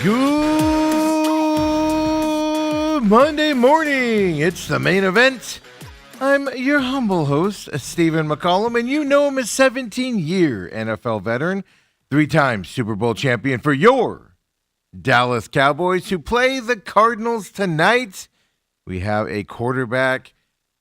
Good Monday morning. It's the main event. I'm your humble host, Stephen McCollum, and you know him as 17-year NFL veteran, 3-time Super Bowl champion for your Dallas Cowboys, who play the Cardinals tonight. We have a quarterback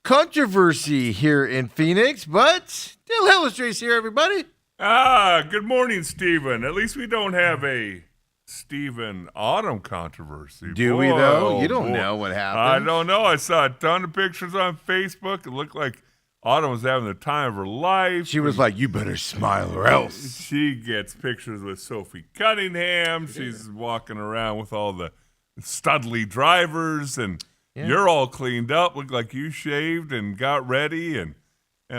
controversy here in Phoenix, but Dale Hellestrae's here, everybody. Good morning, Stephen. At least we don't have a Stephen Autumn controversy. Do we, though? You don't know what happened. I don't know. I saw a ton of pictures on Facebook. It looked like Autumn was having the time of her life. She was like, you better smile or else. She gets pictures with Sophie Cunningham. She's walking around with all the Studley drivers, and you're all cleaned up. Look like you shaved and got ready and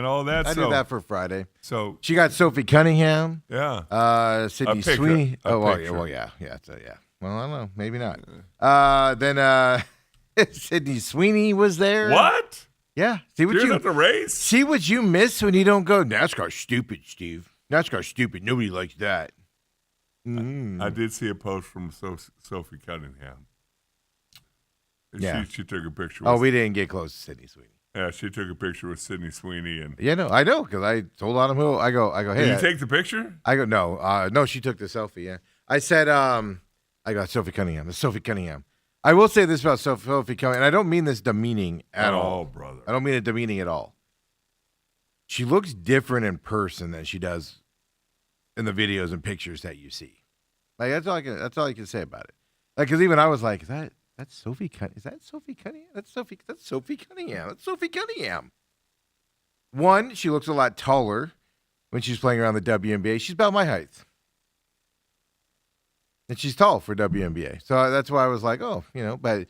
all that. I did that for Friday. So she got Sophie Cunningham. Yeah. Sydney picture, Sweeney. a Well, picture. yeah. Well, I don't know. Maybe not. Then Sydney Sweeney was there. What? Yeah. See what She was you at the race? see what you miss when you don't go. NASCAR's stupid, Steve. NASCAR's stupid. Nobody likes that. I did see a post from Sophie Cunningham. Yeah. She took a picture. Oh, we didn't get close to Sydney Sweeney. Yeah, she took a picture with Sydney Sweeney. And Yeah, no, I know because I told Autumn who I go. Hey, did you take the picture? I go, no, she took the selfie, yeah. I said, I got Sophie Cunningham. It's Sophie Cunningham. I will say this about Sophie Cunningham, and I don't mean this demeaning at all. Oh, brother. I don't mean it demeaning at all. She looks different in person than she does in the videos and pictures that you see. Like, that's all I can say about it. Like, because even I was like, that's Sophie Cunningham? Is that Sophie Cunningham? That's Sophie Cunningham. That's Sophie Cunningham. One, she looks a lot taller when she's playing around the WNBA. She's about my height. And she's tall for WNBA. So that's why I was like, but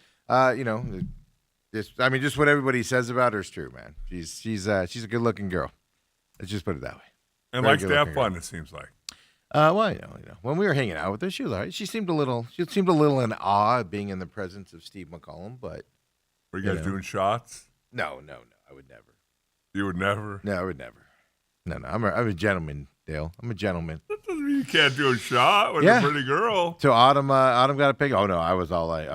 just what everybody says about her is true, man. She's a good-looking girl. Let's just put it that way. And Very likes to have fun, it seems like. When we were hanging out with her, she was all right. She seemed a little in awe of being in the presence of Steve McCollum, but Were you guys doing shots? no, I would never. You would never? No, I would never. No, I'm a gentleman, Dale. I'm a gentleman. That doesn't mean you can't do a shot with Yeah. a pretty girl. So Autumn got a pic. Oh no, I was all like,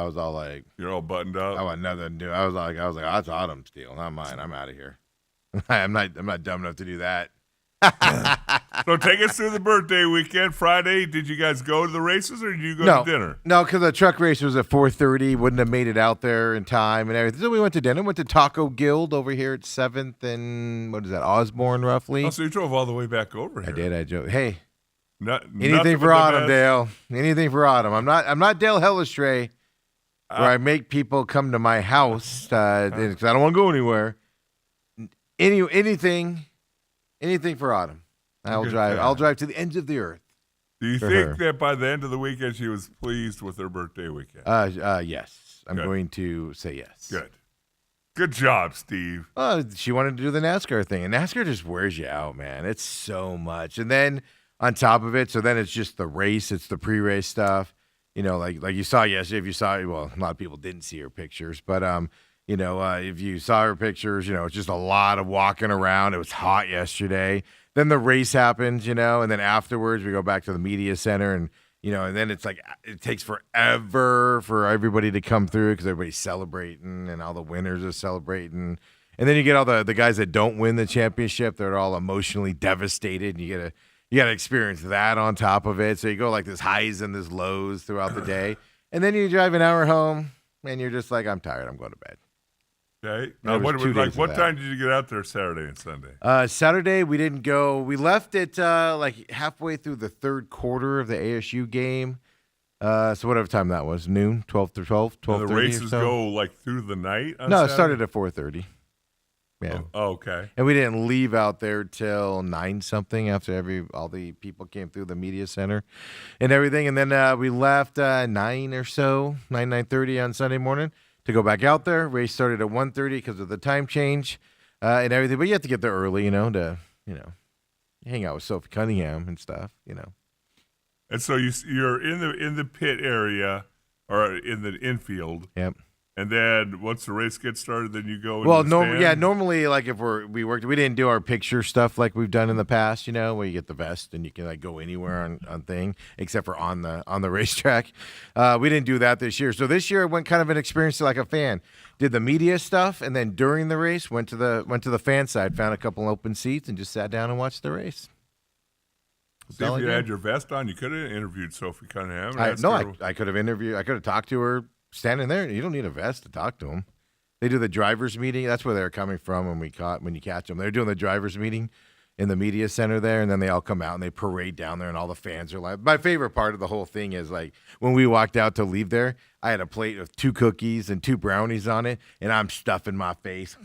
You're all buttoned up. I want nothing to do. I was like, that's Autumn's deal, not mine. I'm out of here. I'm not dumb enough to do that. So take us through the birthday weekend. Friday, did you guys go to the races or did you go No, to dinner? No, because the truck race was at 4:30. Wouldn't have made it out there in time and everything. So we went to dinner. Went to Taco Guild over here at 7th and what is that, Osborne, roughly. Oh, so you drove all the way back over here. I did. I joke. Hey, Nothing anything but for the Autumn, best. Dale. Anything for Autumn. I'm not Dale Hellestrae, where I make people come to my house because I don't want to go anywhere. Anything for Autumn. I'll Good drive. guy. I'll drive to the ends of the earth. Do you for think her. that by the end of the weekend she was pleased with her birthday weekend? Yes. I'm Good. going to say yes. Good. Good job, Steve. She wanted to do the NASCAR thing, and NASCAR just wears you out, man. It's so much. And then on top of it, so then it's just the race. It's the pre-race stuff. Like you saw yesterday. If you saw, well, a lot of people didn't see her pictures, but if you saw her pictures, it's just a lot of walking around. It was hot yesterday. Then the race happens, and then afterwards we go back to the media center, and then it's like it takes forever for everybody to come through because everybody's celebrating and all the winners are celebrating. And then you get all the guys that don't win the championship. They're all emotionally devastated. And you gotta experience that on top of it. So you go like this highs and this lows throughout the day. And then you drive an hour home and you're just like, I'm tired. I'm going to bed. Okay. It was 2 days of What that. time did you get out there Saturday and Sunday? Saturday, we didn't go. We left it like halfway through the third quarter of the ASU game. So whatever time that was, noon, 12 to 12, And 12:30 the races or so. go like through the night on No, it Saturday? started at 4:30. Yeah. Oh, okay. And we didn't leave out there till 9-something after all the people came through the media center and everything. And then we left 9 or so, 9:30 on Sunday morning to go back out there. Race started at 1:30 because of the time change and everything. But you have to get there early, to hang out with Sophie Cunningham and stuff, And so you're in the pit area or in the infield. Yep. And then once the race gets started, then you go. Well, into the stand? normally, like if we didn't do our picture stuff like we've done in the past, where you get the vest and you can like go anywhere on thing except for on the racetrack. We didn't do that this year. So this year I went kind of an experience like a fan. Did the media stuff, and then during the race went to the fan side, found a couple open seats, and just sat down and watched the race. See, if you had your vest on, you could have interviewed Sophie Cunningham. I could have interviewed. I could have talked to her standing there. You don't need a vest to talk to them. They do the drivers meeting. That's where they're coming from when you catch them. They're doing the drivers meeting in the media center there, and then they all come out and they parade down there, and all the fans are like. My favorite part of the whole thing is like when we walked out to leave there, I had a plate of 2 cookies and 2 brownies on it, and I'm stuffing my face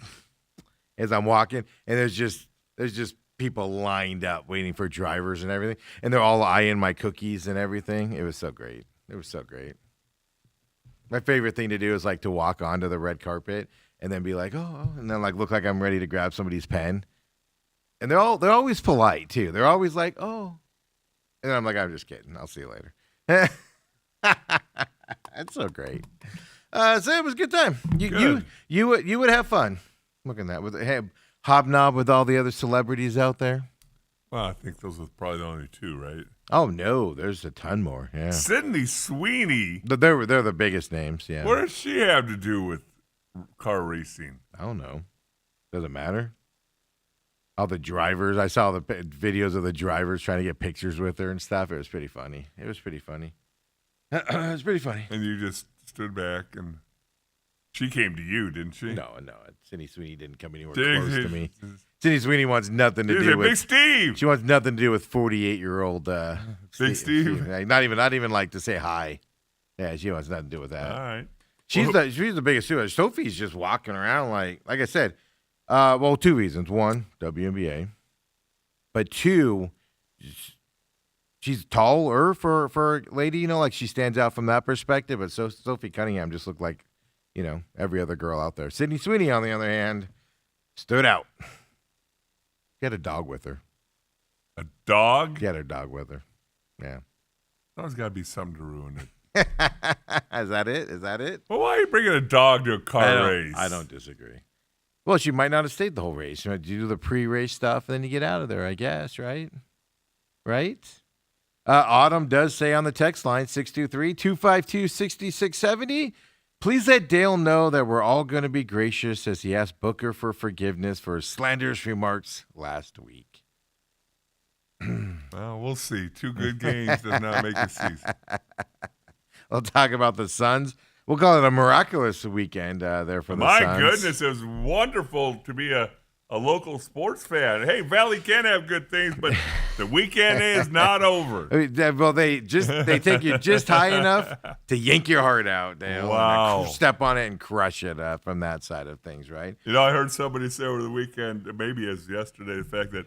as I'm walking, and there's just people lined up waiting for drivers and everything, and they're all eyeing my cookies and everything. It was so great. It was so great. My favorite thing to do is like to walk onto the red carpet and then be like, oh, and then like look like I'm ready to grab somebody's pen. And they're always polite too. They're always like, oh. And then I'm like, I'm just kidding. I'll see you later. That's so great. So it was a good time. You would have fun. Look at that. Hobnob with all the other celebrities out there. Well, I think those are probably the only 2, right? Oh no, there's a ton more. Yeah, Sydney Sweeney. They're the biggest names. Yeah. What does she have to do with car racing? I don't know. Doesn't matter. All the drivers. I saw the videos of the drivers trying to get pictures with her and stuff. It was pretty funny. It was pretty funny. And you just stood back, and she came to you, didn't she? No. Sydney Sweeney didn't come anywhere close to me. Sydney Sweeney wants nothing to do with Big Steve. She wants nothing to do with 48-year-old Big Steve. Not even like to say hi. Yeah, she wants nothing to do with that. All right. She's the biggest too. Sophie's just walking around like I said. 2 reasons. 1, WNBA, but 2, she's taller for a lady. Like she stands out from that perspective. But Sophie Cunningham just looked like every other girl out there. Sydney Sweeney, on the other hand, stood out. She had a dog with her. A dog? She had her dog with her. Yeah. There's got to be something to ruin it. Is that it? Well, why are you bringing a dog to a car race? I don't disagree. Well, she might not have stayed the whole race. You do the pre-race stuff, and then you get out of there, I guess, right? Right? Autumn does say on the text line, 623-252-6670, please let Dale know that we're all going to be gracious as he asked Booker for forgiveness for his slanderous remarks last week. Well, we'll see. 2 good games does not make a season. We'll talk about the Suns. We'll call it a miraculous weekend there for the Suns. My goodness, it was wonderful to be a local sports fan. Hey, Valley can have good things, but the weekend is not over. Well, they take you just high enough to yank your heart out, Dale. Wow. Step on it and crush it from that side of things, right? I heard somebody say over the weekend, maybe as yesterday, the fact that,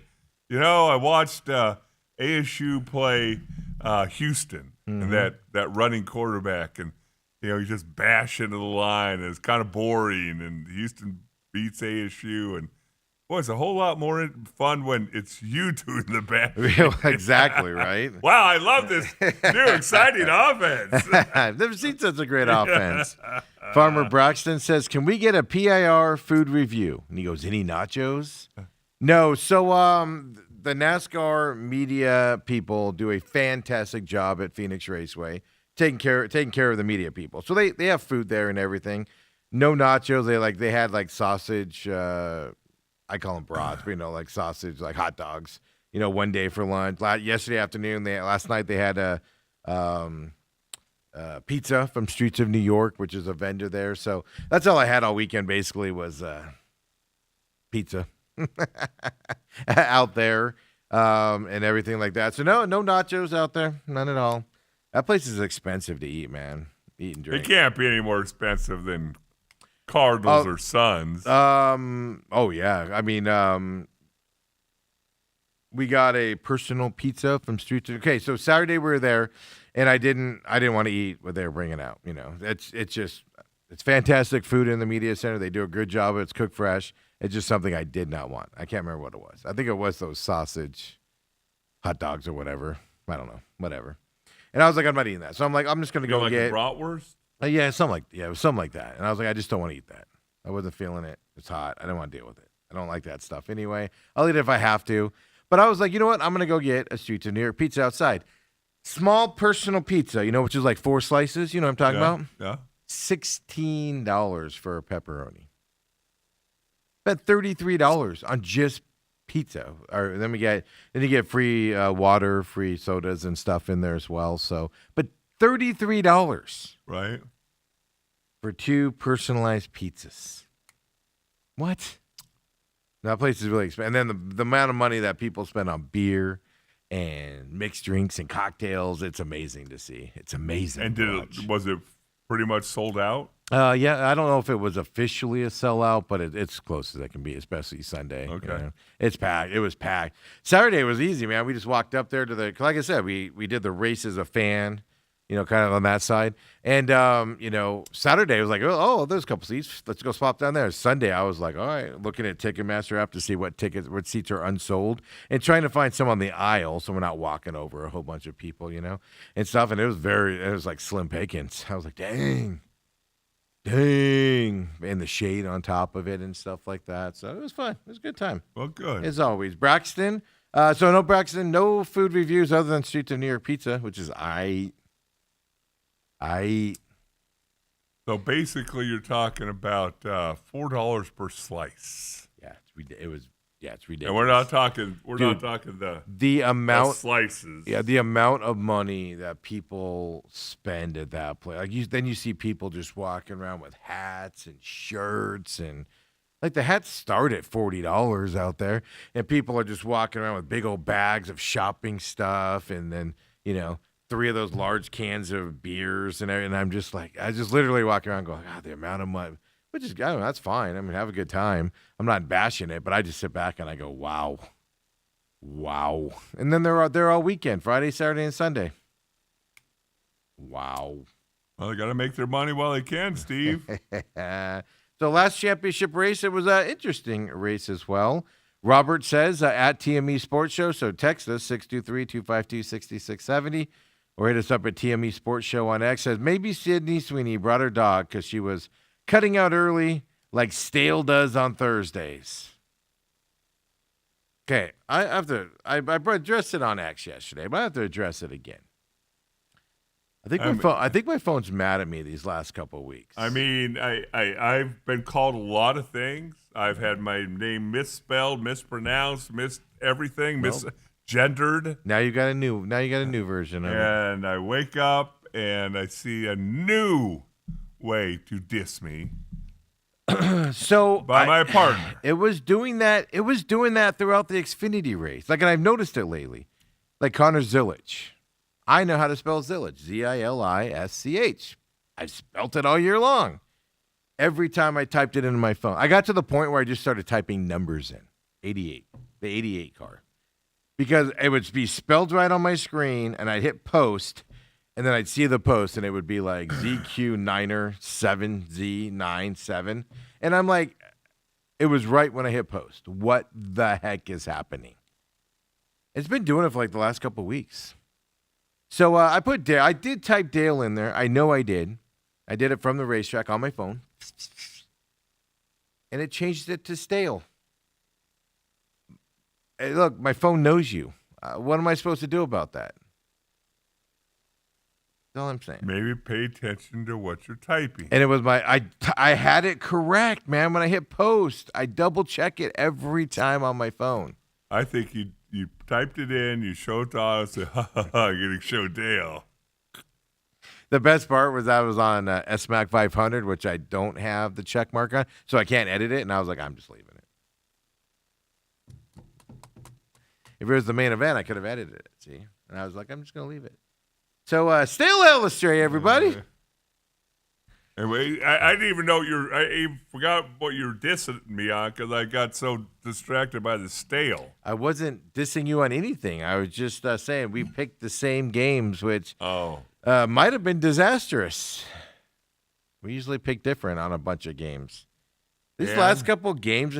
I watched ASU play Houston, and that running quarterback, and he's just bashing the line, and it's kind of boring, and Houston beats ASU, and boy, it's a whole lot more fun when it's you doing the bashing. Exactly, right? Wow, I love this new exciting offense. I've never seen such a great offense. Farmer Broxton says, can we get a PIR food review? And he goes, any nachos? No. So the NASCAR media people do a fantastic job at Phoenix Raceway, taking care of the media people. So they have food there and everything. No nachos. They had like sausage. I call them brats, but like sausage, like hot dogs. One day for lunch. Yesterday afternoon, last night they had a pizza from Streets of New York, which is a vendor there. So that's all I had all weekend. Basically, was pizza out there and everything like that. So no nachos out there, none at all. That place is expensive to eat, man. Eat and drink. It can't be any more expensive than Cardinals or Suns. Oh yeah. I mean, we got a personal pizza from Streets. Okay, so Saturday we were there, and I didn't want to eat what they were bringing out. It's fantastic food in the media center. They do a good job. It's cooked fresh. It's just something I did not want. I can't remember what it was. I think it was those sausage hot dogs or whatever. I don't know. Whatever. And I was like, I'm not eating that. So I'm like, I'm just going to go like get bratwurst? Yeah, it was something like that. And I was like, I just don't want to eat that. I wasn't feeling it. It's hot. I don't want to deal with it. I don't like that stuff anyway. I'll eat it if I have to. But I was like, you know what? I'm gonna go get a Streets of New York pizza outside. Small personal pizza, which is like 4 slices. You know what I'm talking about? Yeah. $16 for a pepperoni. Spent $33 on just pizza. Or then you get free water, free sodas and stuff in there as well. So, but $33 Right. for 2 personalized pizzas. What? That place is really expensive. And then the amount of money that people spend on beer and mixed drinks and cocktails, it's amazing to see. It's amazing. And was it pretty much sold out? Yeah, I don't know if it was officially a sellout, but it's close as it can be, especially Sunday. Okay. It's packed. It was packed. Saturday was easy, man. We just walked up there like I said, we did the race as a fan, kind of on that side. And, Saturday was like, oh, there's a couple seats. Let's go swap down there. Sunday, I was like, all right, looking at Ticketmaster app to see what seats are unsold and trying to find some on the aisle so we're not walking over a whole bunch of people, and stuff. And it was like slim pickings. I was like, dang. And the shade on top of it and stuff like that. So it was fun. It was a good time. Well, good. As always. Braxton. Braxton, no food reviews other than Streets of New York pizza, which is I eat. So basically, you're talking about $4 per slice. Yeah, it's ridiculous. And we're not talking the amount the slices. Yeah, the amount of money that people spend at that place. Like then you see people just walking around with hats and shirts, and like the hats start at $40 out there, and people are just walking around with big old bags of shopping stuff, and then 3 of those large cans of beers and everything. And I'm just like, I just literally walk around going, God, the amount of money. Which is, that's fine. I mean, have a good time. I'm not bashing it, but I just sit back and I go, wow. And then they're all weekend, Friday, Saturday, and Sunday. Wow. Well, they got to make their money while they can, Steve. So last championship race, it was an interesting race as well. Robert says at TME Sports Show, so text us 623-252-6670 or hit us up at TME Sports Show on X. Says maybe Sydney Sweeney brought her dog because she was cutting out early like Stale does on Thursdays. Okay, I addressed it on X yesterday, but I have to address it again. I think my phone's mad at me these last couple of weeks. I mean, I've been called a lot of things. I've had my name misspelled, mispronounced, everything, misgendered. Now you got a new version of it. And I wake up and I see a new way to diss me. So by my partner. It was doing that throughout the Xfinity race. Like, and I've noticed it lately. Like Connor Zilisch. I know how to spell Zilisch. Zilisch. I've spelt it all year long. Every time I typed it into my phone. I got to the point where I just started typing numbers in. 88. The 88 car. Because it would be spelled right on my screen, and I'd hit post, and then I'd see the post, and it would be like ZQ9er7Z97. And I'm like, it was right when I hit post. What the heck is happening? It's been doing it for like the last couple of weeks. So I put Dale. I did type Dale in there. I know I did. I did it from the racetrack on my phone. And it changed it to Stale. Hey, look, my phone knows you. What am I supposed to do about that? That's all I'm saying. Maybe pay attention to what you're typing. And it was I had it correct, man. When I hit post, I double check it every time on my phone. I think you typed it in, you showed it to us, and ha ha ha, you're going to show Dale. The best part was I was on SMAC 500, which I don't have the check mark on, so I can't edit it, and I was like, I'm just leaving it. If it was the main event, I could have edited it, see? And I was like, I'm just going to leave it. So, Stale Illustrate, everybody. Anyway, I didn't even know I forgot what you were dissing me on because I got so distracted by the Stale. I wasn't dissing you on anything. I was just saying we picked the same games, which might have been disastrous. We usually pick different on a bunch of games. Last couple of games,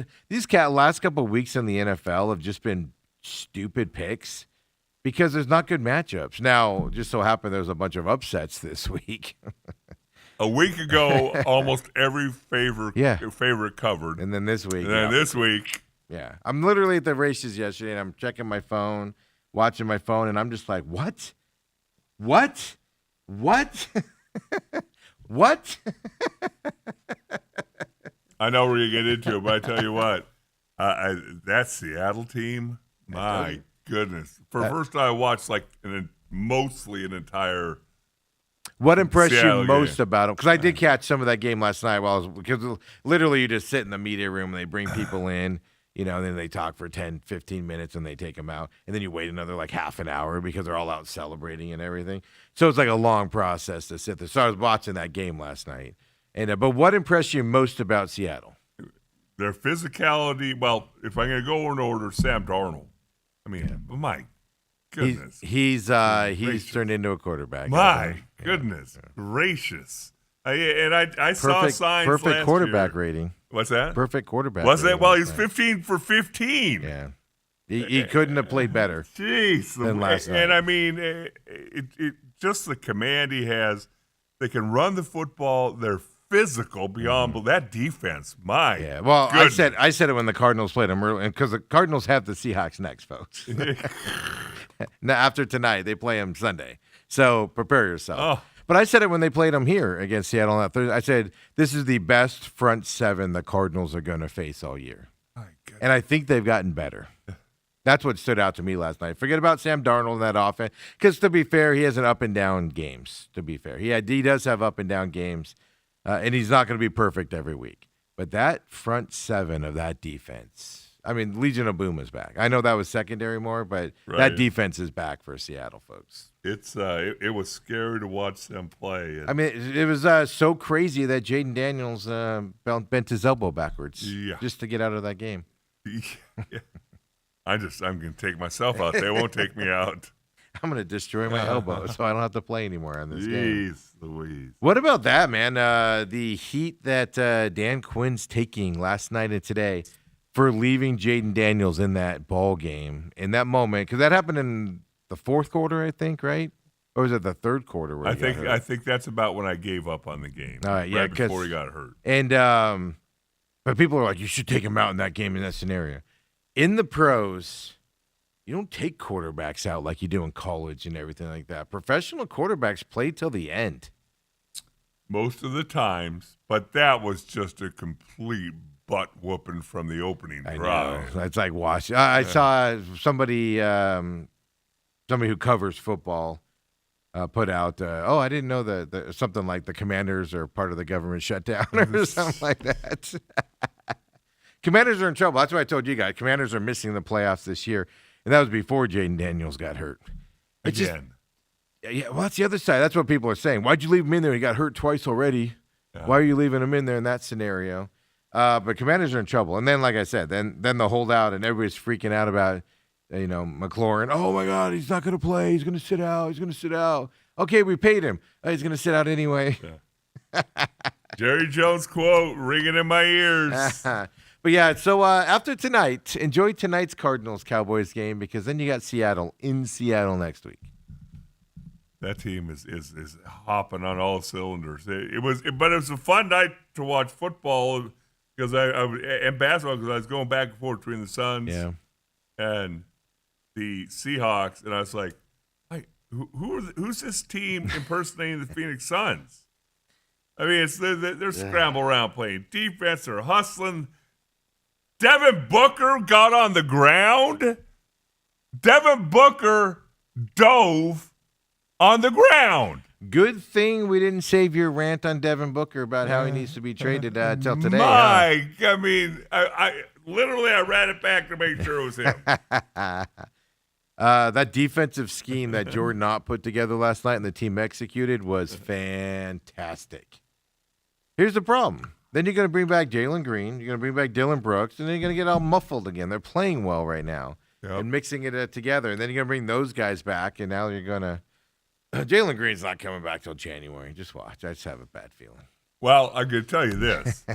last couple of weeks in the NFL have just been stupid picks because there's not good matchups. Now, just so happened there was a bunch of upsets this week. A week ago, almost every favorite covered. And then this week. And then this week. Yeah. I'm literally at the races yesterday, and I'm checking my phone, watching my phone, and I'm just like, what? What? What? What? I know where you get into it, but I tell you what, that Seattle team, my goodness. First I watched like mostly an entire. What impressed Seattle you most game. about them? Because I did catch some of that game last night. Because literally you just sit in the media room and they bring people in, and then they talk for 10, 15 minutes and they take them out. And then you wait another like half an hour because they're all out celebrating and everything. So it's like a long process to sit there. So I was watching that game last night. And but what impressed you most about Seattle? Their physicality. Well, if I'm going to go in order, Sam Darnold. I mean, my goodness. He's turned into a quarterback. My goodness gracious. I saw signs perfect last quarterback year. rating. What's that? Perfect quarterback. Was rating that? Well, last he's night. 15 for 15. Yeah. He couldn't have played better. Jeez. Than last night. And I mean, it just the command he has. They can run the football. They're physical beyond that defense. My Yeah. Well, goodness. I said it when the Cardinals played them early, because the Cardinals have the Seahawks next, folks. Now, after tonight, they play them Sunday. So prepare yourself. Oh. But I said it when they played them here against Seattle on that Thursday. I said, this is the best front seven the Cardinals are going to face all year. My goodness. And I think they've gotten better. That's what stood out to me last night. Forget about Sam Darnold and that offense. Because to be fair, he has an up and down games, to be fair. He does have up and down games, and he's not going to be perfect every week. But that front seven of that defense, I mean, Legion of Boom is back. I know that was secondary more, but that defense is back for Seattle, folks. It was scary to watch them play. I mean, it was so crazy that Jaden Daniels bent his elbow backwards just to get out of that game. Yeah. I'm going to take myself out. They won't take me out. I'm going to destroy my elbow so I don't have to play anymore on this game. Jeez Louise. What about that, man? The heat that Dan Quinn's taking last night and today for leaving Jaden Daniels in that ball game, in that moment, because that happened in the fourth quarter, I think, right? Or was it the third quarter? Where I think that's about when I gave up on the game. All right, yeah, before he got hurt. And but people are like, you should take him out in that game in that scenario. In the pros, you don't take quarterbacks out like you do in college and everything like that. Professional quarterbacks play till the end. Most of the times, but that was just a complete butt whooping from the opening drive. It's like watch. I saw somebody who covers football put out, I didn't know that something like the Commanders are part of the government shutdown or something like that. Commanders are in trouble. That's what I told you guys. Commanders are missing the playoffs this year, and that was before Jaden Daniels got hurt. Again. Yeah, well, that's the other side. That's what people are saying. Why'd you leave him in there? He got hurt twice already. Yeah. Why are you leaving him in there in that scenario? But Commanders are in trouble. And then, like I said, then the holdout, and everybody's freaking out about, McLaurin. Oh, my God, he's not going to play. He's going to sit out. He's going to sit out. Okay, we paid him. He's going to sit out anyway. Yeah. Jerry Jones quote ringing in my ears. But yeah, so after tonight, enjoy tonight's Cardinals-Cowboys game, because then you got Seattle in Seattle next week. That team is hopping on all cylinders. But it was a fun night to watch football because and basketball, because I was going back and forth between the Suns and the Seahawks, and I was like, who's this team impersonating the Phoenix Suns? I mean, they're scramble around playing defense, they're hustling. Devin Booker got on the ground. Devin Booker dove on the ground. Good thing we didn't save your rant on Devin Booker about how he needs to be traded till today. I mean, I literally ran it back to make sure it was him. That defensive scheme that Jordan Ott put together last night and the team executed was fantastic. Here's the problem. Then you're going to bring back Jalen Green. You're going to bring back Dylan Brooks, and then you're going to get all muffled again. They're playing well right now and mixing it together. And then you're going to bring those guys back, and now you're going to Jalen Green's not coming back till January. Just watch. I just have a bad feeling. Well, I'm going to tell you this.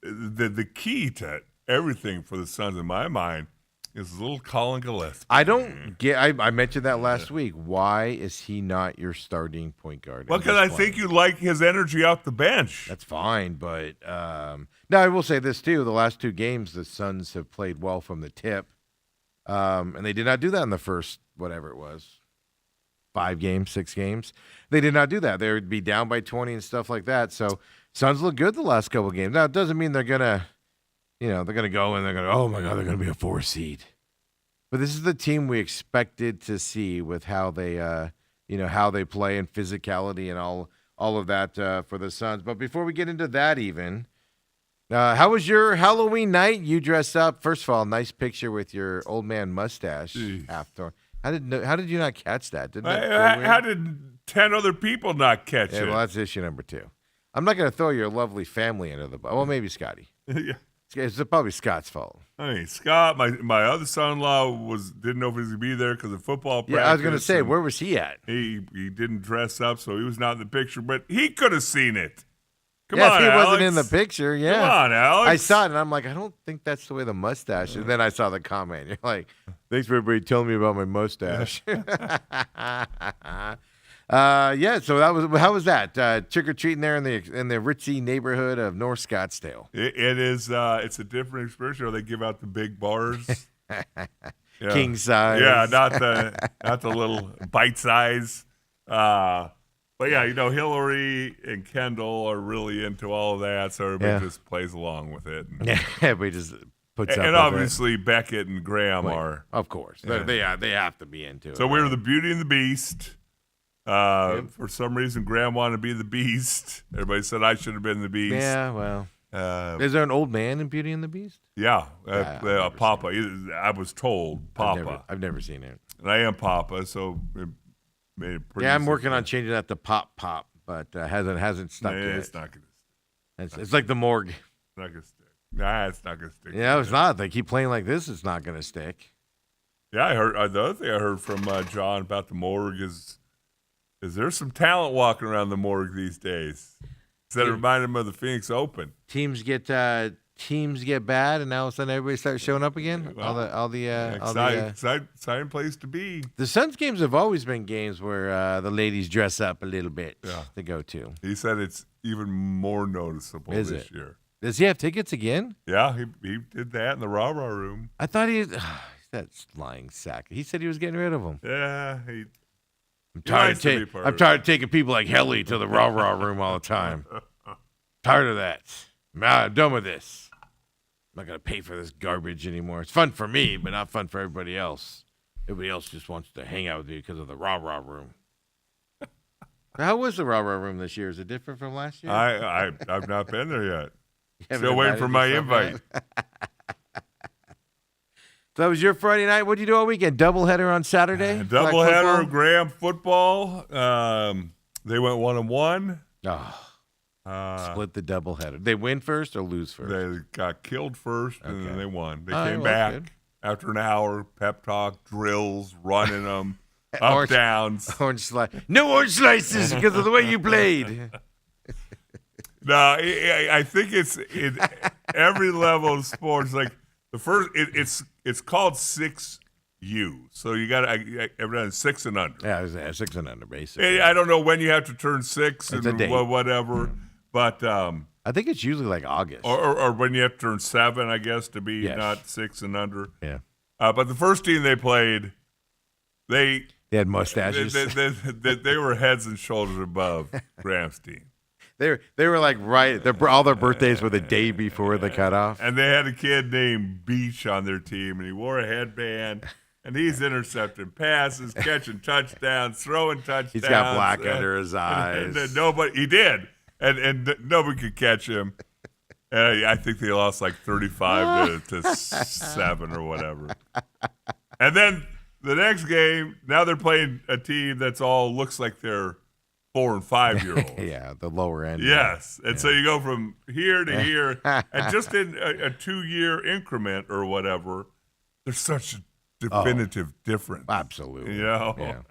The key to everything for the Suns, in my mind, is little Colin Gillespie. I don't get. I mentioned that last week. Why is he not your starting point guard? Well, because I think you like his energy off the bench. That's fine, but now I will say this too: the last 2 games, the Suns have played well from the tip, and they did not do that in the first whatever it was, 5 games, 6 games. They did not do that. They would be down by 20 and stuff like that. So Suns look good the last couple of games. Now it doesn't mean they're gonna, they're gonna go and they're gonna, oh my God, they're gonna be a 4 seed. But this is the team we expected to see with how they, how they play and physicality and all of that for the Suns. But before we get into that, how was your Halloween night? You dressed up. First of all, nice picture with your old man mustache. After how did you not catch that? Didn't that How did 10 other people not catch it? Well, that's issue number 2. I'm not going to throw your lovely family into the bus. Well, maybe Scotty. Yeah. It's probably Scott's fault. I mean, Scott, my other son-in-law didn't know if he was going to be there because of football practice. Yeah, I was going to say, where was he at? He didn't dress up, so he was not in the picture, but he could have seen it. Come on, if he Alex. wasn't in the picture, yeah. Come on, Alex. I saw it, and I'm like, I don't think that's the way the mustache is. And then I saw the comment. You're like, thanks for everybody telling me about my mustache. So how was that? Trick-or-treating there in the ritzy neighborhood of North Scottsdale. It is, it's a different experience. They give out the big bars. Yeah. King size. Yeah, not the little bite size. But yeah, Hillary and Kendall are really into all of that, so everybody just plays along with it. Everybody just puts up with and obviously Beckett and Graham are, of course, they have to be into it. So we were the Beauty and the Beast. For some reason, Graham wanted to be the Beast. Everybody said I should have been the Beast. Yeah, well, is there an old man in Beauty and the Beast? Yeah, Papa. I was told Papa. I've never seen it. And I am Papa, so. I'm working on changing that to Pop, but hasn't stuck yet. It's not gonna stick. It's like the morgue. It's not gonna stick. Nah, it's not gonna stick. Yeah, it's not. They keep playing like this. It's not gonna stick. Yeah, I heard. The other thing I heard from John about the morgue is there's some talent walking around the morgue these days. That reminded him of the Phoenix Open. Teams get bad, and now all of a sudden everybody starts showing up again. Exciting place to be. The Suns games have always been games where the ladies dress up a little bit to go to. He said it's even more noticeable this year. Does he have tickets again? Yeah, he did that in the rah-rah room. I thought that's lying sack. He said he was getting rid of them. Yeah, I'm tired of taking people like Helly to the rah-rah room all the time. Tired of that. I'm done with this. I'm not going to pay for this garbage anymore. It's fun for me, but not fun for everybody else. Everybody else just wants to hang out with you because of the rah-rah room. How was the rah-rah room this year? Is it different from last year? I've not been there yet. Still waiting for my invite. So that was your Friday night. What did you do all weekend? Doubleheader on Saturday? Doubleheader, Graham football. They went 1-1. Oh, split the doubleheader. They win first or lose first? They got killed first, and then they won. They came back after an hour, pep talk, drills, running them, up, downs. No orange slices because of the way you played. No, I think it's in every level of sports. Like the first, it's called 6U. So you got everyone 6 and under. Yeah, it was 6 and under basically. I don't know when you have to turn 6 and whatever, but I think it's usually like August or when you have to turn 7, I guess, to be not 6 and under. Yeah. But the first team they played, they had mustaches. They were heads and shoulders above Graham's team. They were like all their birthdays were the day before the cutoff. And they had a kid named Beach on their team, and he wore a headband, and he's intercepting passes, catching touchdowns, throwing touchdowns. He's got black under his eyes. And nobody could catch him. And I think they lost like 35 to 7 or whatever. And then the next game, now they're playing a team that's all looks like they're 4 and 5 year olds. Yeah, the lower end. Yes. And so you go from here to here, and just in a 2-year increment or whatever, there's such a definitive difference. Absolutely. Yeah.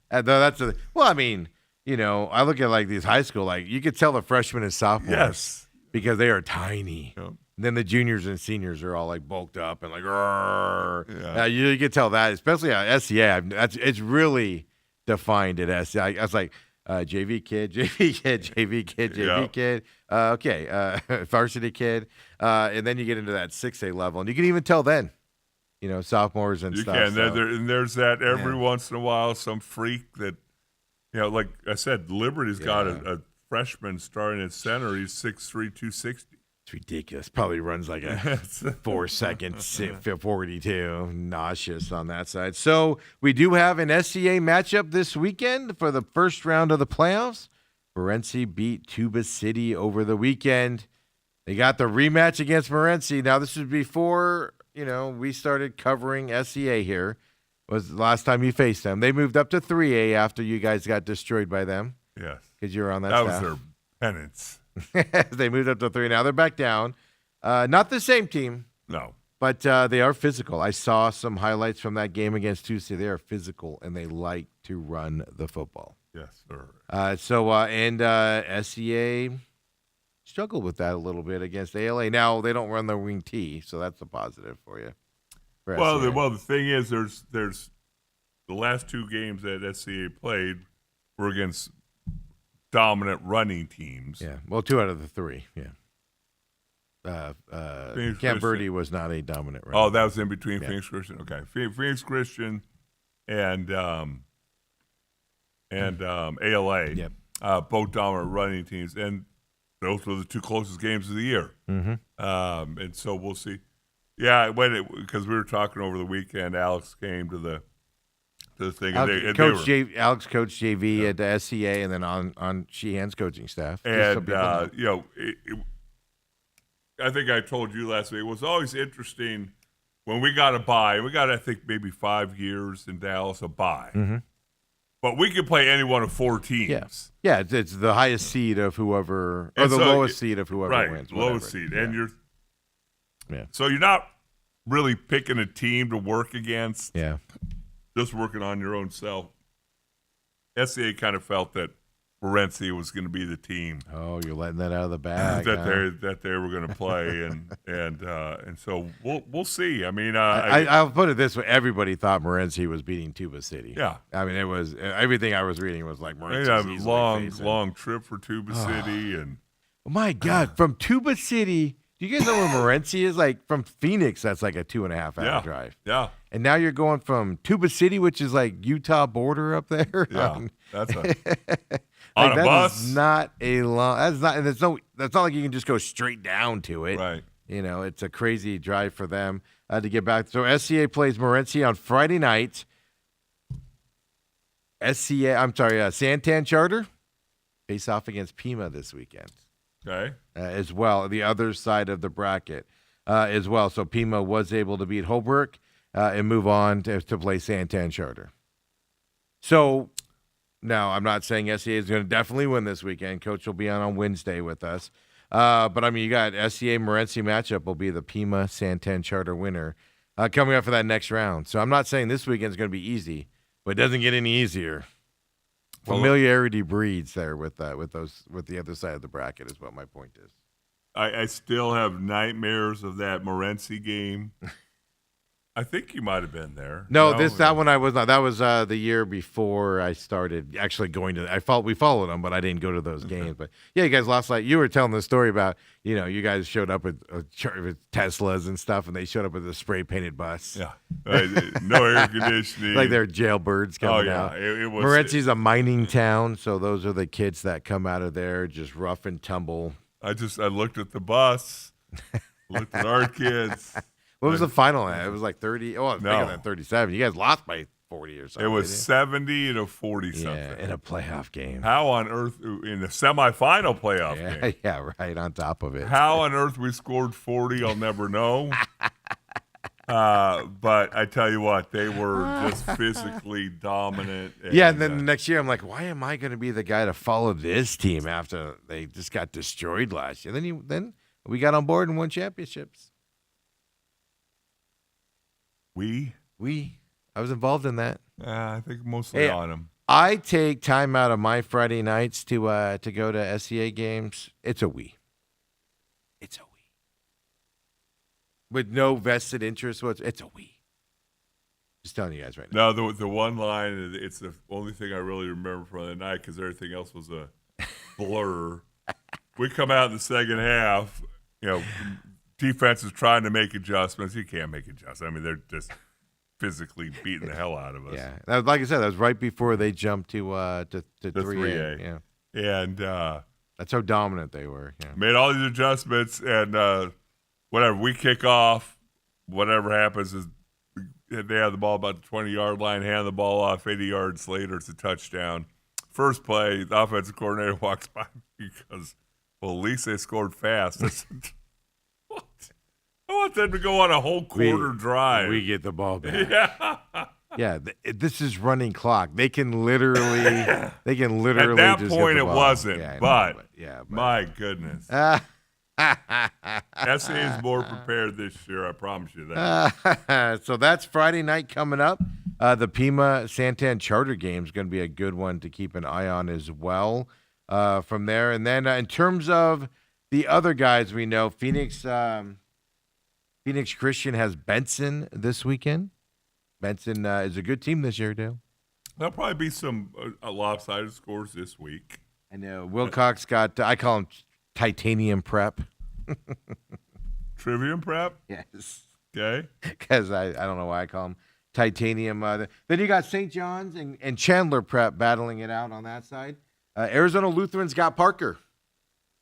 I mean, I look at like these high school, like you could tell the freshmen and sophomores. Yes. Because they are tiny. Yep. And then the juniors and seniors are all like bulked up and like, "Rrrr." Yeah. You can tell that, especially at SCA. It's really defined at SCA. I was like, JV kid, JV kid, JV kid, JV Yeah. kid. Okay, varsity kid. And then you get into that 6A level. And you can even tell then, sophomores and You stuff. can. So. And there's that every Yeah. once in a while, some freak that, like I said, Liberty's got a freshman starting at center. He's 6'3", 260. It's ridiculous. Probably runs like a 4 second 42. Nauseous on that side. So we do have an SCA matchup this weekend for the first round of the playoffs. Morenci beat Tuba City over the weekend. They got the rematch against Morenci. Now this is before we started covering SCA here. Was the last time you faced them. They moved up to 3A after you guys got destroyed by them. Yes. Because you were on that That staff. was their penance. They moved up to 3. Now they're back down. Not the same team, No. but they are physical. I saw some highlights from that game against Tuesday. They are physical, and they like to run the football. Yes, sir. SCA struggled with that a little bit against ALA. Now they don't run the wing T, so that's a positive for you. for Well, SCA. the thing is, there's the last 2 games that SCA played were against dominant running teams. Yeah. Well, 2 out of the 3. Yeah. Phoenix Camp Christian. Verde was not a dominant runner. Oh, that was in between Yeah. Phoenix Christian. Okay, Phoenix Christian and ALA. Yep. Both dominant running teams, and those were the 2 closest games of the year. Mm-hmm. And so we'll see. Yeah, because we were talking over the weekend. Alex came to the thing, and they were, Alex coached JV at the SCA, and then on Sheehan's coaching staff. Just so and people know. I think I told you last week, it was always interesting when we got a bye. We got, I think, maybe 5 years in Dallas a bye, Mhm. but we could play any one of 4 teams. Yeah, it's the highest seed of whoever, or And the so lowest seed of whoever Right, wins. lowest whatever. seed, Yeah. and Yeah. so you're not really picking a team to work against. Yeah. Just working on your own self. SCA kind of felt that Morenci was going to be the team Oh, you're letting that out of the bag. that huh? they were going to play, and so we'll see. I mean, I'll put it this way: everybody thought Morenci was beating Tuba City. yeah, I mean, it was everything I was reading was like they Morenci's had a easily facing. long trip for Tuba City, and Oh my God, from Tuba City, do you guys know where Morenci is? Like from Phoenix, that's like a 2.5 hour drive. yeah, And now you're going from Tuba City, which is like Utah border up there. yeah. That's a Like, on a that bus, is not a long. That's not like you can just go straight down to it. right? It's a crazy drive for them to get back. So SCA plays Morenci on Friday night. Santan Charter face off against Pima this weekend Okay, as well. The other side of the bracket as well. So Pima was able to beat Holbrook and move on to play Santan Charter. So now I'm not saying SCA is going to definitely win this weekend. Coach will be on Wednesday with us. But I mean, you got SCA Morenci matchup will be the Pima Santan Charter winner coming up for that next round. So I'm not saying this weekend is going to be easy, but it doesn't get any easier. Well, Familiarity breeds there with the other side of the bracket is what my point is. I still have nightmares of that Morenci game. I think you might have been there. No, that one I was not. That was the year before I started actually going to. We followed them, but I didn't go to those games. But yeah, you guys lost. Like you were telling the story about, you guys showed up with Teslas and stuff, and they showed up with a spray painted bus. Yeah, no air conditioning. Like they're jailbirds coming out. It was. Morenci's a mining town, so those are the kids that come out of there just rough and tumble. I looked at the bus, looked at our kids. What was the final? It was like 30. Oh, I'm No. thinking that 37. You guys lost by 40 or something. It was didn't 70 to 40 you? something. Yeah, in a playoff game. How on earth in the semifinal playoff Yeah, game? yeah, right on top of it. How on earth we scored 40? I'll never know. But I tell you what, they were just physically dominant. Yeah, and then the next year, I'm like, why am I going to be the guy to follow this team after they just got destroyed last year? Then we got on board and won championships. I was involved in that. I think mostly on them. I take time out of my Friday nights to go to SCA games. It's a we. It's a we. with no vested interest. It's a we. Just telling you guys right now. No, the one line, it's the only thing I really remember from the night because everything else was a blur. We come out in the second half, defense is trying to make adjustments. You can't make adjustments. I mean, they're just physically beating the hell out of us. Yeah, that was, like I said, that was right before they jumped to 3A. Yeah. And that's how dominant they were. Yeah. made all these adjustments, and whatever, we kick off, whatever happens is they have the ball about the 20-yard line, hand the ball off, 80 yards later, it's a touchdown. First play, the offensive coordinator walks by me because, well, at least they scored fast. I said, what? I want them to go on a whole quarter drive. We get the ball back. Yeah. Yeah, this is running clock. They can literally At At that just point, hit it the ball. wasn't, Yeah, I know, but but my goodness. SA is more prepared this year, I promise you that. So that's Friday night coming up. The Pima Santan Charter game is going to be a good one to keep an eye on as well from there. And then in terms of the other guys we know, Phoenix Christian has Benson this weekend. Benson is a good team this year, Dale. There'll probably be some lopsided scores this week. I know. Wilcox got, I call him Titanium Prep. Trivium prep? Yes. Okay. Because I don't know why I call him Titanium. Then you got St. John's and Chandler Prep battling it out on that side. Arizona Lutheran's got Parker.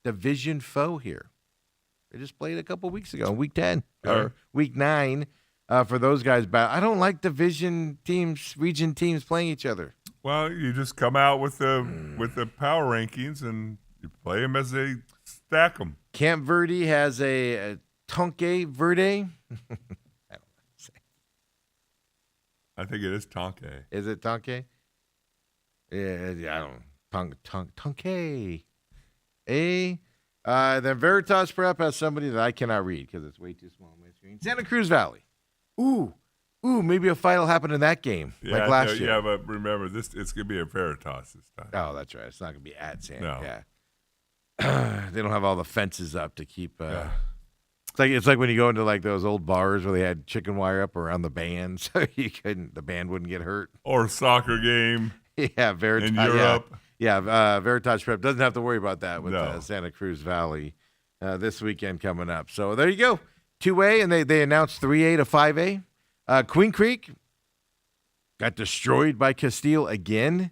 Division foe here. They just played a couple weeks ago, week 10 or week 9 for those guys. But I don't like division teams, region teams playing each other. Well, you just come out with the power rankings and you play them as they stack them. Camp Verde has a Tonke Verde. I don't know. I think it is Tonke. Is it Tonke? Yeah, I don't know. Tonke. Then Veritas Prep has somebody that I cannot read because it's way too small on my screen. Santa Cruz Valley. Ooh, maybe a fight will happen in that game like last year. Yeah, but remember, it's going to be a Veritas this time. Oh, that's right. It's not going to be at Santa. No. Yeah. They don't have all the fences up to keep. It's like when you go into like those old bars where they had chicken wire up around the band, so the band wouldn't get hurt. Or a soccer game Yeah, Veritas in Europe. Yeah, Veritas Prep doesn't have to worry about that with No. Santa Cruz Valley this weekend coming up. So there you go, 2A, and they announced 3A to 5A. Queen Creek got destroyed by Castile again,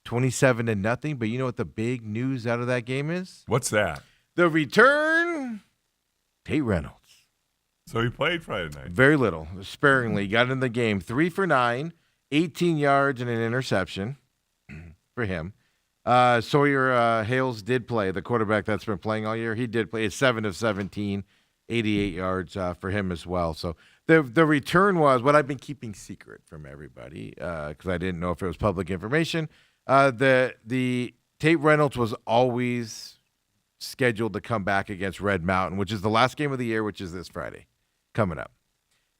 27-0. But you know what the big news out of that game is? What's that? The return, Tate Reynolds. So he played Friday night. Very little, sparingly. Got in the game, 3 for 9, 18 yards and an interception for him. Sawyer Hales did play, the quarterback that's been playing all year. He did play. It's 7 of 17, 88 yards for him as well. So the return was what I've been keeping secret from everybody because I didn't know if it was public information. The Tate Reynolds was always scheduled to come back against Red Mountain, which is the last game of the year, which is this Friday coming up.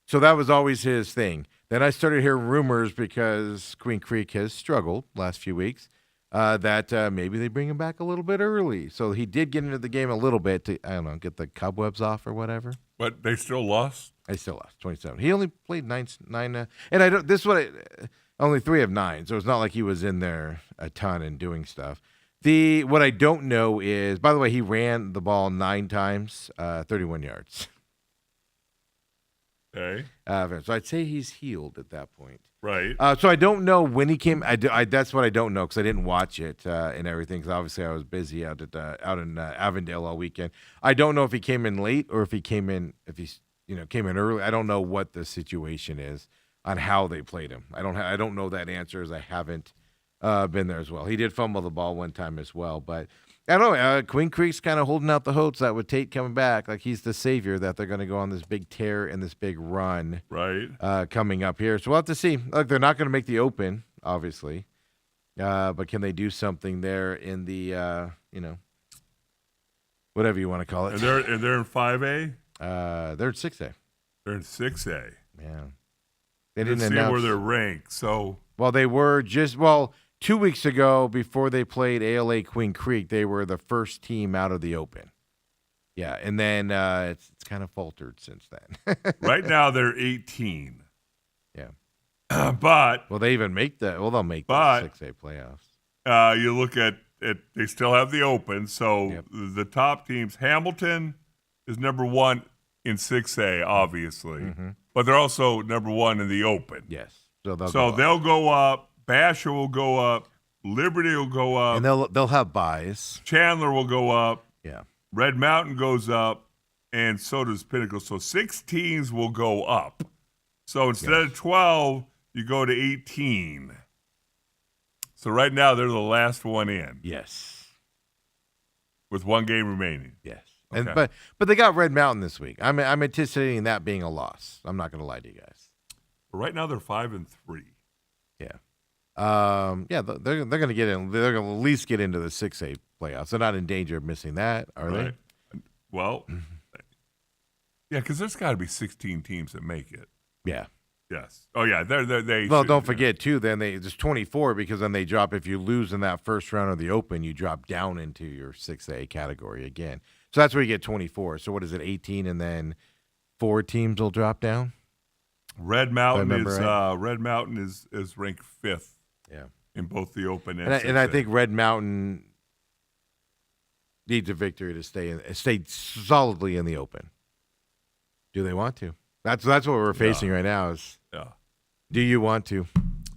So that was always his thing. Then I started hearing rumors because Queen Creek has struggled last few weeks that maybe they bring him back a little bit early. So he did get into the game a little bit to, I don't know, get the cobwebs off or whatever. But they still lost? They still lost 27. He only played nine and I don't. This is what only 3 of 9. So it's not like he was in there a ton and doing stuff. What I don't know is, by the way, he ran the ball 9 times, 31 yards. Okay. So I'd say he's healed at that point. Right. So I don't know when he came. That's what I don't know because I didn't watch it and everything. Because obviously I was busy out in Avondale all weekend. I don't know if he came in late or if he came in came in early. I don't know what the situation is on how they played him. I don't know that answer as I haven't been there as well. He did fumble the ball one time as well, but I don't know. Queen Creek's kind of holding out the hopes that with Tate coming back, like he's the savior, that they're going to go on this big tear and this big run Right. coming up here. So we'll have to see. Look, they're not going to make the Open, obviously, but can they do something there in the whatever you want to call it? And they're in 5A? They're at 6A. They're in 6A. Yeah, they Let's didn't see announce where they're ranked. So Well, they were 2 weeks ago before they played ALA Queen Creek. They were the first team out of the Open. Yeah, and then it's kind of faltered since then. Right now they're 18. Yeah. But Well, they even make the. Well, they'll make the But- 6A playoffs. you look at it, they still have the Open. So Yep. the top teams, Hamilton is number one in 6A, obviously. Mm-hmm. But they're also number one in the Open. Yes. So they'll So go up. they'll go up. Basha will go up. Liberty will go up. And they'll have buys. Chandler will go up. Yeah. Red Mountain goes up. And so does Pinnacle. So 6 teams will go up. So instead of 12, you go to 18. So right now they're the last one in Yes. with 1 game remaining. Yes. Okay. And but they got Red Mountain this week. I'm anticipating that being a loss. I'm not going to lie to you guys. But right now they're 5-3. Yeah. Yeah. They're going to get in. They're going to at least get into the 6A playoffs. They're not in danger of missing that, are they? Right. Well, yeah, because there's got to be 16 teams that make it. Yeah. Yes. Oh yeah. They. Well, should- don't forget too. Then there's 24 because then they drop. If you lose in that first round of the Open, you drop down into your 6A category again. So that's where you get 24. So what is it? 18, and then 4 teams will drop down. Red Mountain remember is right. Red Mountain is ranked 5th Yeah. in both the Open and And I 6A. think Red Mountain needs a victory to stay solidly in the Open. Do they want to? That's what we're facing right now. Is Yeah. do you want to?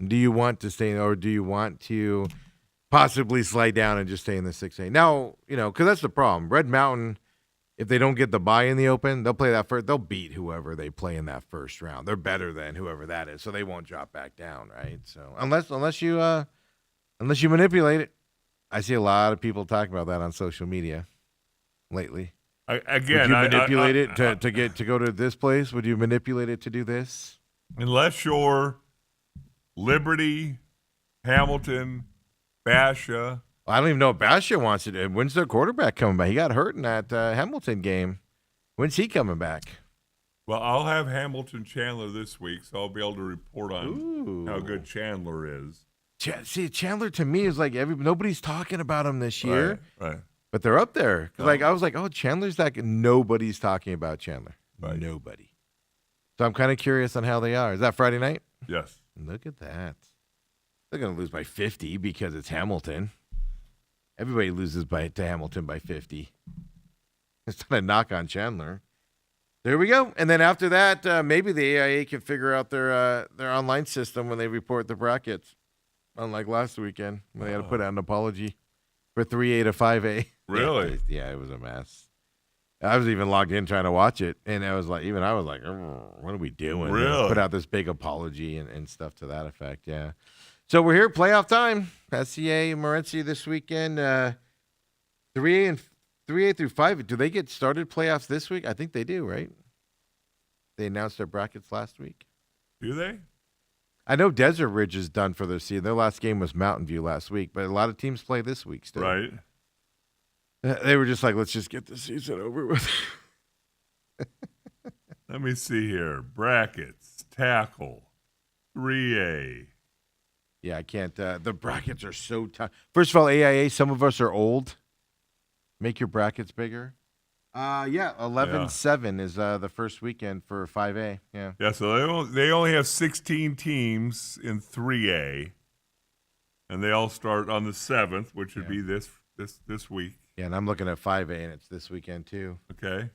Do you want to stay, or do you want to possibly slide down and just stay in the 6A? Now, because that's the problem. Red Mountain, if they don't get the bye in the Open, they'll play that first. They'll beat whoever they play in that first round. They're better than whoever that is, so they won't drop back down, right? So unless you manipulate it, I see a lot of people talking about that on social media lately. Again, Would you manipulate it to go to this place? Would you manipulate it to do this? unless you're Liberty, Hamilton, Basha. I don't even know if Basha wants it. When's their quarterback coming back? He got hurt in that Hamilton game. When's he coming back? Well, I'll have Hamilton Chandler this week, so I'll be able to report on Ooh. how good Chandler is. See, Chandler to me is like nobody's talking about him this year, Right. but they're up there. 'Cause, I was like, oh, Chandler's that good. Nobody's talking about Chandler. Right. Nobody. So I'm kind of curious on how they are. Is that Friday night? Yes. Look at that. They're going to lose by 50 because it's Hamilton. Everybody loses to Hamilton by 50. It's not a knock on Chandler. There we go. And then after that, maybe the AIA can figure out their online system when they report the brackets. Unlike last weekend when they had to put out an apology for 3A to 5A. Really? Yeah, it was a mess. I was even logged in trying to watch it, and I was like, what are we doing? Really? Put out this big apology and stuff to that effect, yeah. So we're here, playoff time. SCA and Morenci this weekend. 3A through 5. Do they get started playoffs this week? I think they do, right? They announced their brackets last week. Do they? I know Desert Ridge is done for their season. Their last game was Mountain View last week, but a lot of teams play this week still. Right. They were just like, let's just get the season over with. Let me see here. Brackets, tackle, 3A. Yeah, I can't. The brackets are so tough. First of all, AIA, some of us are old. Make your brackets bigger. 11-7 is the first weekend for 5A. Yeah. Yeah, so they only have 16 teams in 3A, and they all start on the 7th, which would be this week. Yeah, and I'm looking at 5A, and it's this weekend too. Okay.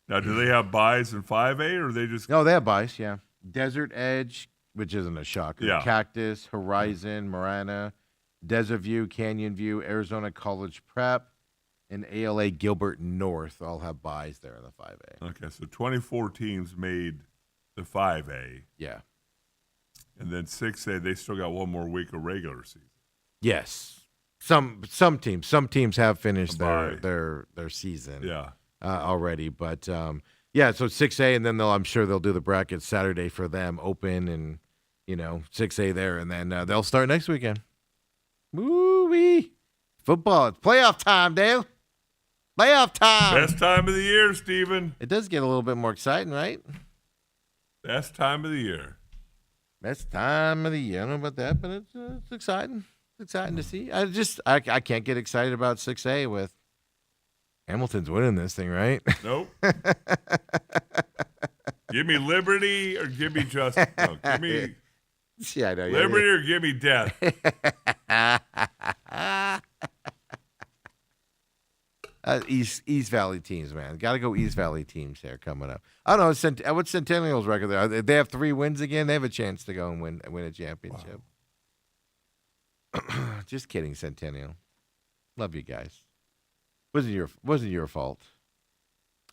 Now, do they have buys in 5A, or they just No, they have buys, yeah. Desert Edge, which isn't a shocker. Yeah. Cactus, Horizon, Marana, Desert View, Canyon View, Arizona College Prep, and ALA Gilbert North all have buys there in the 5A. Okay, so 24 teams made the 5A, Yeah. and then 6A, they still got one more week of regular season. Yes. Some teams have finished Bye. their season Yeah. already, but yeah, so 6A, and then I'm sure they'll do the brackets Saturday for them, open, and 6A there, and then they'll start next weekend. Woo-wee. Football, it's playoff time, Dale. Playoff time. Best time of the year, Steven. It does get a little bit more exciting, right? Best time of the year. Best time of the year. I don't know about that, but it's exciting. It's exciting to see. I can't get excited about 6A with Hamilton's winning this thing, right? Nope. Give me liberty or give me justice. No, give me Yeah, I know. liberty or give me death. East Valley teams, man. Got to go East Valley teams there coming up. I don't know. What's Centennial's record there? They have 3 wins again. They have a chance to go and win a championship. Wow. Just kidding, Centennial. Love you guys. Wasn't your fault.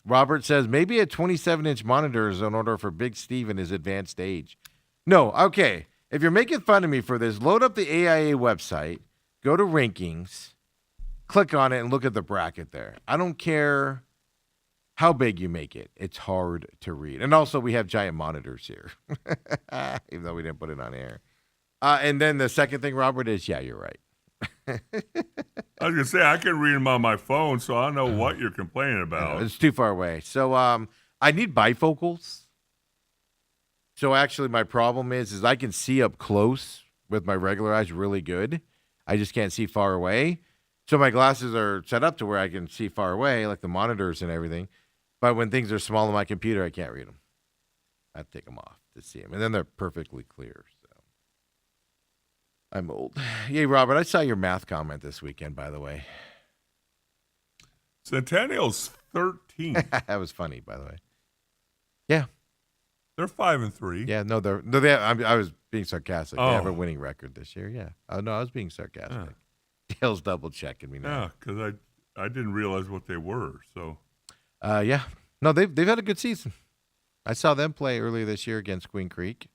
Robert says maybe a 27-inch monitor is in order for Big Steve in his advanced age. No, okay. If you're making fun of me for this, load up the AIA website, go to rankings, click on it, and look at the bracket there. I don't care how big you make it. It's hard to read. And also, we have giant monitors here, even though we didn't put it on air. And then the second thing, Robert, is, yeah, you're right. I was going to say, I can read them on my phone, so I know what you're complaining about. It's too far away. So I need bifocals. So actually, my problem is I can see up close with my regular eyes really good. I just can't see far away. So my glasses are set up to where I can see far away, like the monitors and everything. But when things are small on my computer, I can't read them. I have to take them off to see them. And then they're perfectly clear. So I'm old. Yay, Robert, I saw your math comment this weekend, by the way. Centennial's 13. That was funny, by the way. Yeah. They're 5-3. Yeah, no, I was being sarcastic. They have a winning record this year. Yeah. Oh no, I was being sarcastic. Yeah. Dale's double checking me now. Yeah, because I didn't realize what they were. So. Yeah. No, they've had a good season. I saw them play earlier this year against Queen Creek.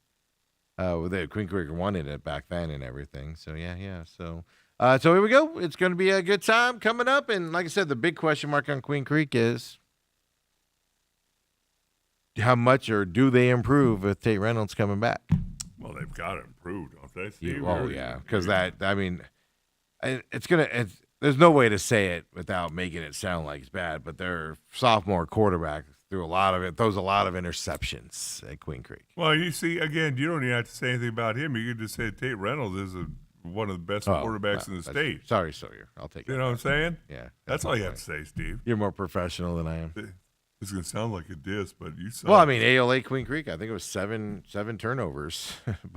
Queen Creek won it back then and everything. So yeah. So here we go. It's going to be a good time coming up. And like I said, the big question mark on Queen Creek is, how much or do they improve with Tate Reynolds coming back? Well, they've got to improve, don't they, Steve? Yeah, because there's no way to say it without making it sound like it's bad, but their sophomore quarterback throws a lot of interceptions at Queen Creek. Well, you see, again, you don't even have to say anything about him. You can just say Tate Reynolds is one of the best quarterbacks in the state. Sorry, Sawyer. I'll take it. You know what I'm saying? Yeah. That's all you have to say, Steve. You're more professional than I am. It's going to sound like a diss, but you saw. Well, I mean, ALA Queen Creek, I think it was seven turnovers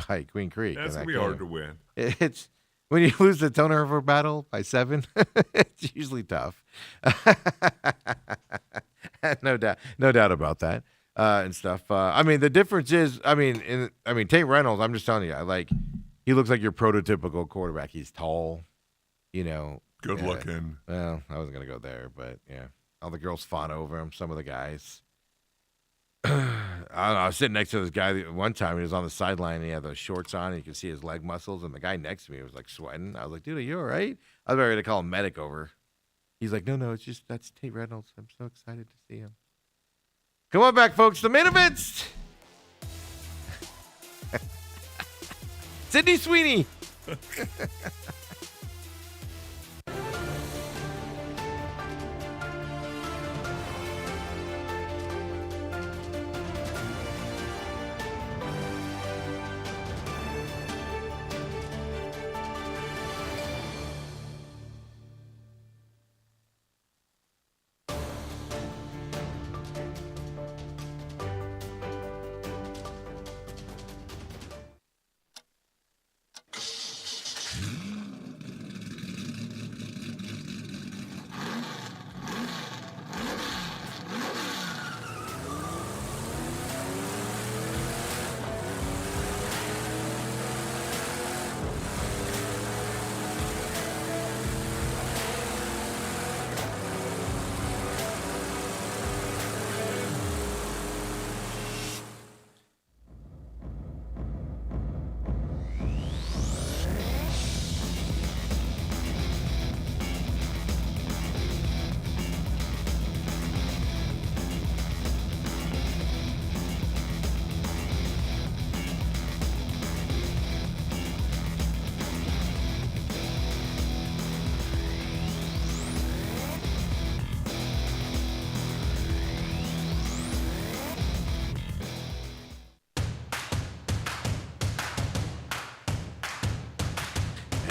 by Queen Creek. That's going to be hard to win. It's when you lose the turnover battle by 7, it's usually tough. No doubt about that and stuff. I mean, the difference is, Tate Reynolds, I'm just telling you, he looks like your prototypical quarterback. He's tall, good looking. Well, I wasn't going to go there, but yeah. All the girls fought over him, some of the guys. I don't know, I was sitting next to this guy one time. He was on the sideline, and he had those shorts on, and you could see his leg muscles, and the guy next to me was, sweating. I was like, dude, are you all right? I was ready to call a medic over. He's like, no, it's just, that's Tate Reynolds. I'm so excited to see him. Come on back, folks. The main event. Sydney Sweeney.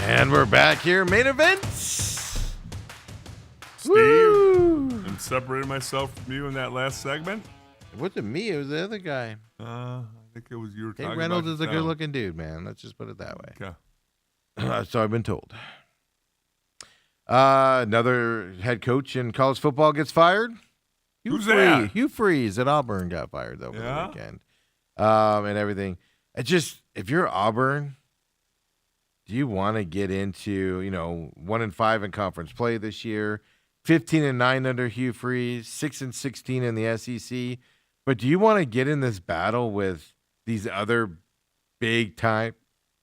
And we're back here, main event. Steve, separated myself from you in that last segment. It wasn't me. It was the other guy. I think it was you were Hey, talking Reynolds about is a just now. good-looking dude, man. Let's just put it that way. Okay. So I've been told. Another head coach in college football gets fired. Who's that? Hugh Freeze at Auburn got fired over Yeah? the weekend, and everything. It just, if you're Auburn, do you want to get into 1-5 in conference play this year, 15-9 under Hugh Freeze, 6-16 in the SEC? But do you want to get in this battle with these other big time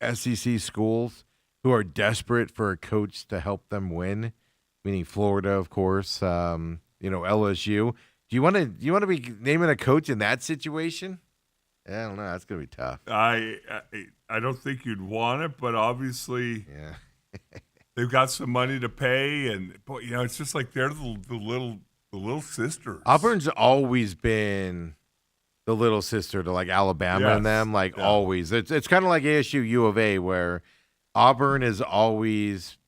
SEC schools who are desperate for a coach to help them win? Meaning Florida, of course. LSU. Do you want to be naming a coach in that situation? I don't know. That's gonna be tough. I don't think you'd want it, but obviously Yeah. they've got some money to pay, and it's just like they're the little sisters. Auburn's always been the little sister to like Alabama and them, like always. It's kind of like ASU U of A, where Auburn has always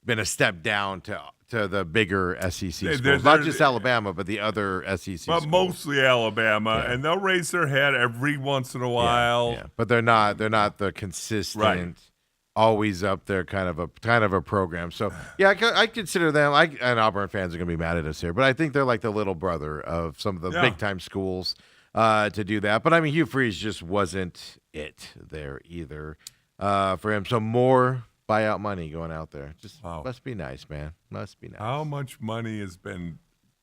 been a step down to the bigger SEC schools. Not just Alabama, but the other SEC schools. But mostly Alabama, and they'll raise their head every once in a while. Yeah. But they're not the consistent, always up there kind of a program. So yeah, I consider them. And Auburn fans are gonna be mad at us here, but I think they're like the little brother of some of the big time schools to do that. But I mean, Hugh Freeze just wasn't it there either for him. So more buyout money going out there. Just must be nice, man. Must be nice. How much money has been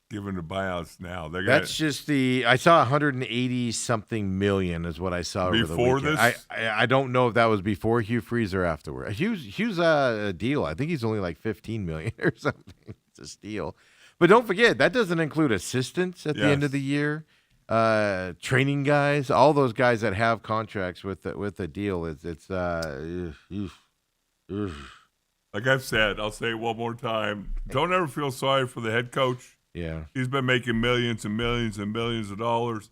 given to buyouts now? That's just I saw 180 something million is what I saw over the weekend. Before this? I don't know if that was before Hugh Freeze or afterward. Hugh's a deal. I think he's only like 15 million or something. It's a steal. But don't forget, that doesn't include assistants at the end of the year. Training guys, all those guys that have contracts with the deal. Like I've said, I'll say it one more time. Don't ever feel sorry for the head coach. Yeah. He's been making millions and millions and millions of dollars.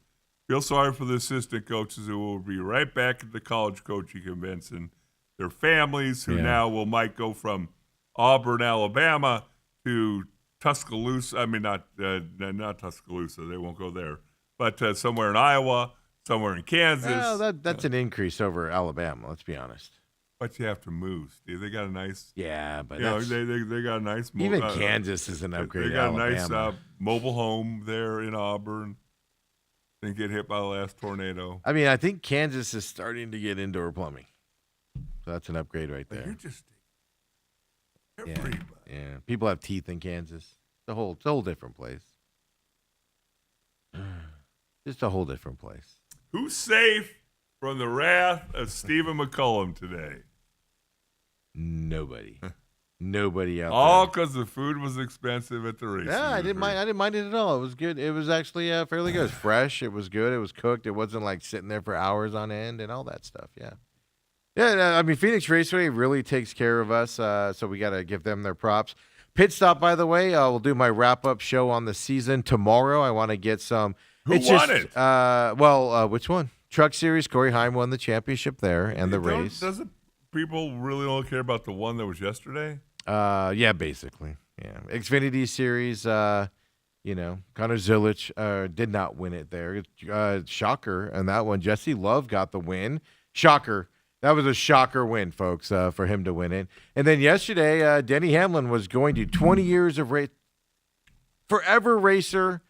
Feel sorry for the assistant coaches who will be right back at the college coaching events and their families who now might go from Auburn, Alabama to Tuscaloosa. I mean, not Tuscaloosa. They won't go there. But somewhere in Iowa, somewhere in Kansas. Well, that's an increase over Alabama, let's be honest. But you have to move, Steve. They got a nice. Yeah, but they got a nice. Even Kansas is an upgrade. They got to a nice Alabama. mobile home there in Auburn. Didn't get hit by the last tornado. I mean, I think Kansas is starting to get indoor plumbing, so that's an upgrade right But there. you're just everybody. Yeah, people have teeth in Kansas. It's a whole different place. Just a whole different place. Who's safe from the wrath of Stephen McCullum today? Nobody. Nobody out All there. because the food was expensive at the races. Yeah, I didn't mind it at all. It was good. It was actually fairly good. It was fresh. It was good. It was cooked. It wasn't like sitting there for hours on end and all that stuff. Yeah. Yeah, I mean, Phoenix Raceway really takes care of us, so we got to give them their props. Pit Stop, by the way, we'll do my wrap-up show on the season tomorrow. I want to get some. Who won it? Which one? Truck Series. Corey Heim won the championship there and the race. Doesn't people really only care about the one that was yesterday? Yeah, basically. Yeah. Xfinity Series, Connor Zilich did not win it there. Shocker. And that one, Jesse Love got the win. Shocker. That was a shocker win, folks, for him to win it. And then yesterday, Denny Hamlin was going to 20 years of race. Forever racer.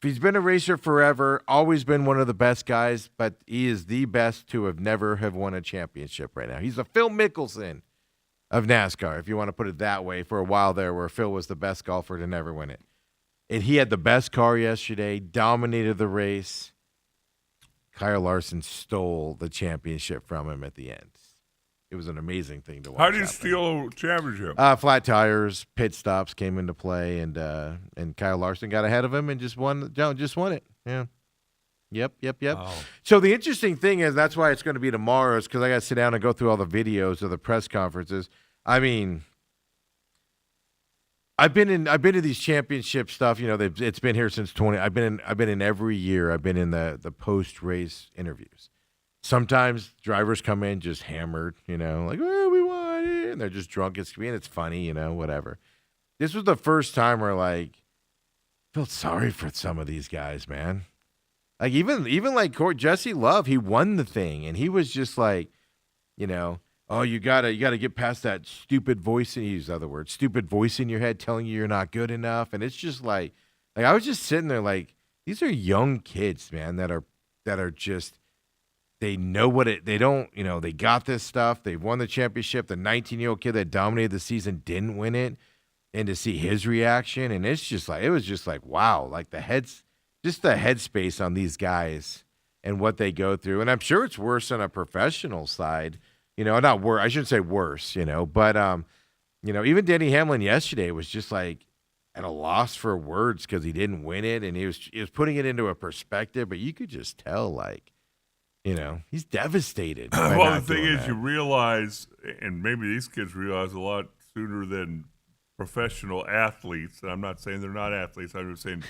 He's been a racer forever, always been one of the best guys, but he is the best to never have won a championship right now. He's the Phil Mickelson of NASCAR, if you want to put it that way, for a while there where Phil was the best golfer to never win it. And he had the best car yesterday, dominated the race. Kyle Larson stole the championship from him at the end. It was an amazing thing to watch. How do you happen. steal a championship? Flat tires, pit stops came into play, and Kyle Larson got ahead of him and just won it. Yeah. Yep. Wow. So the interesting thing is that's why it's going to be tomorrow is because I got to sit down and go through all the videos of the press conferences. I mean, I've been to these championship stuff. It's been here since 20. I've been in every year. I've been in the post race interviews. Sometimes drivers come in just hammered, like, oh, we won it. And they're just drunk as can be, and it's funny, whatever. This was the first time where, like, felt sorry for some of these guys, man. Like even like Jesse Love, he won the thing, and he was just like, oh, you gotta get past that stupid voice. And he used other words, stupid voice in your head telling you you're not good enough. And it's just like I was just sitting there like, these are young kids, man, that are just, they know what they don't, they got this stuff. They won the championship. The 19-year-old kid that dominated the season didn't win it. And to see his reaction, and it was just like, wow, like the headspace on these guys and what they go through. And I'm sure it's worse on a professional side, not worse. I shouldn't say worse, but, even Denny Hamlin yesterday was just like at a loss for words because he didn't win it. And he was putting it into a perspective, but you could just tell, like, he's devastated. Well, the thing is, you realize, and maybe these kids realize a lot sooner than professional athletes, and I'm not saying they're not athletes, I'm just saying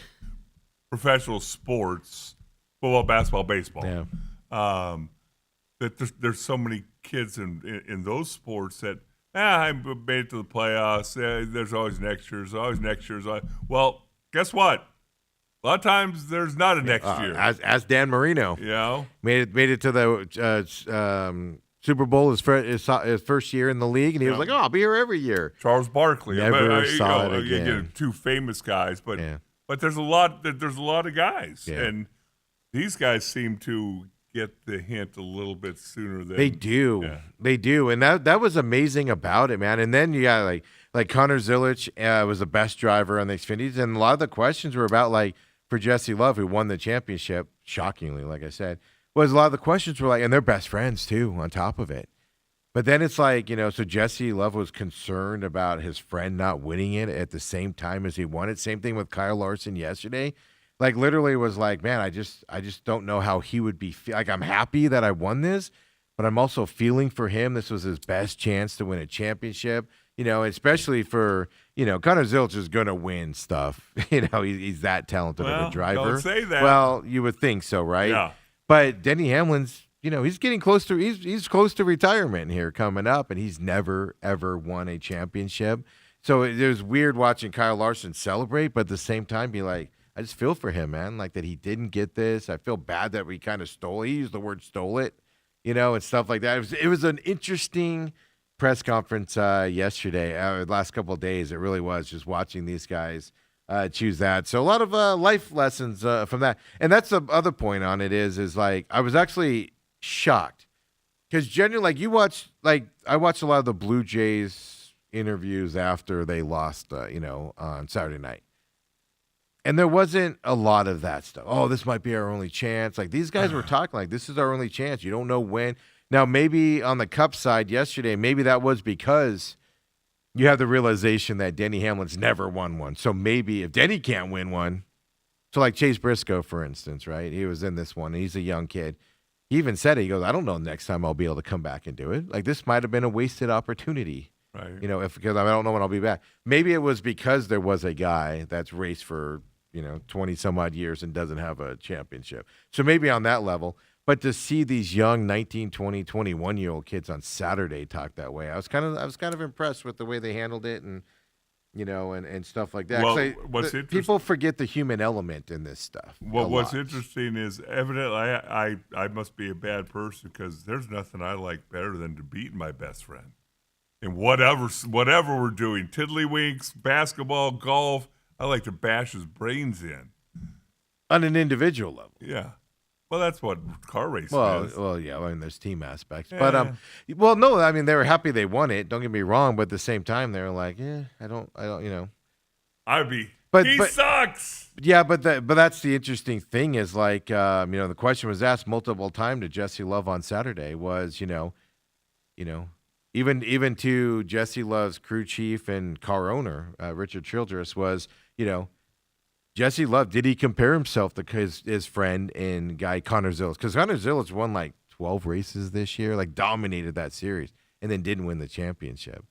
professional sports, football, basketball, baseball, that there's so many kids in those sports that, I made it to the playoffs, there's always next year, well, guess what? A lot of times there's not a next year. As Dan Marino. Made it to the Super Bowl his first year in the league, and he was like, I'll be here every year. Charles Barkley. Never saw it again. You get two famous guys, but there's a lot of guys. Yeah. And these guys seem to get the hint a little bit sooner than they do. Yeah. They do. And that was amazing about it, man. And then you got like Connor Zilic was the best driver on the Xfinities, and a lot of the questions were about, like, for Jesse Love, who won the championship, shockingly, like I said, was a lot of the questions were like, and they're best friends too, on top of it. But then it's like, so Jesse Love was concerned about his friend not winning it at the same time as he won it. Same thing with Kyle Larson yesterday. Like, literally was like, man, I just don't know how he would be. Like, I'm happy that I won this, but I'm also feeling for him. This was his best chance to win a championship, especially for, Connor Zilic is going to win stuff. He's that talented of a driver. Don't say that. Well, you would think so, right? Yeah. But Denny Hamlin's, he's getting close to he's close to retirement here coming up, and he's never ever won a championship. So it was weird watching Kyle Larson celebrate, but at the same time be like, I just feel for him, man, like that he didn't get this. I feel bad that we kind of stole it. He used the word stole it, and stuff like that. It was an interesting press conference yesterday, last couple of days. It really was, just watching these guys choose that. So a lot of life lessons from that. And that's the other point on it is like, I was actually shocked because generally, like I watched a lot of the Blue Jays interviews after they lost, on Saturday night. And there wasn't a lot of that stuff. Oh, this might be our only chance. Like, these guys were talking like, this is our only chance. You don't know when. Now, maybe on the Cup side yesterday, maybe that was because you have the realization that Denny Hamlin's never won one. So maybe if Denny can't win one, so like Chase Briscoe, for instance, right? He was in this one. He's a young kid. He even said it. He goes, I don't know next time I'll be able to come back and do it. Like, this might have been a wasted opportunity. Right. Because I don't know when I'll be back. Maybe it was because there was a guy that's raced for, 20 some odd years and doesn't have a championship. So maybe on that level. But to see these young 19, 20, 21-year-old kids on Saturday talk that way, I was kind of impressed with the way they handled it and and stuff like that. Well, what's interesting, people forget the human element in this stuff. Well, what's interesting is evidently I must be a bad person because there's nothing I like better than to beat my best friend. And whatever we're doing, tiddlywinks, basketball, golf, I like to bash his brains in. On an individual level. Yeah. Well, that's what car racing is. Well, yeah. I mean, there's team aspects, but well, no. I mean, they were happy they won it. Don't get me wrong, but at the same time, they were like, I don't. He sucks. Yeah, but that's the interesting thing is like, the question was asked multiple times to Jesse Love on Saturday was, even to Jesse Love's crew chief and car owner, Richard Childress, was, Jesse Love, did he compare himself to his friend and guy Connor Zilic? Because Connor Zilic won like 12 races this year, like dominated that series, and then didn't win the championship.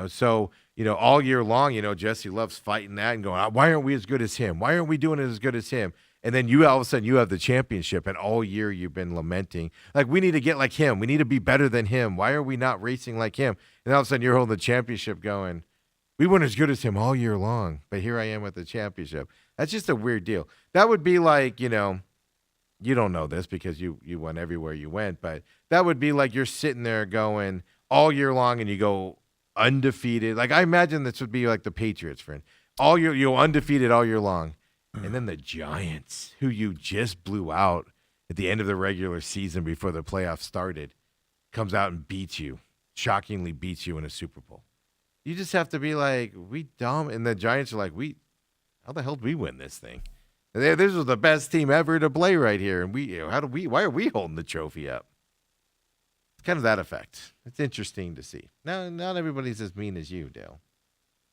So, all year long, Jesse Love's fighting that and going, why aren't we as good as him? Why aren't we doing it as good as him? And then all of a sudden you have the championship, and all year you've been lamenting, like, we need to get like him. We need to be better than him. Why are we not racing like him? And all of a sudden you're holding the championship going, we weren't as good as him all year long, but here I am with the championship. That's just a weird deal. That would be like, you don't know this because you went everywhere you went, but that would be like you're sitting there going all year long and you go undefeated. Like I imagine this would be like the Patriots, friend. You're undefeated all year long. And then the Giants, who you just blew out at the end of the regular season before the playoffs started, comes out and shockingly beats you in a Super Bowl. You just have to be like, we dumb. And the Giants are like, how the hell did we win this thing? This was the best team ever to play right here. And why are we holding the trophy up? It's kind of that effect. It's interesting to see. Now, not everybody's as mean as you, Dale.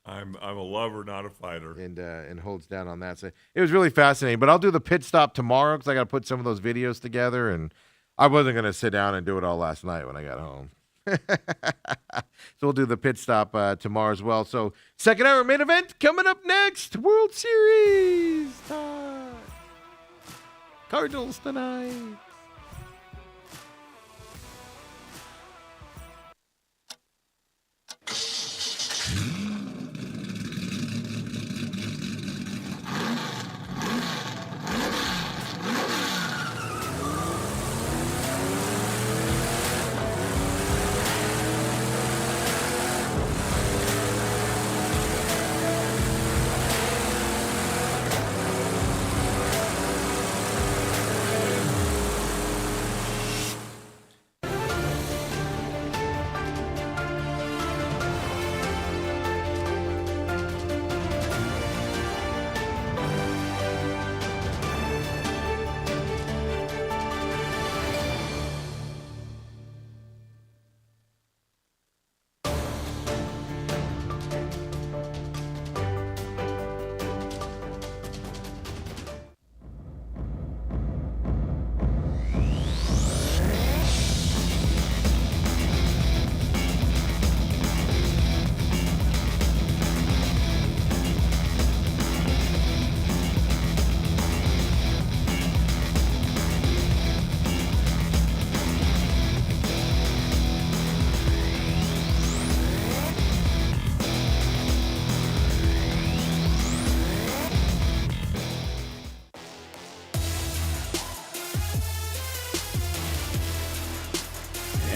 I'm a lover, not a fighter. And holds down on that. So it was really fascinating. But I'll do the pit stop tomorrow because I got to put some of those videos together. And I wasn't going to sit down and do it all last night when I got home. So we'll do the pit stop tomorrow as well. So second hour main event coming up next. World Series time. Cardinals tonight.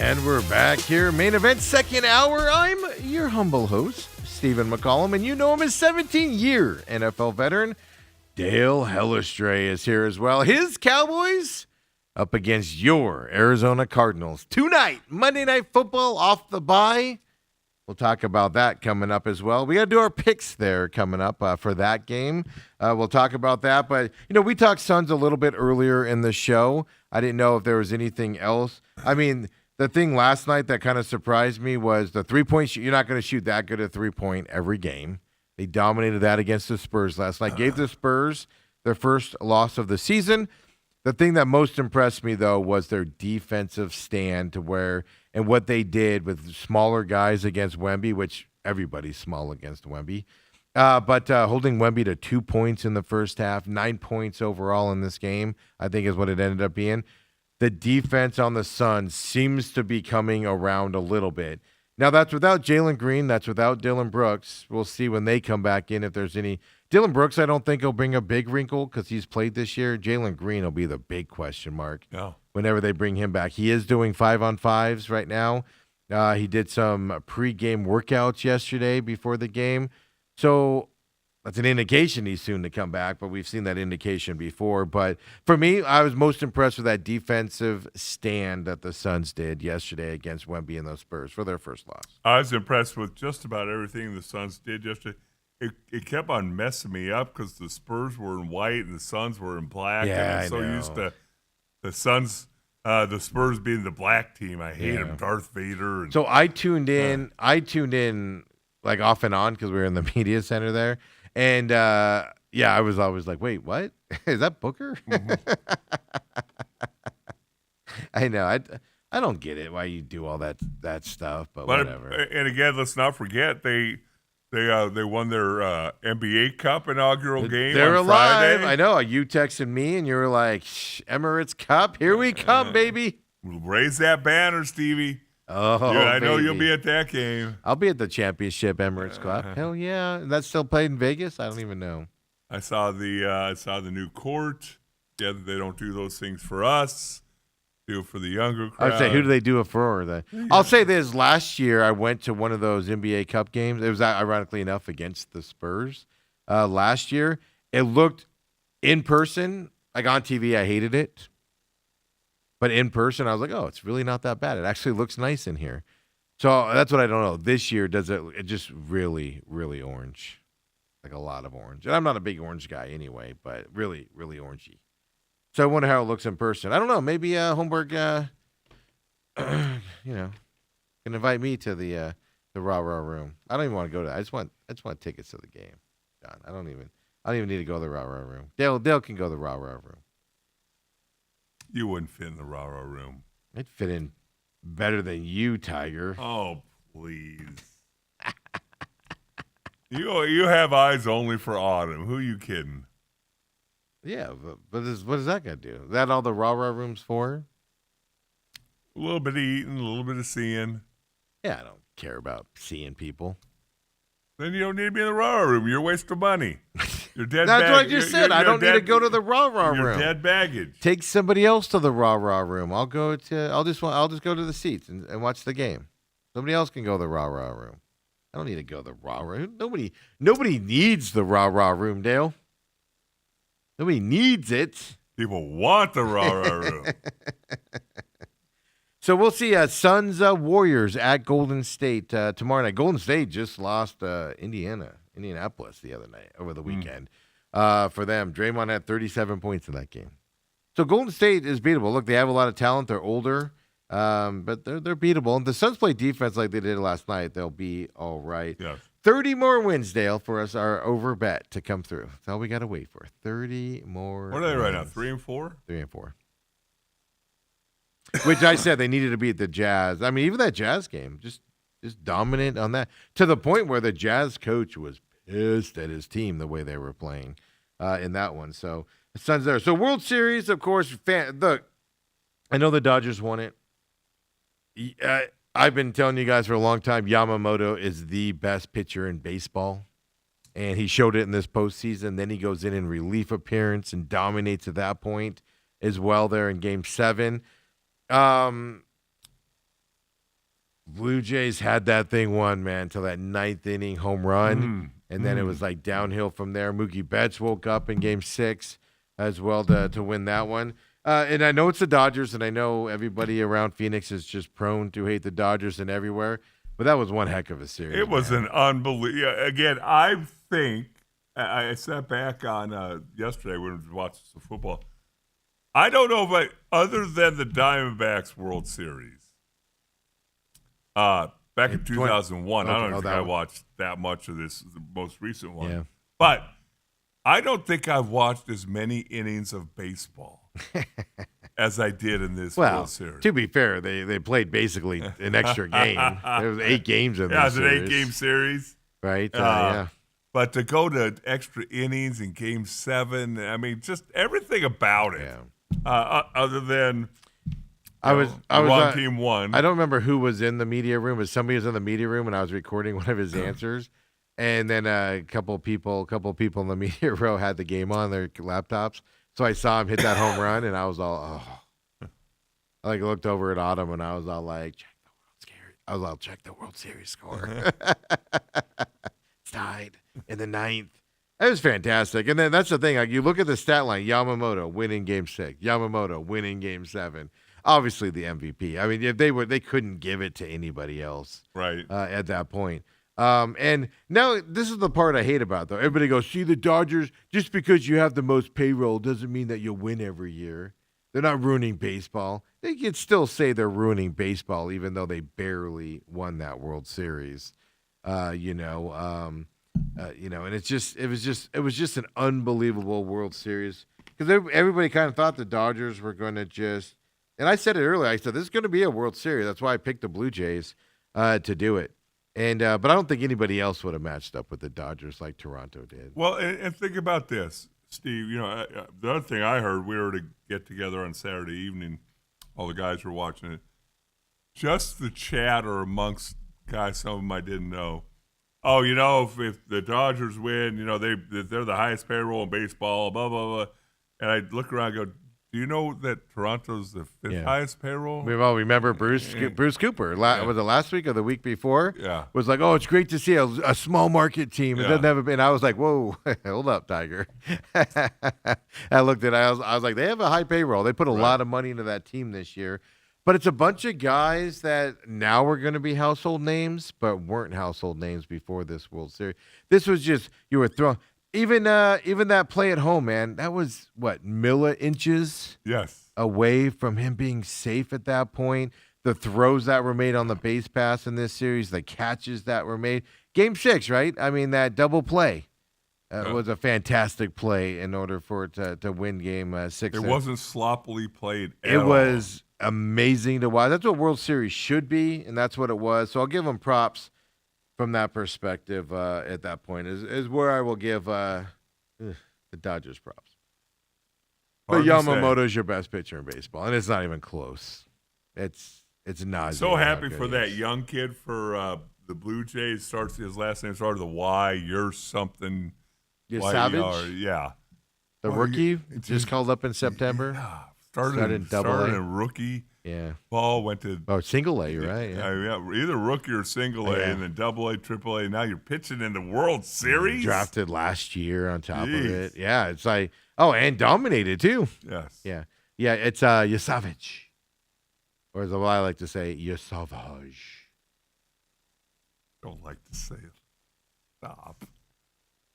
And we're back here. Main event, second hour. I'm your humble host, Stephen McCollum, and you know him as 17-year NFL veteran. Dale Hellestrae is here as well. His Cowboys up against your Arizona Cardinals. Tonight, Monday Night Football off the bye. We'll talk about that coming up as well. We got to do our picks there coming up for that game. We'll talk about that. But, we talked Suns a little bit earlier in the show. I didn't know if there was anything else. I mean, the thing last night that kind of surprised me was the three-point You're not going to shoot that good a three-point every game. They dominated that against the Spurs last night. Gave the Spurs their first loss of the season. The thing that most impressed me, though, was their defensive stand and what they did with smaller guys against Wemby, which everybody's small against Wemby. But holding Wemby to 2 points in the first half, 9 points overall in this game, I think is what it ended up being. The defense on the Suns seems to be coming around a little bit. Now, that's without Jalen Green. That's without Dillon Brooks. We'll see when they come back in if there's any. Dillon Brooks, I don't think he'll bring a big wrinkle because he's played this year. Jalen Green will be the big question mark whenever they bring him back. He is doing 5-on-5s right now. He did some pre-game workouts yesterday before the game. So that's an indication he's soon to come back, but we've seen that indication before. But for me, I was most impressed with that defensive stand that the Suns did yesterday against Wemby and those Spurs for their first loss. I was impressed with just about everything the Suns did yesterday. It kept on messing me up because the Spurs were in white and the Suns were in black. Yeah, and I'm so used to the Suns, the Spurs being the black team. I hate them, Darth Vader. And, so I tuned in like off and on because we were in the media center there. And, I was always like, wait, what? Is that Booker? Mm-hmm. I know. I don't get it why you do all that stuff, but whatever. And again, let's not forget they won their NBA Cup inaugural game. They're on alive. Friday. I know. You texted me and you were like, Emirates Cup, here we come, baby. We'll raise that banner, Stevie. Oh, yeah, I know baby. you'll be at that game. I'll be at the championship Emirates Cup. Hell yeah. That's still played in Vegas? I don't even know. I saw the new court. Yeah, they don't do those things for us. Do it for the younger crowd. I'd say, who do they do it for? I'll say this. Last year, I went to one of those NBA Cup games. It was, ironically enough, against the Spurs. Last year, it looked in person, like on TV, I hated it. But in person, I was like, oh, it's really not that bad. It actually looks nice in here. So that's what I don't know. This year, does it just really, really orange. Like a lot of orange. And I'm not a big orange guy anyway, but really, really orangey. So I wonder how it looks in person. I don't know. Maybe Holmberg, can invite me to the rah-rah room. I don't even want to go to that. I just want tickets to the game, John. I don't even need to go to the rah-rah room. Dale can go to the rah-rah room. You wouldn't fit in the rah-rah room. I'd fit in better than you, Tiger. Oh, please. You have eyes only for autumn. Who are you kidding? Yeah, but what is that going to do? Is that all the rah-rah room's for? A little bit of eating, a little bit of seeing. Yeah, I don't care about seeing people. Then you don't need to be in the rah-rah room. You're a waste of money. You're dead. That's what I just said. I don't need to go to the rah-rah room. You're dead baggage. Take somebody else to the rah-rah room. I'll just go to the seats and watch the game. Somebody else can go to the rah-rah room. I don't need to go to the rah-rah room. Nobody needs the rah-rah room, Dale. Nobody needs it. People want the rah-rah room. So we'll see Suns Warriors at Golden State tomorrow night. Golden State just lost Indianapolis the other night, over the weekend. For them, Draymond had 37 points in that game. So Golden State is beatable. Look, they have a lot of talent. They're older, but they're beatable. And the Suns play defense like they did last night. They'll be all right. Yes. 30 more wins, Dale, for us, our over bet to come through. That's all we got to wait for. 30 more What are they right now, wins. 3 and 4? 3 and 4. Which I said they needed to beat the Jazz. I mean, even that Jazz game, just dominant on that, to the point where the Jazz coach was pissed at his team the way they were playing in that one. So the Suns there. So World Series, of course. Look, I know the Dodgers won it. I've been telling you guys for a long time, Yamamoto is the best pitcher in baseball. And he showed it in this postseason. Then he goes in relief appearance and dominates at that point as well there in Game 7. Blue Jays had that thing won, man, till that 9th inning home run. And then it was like downhill from there. Mookie Betts woke up in Game 6 as well to win that one. And I know it's the Dodgers, and I know everybody around Phoenix is just prone to hate the Dodgers and everywhere, but that was one heck of a series. It was an unbelievable. Again, I think I sat back on yesterday when we watched some football. I don't know if other than the Diamondbacks World Series, back in 2001, I don't think I watched that much of this, the most recent one. Yeah. But I don't think I've watched as many innings of baseball as I did in this World Series. To be fair, they played basically an extra game. There was 8 games in this series. Yeah, it's an 8-game series. Right, yeah. But to go to extra innings in Game 7, I mean, just everything about it. Yeah. Other than I was wrong team won. I don't remember who was in the media room, but somebody was in the media room when I was recording one of his answers. And then a couple people in the media row had the game on their laptops. So I saw him hit that home run, and I was all, oh. I looked over at Autumn, and I was all like, check the World Series score. It's tied in the 9th. It was fantastic. And then that's the thing. Like, you look at the stat line, Yamamoto winning Game 6, Yamamoto winning Game 7. Obviously the MVP. I mean, if they couldn't give it to anybody else right at that point. And now this is the part I hate about, though. Everybody goes, see, the Dodgers, just because you have the most payroll doesn't mean that you'll win every year. They're not ruining baseball. They could still say they're ruining baseball, even though they barely won that World Series. And it was just an unbelievable World Series, because everybody kind of thought the Dodgers were going to just, and I said it earlier, I said this is going to be a World Series. That's why I picked the Blue Jays to do it. And but I don't think anybody else would have matched up with the Dodgers like Toronto did. Well, and think about this, Steve. The other thing I heard, we were to get together on Saturday evening. All the guys were watching it. Just the chatter amongst guys, some of them I didn't know. oh, if the Dodgers win, they're the highest payroll in baseball, blah blah blah. And I look around and go, do you know that Toronto's the fifth Yeah. highest payroll? Well, remember Bruce Cooper? Was it last week or the week before? Yeah. Was like, oh, it's great to see a small market team. It doesn't have a. And I was like, whoa, hold up, Tiger. I looked at it. I was like, they have a high payroll. They put a lot of money into that team this year. But it's a bunch of guys that now are going to be household names, but weren't household names before this World Series. This was just, you were throwing. Even that play at home, man, that was, what, milli-inches away from him being safe at that point. The throws that were made on the base pass in this series, the catches that were made. Game 6, right? I mean, that double play was a fantastic play in order for it to win Game 6. It wasn't sloppily played at It was amazing to watch. That's what World Series should be, and that's what it was. So I'll give them props from that perspective at that point is where I will give the Dodgers props. But Yamamoto's your best pitcher in baseball, and it's not even close. It's not. So happy for that young kid for the Blue Jays. Starts his last name started with a Y. You're something. Savage? Yeah. The rookie just called up in September. Yeah. Started in Double A. Rookie. Yeah. Ball went to Single A, right? Yeah. Either rookie or Single A, and then Double A, Triple A. Now you're pitching in the World Series. Drafted last year on top of it. Yeah, it's like and dominated too. Yes. Yeah. Yeah, it's Yasavage. Or as I like to say, Yasavage. Don't like to say it. Stop.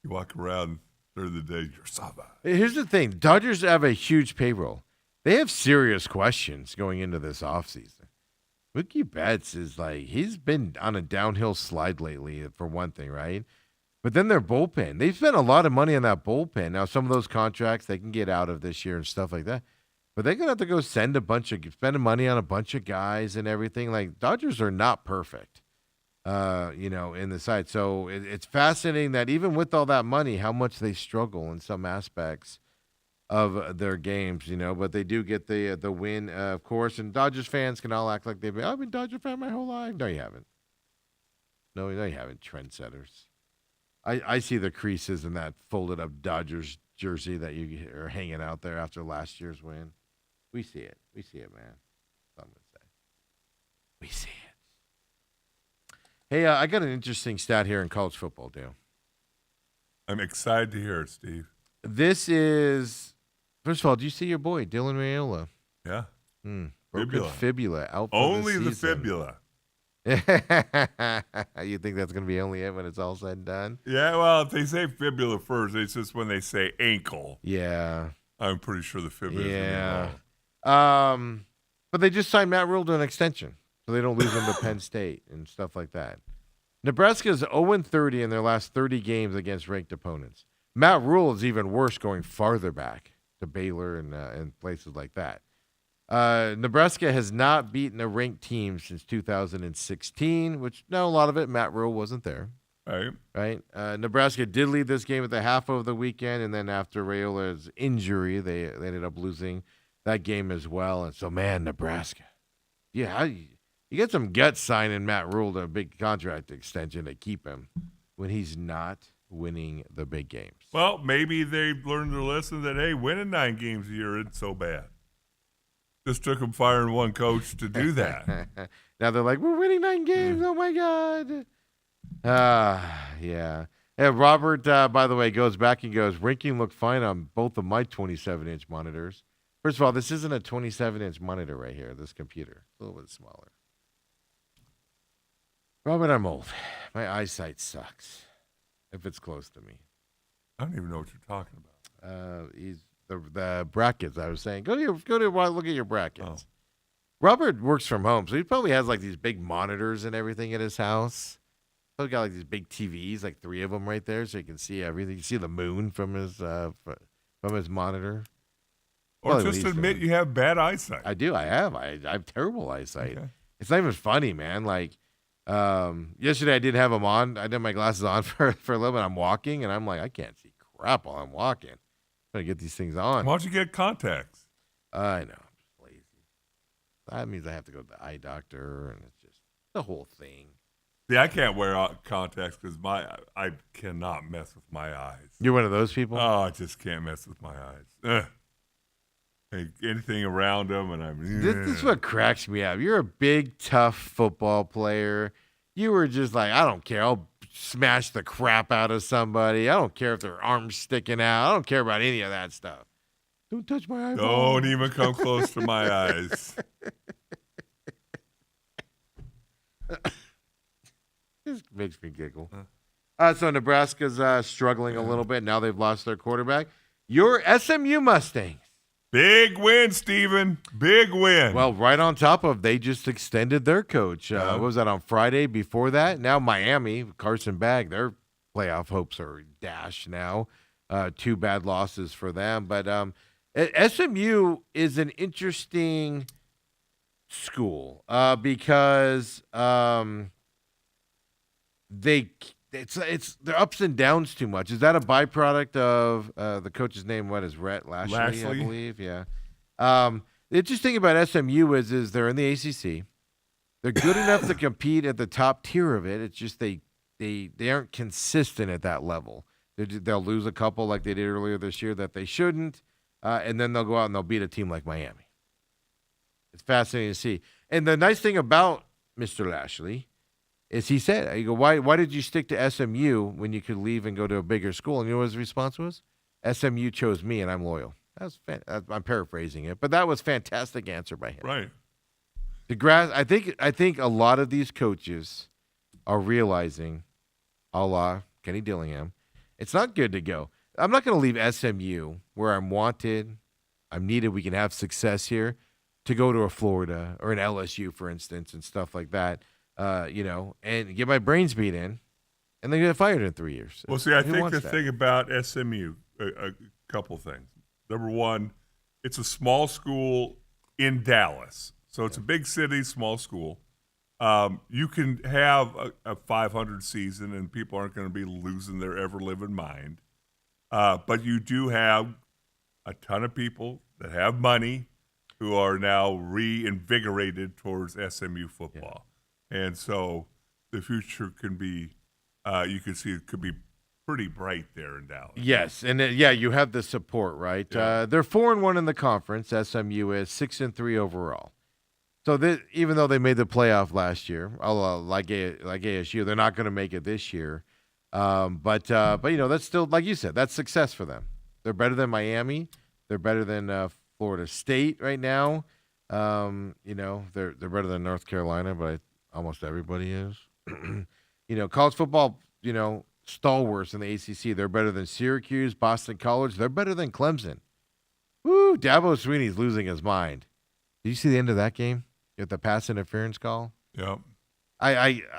You walk around during the day, Yasavage. Here's the thing. Dodgers have a huge payroll. They have serious questions going into this offseason. Mookie Betts is he's been on a downhill slide lately, for one thing, right? But then their bullpen. They've spent a lot of money on that bullpen. Now, some of those contracts they can get out of this year and stuff like that. But they're going to have to go spend money on a bunch of guys and everything. Dodgers are not perfect, in the side. So it's fascinating that even with all that money, how much they struggle in some aspects of their games, but they do get the win, of course. And Dodgers fans can all act like I've been a Dodger fan my whole life. No, you haven't. No, you haven't. Trendsetters. I see the creases in that folded up Dodgers jersey that you are hanging out there after last year's win. We see it. We see it, man. Some would say. We see it. Hey, I got an interesting stat here in college football, Dale. I'm excited to hear it, Steve. This is. First of all, do you see your boy, Dylan Raiola? Yeah. Broken fibula out for only the fibula. You think that's going to be only it when it's all said and done? Yeah, well, if they say fibula first, it's just when they say ankle. Yeah. I'm pretty sure the fibula is going to be wrong. But they just signed Matt Rule to an extension, so they don't lose him to Penn State and stuff like that. Nebraska's 0-30 in their last 30 games against ranked opponents. Matt Rule is even worse going farther back to Baylor and places like that. Nebraska has not beaten a ranked team since 2016, which, a lot of it, Matt Rule wasn't there. Right? Nebraska did lead this game at the half of the weekend, and then after Raiola's injury, they ended up losing that game as well. And so, man, Nebraska. Yeah, you get some guts signing Matt Rule to a big contract extension to keep him when he's not winning the big games. Well, maybe they've learned their lesson that, hey, winning 9 games a year isn't so bad. Just took them firing one coach to do that. Now they're like, we're winning 9 games. Oh, my God. Yeah. Yeah, Robert, by the way, goes back and goes, ranking looked fine on both of my 27-inch monitors. First of all, this isn't a 27-inch monitor right here, this computer. A little bit smaller. Robert, I'm old. My eyesight sucks if it's close to me. I don't even know what you're talking about. He's the brackets, I was saying. Go to look at your brackets. Oh. Robert works from home, so he probably has these big monitors and everything at his house. He's got these big TVs, 3 of them right there, so you can see everything. You see the moon from his monitor. Or probably just admit you have bad eyesight. I do. I have terrible eyesight. Okay. It's not even funny, man. Yesterday I did have them on. I did my glasses on for a little bit. I'm walking, and I'm like, I can't see crap while I'm walking. I'm going to get these things on. Why don't you get contacts? I know. I'm just lazy. That means I have to go to the eye doctor, and it's just the whole thing. See, I can't wear contacts because I cannot mess with my eyes. You're one of those people? Oh, I just can't mess with my eyes. Hey, anything around them, and This is what cracks me up. You're a big, tough football player. You were just like, I don't care. I'll smash the crap out of somebody. I don't care if their arm's sticking out. I don't care about any of that stuff. Don't touch my eyeball. Don't even come close to my eyes. This makes me giggle. So Nebraska's struggling a little bit. Now they've lost their quarterback. Your SMU Mustangs. Big win, Steven. Big win. Well, right on top of, they just extended their coach. What was that, on Friday before that? Now Miami, Carson Bagg, their playoff hopes are dashed now. 2 bad losses for them. But SMU is an interesting school because it's their ups and downs too much. Is that a byproduct of the coach's name? What is Rhett Lashley? I believe. Yeah. The interesting thing about SMU is they're in the ACC. They're good enough to compete at the top tier of it. It's just they aren't consistent at that level. They'll lose a couple like they did earlier this year that they shouldn't, and then they'll go out and they'll beat a team like Miami. It's fascinating to see. And the nice thing about Mr. Lashley is he said, "I go, why did you stick to SMU when you could leave and go to a bigger school?" And you know what his response was? SMU chose me, and I'm loyal. I'm paraphrasing it, but that was a fantastic answer by him. Right. I think a lot of these coaches are realizing, a la Kenny Dillingham, it's not good to go. I'm not going to leave SMU where I'm wanted, I'm needed, we can have success here, to go to a Florida or an LSU, for instance, and stuff like that. And get my brains beat in, and then get fired in 3 years. Well, see, I Who think wants the that? thing about SMU, a couple things. Number one, it's a small school in Dallas. So it's a big city, small school. You can have a 500 season, and people aren't going to be losing their ever-living mind. But you do have a ton of people that have money who are now reinvigorated towards SMU football. Yeah. And so the future can be, you can see it could be pretty bright there in Dallas. Yes, and you have the support, right? Yeah. They're 4-1 in the conference. SMU is 6-3 overall. So even though they made the playoff last year, like ASU, they're not going to make it this year. But that's still, like you said, that's success for them. They're better than Miami. They're better than Florida State right now. They're better than North Carolina, but almost everybody is. College football, stalwarts in the ACC. They're better than Syracuse, Boston College. They're better than Clemson. Woo, Dabo Swinney's losing his mind. Did you see the end of that game? Get the pass interference call? Yep. I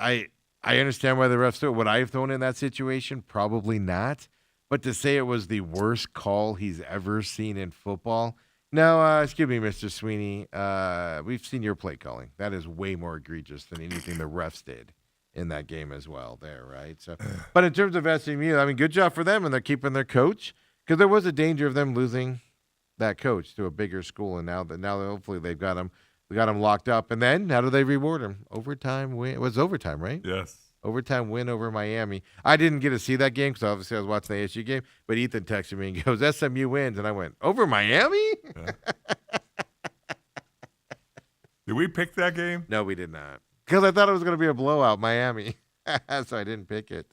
understand why the refs threw it. Would I have thrown in that situation? Probably not. But to say it was the worst call he's ever seen in football, no, excuse me, Mr. Sweeney. We've seen your play calling. That is way more egregious than anything the refs did in that game as well there, right? So, but in terms of SMU, I mean, good job for them, and they're keeping their coach, because there was a danger of them losing that coach to a bigger school, and now hopefully they've got him. We got him locked up, and then how do they reward him? Overtime win. It was overtime, right? Yes. Overtime win over Miami. I didn't get to see that game because obviously I was watching the ASU game, but Ethan texted me and goes, SMU wins, and I went, over Miami? Yeah. Did we pick that game? No, we did not, because I thought it was going to be a blowout, Miami, so I didn't pick it.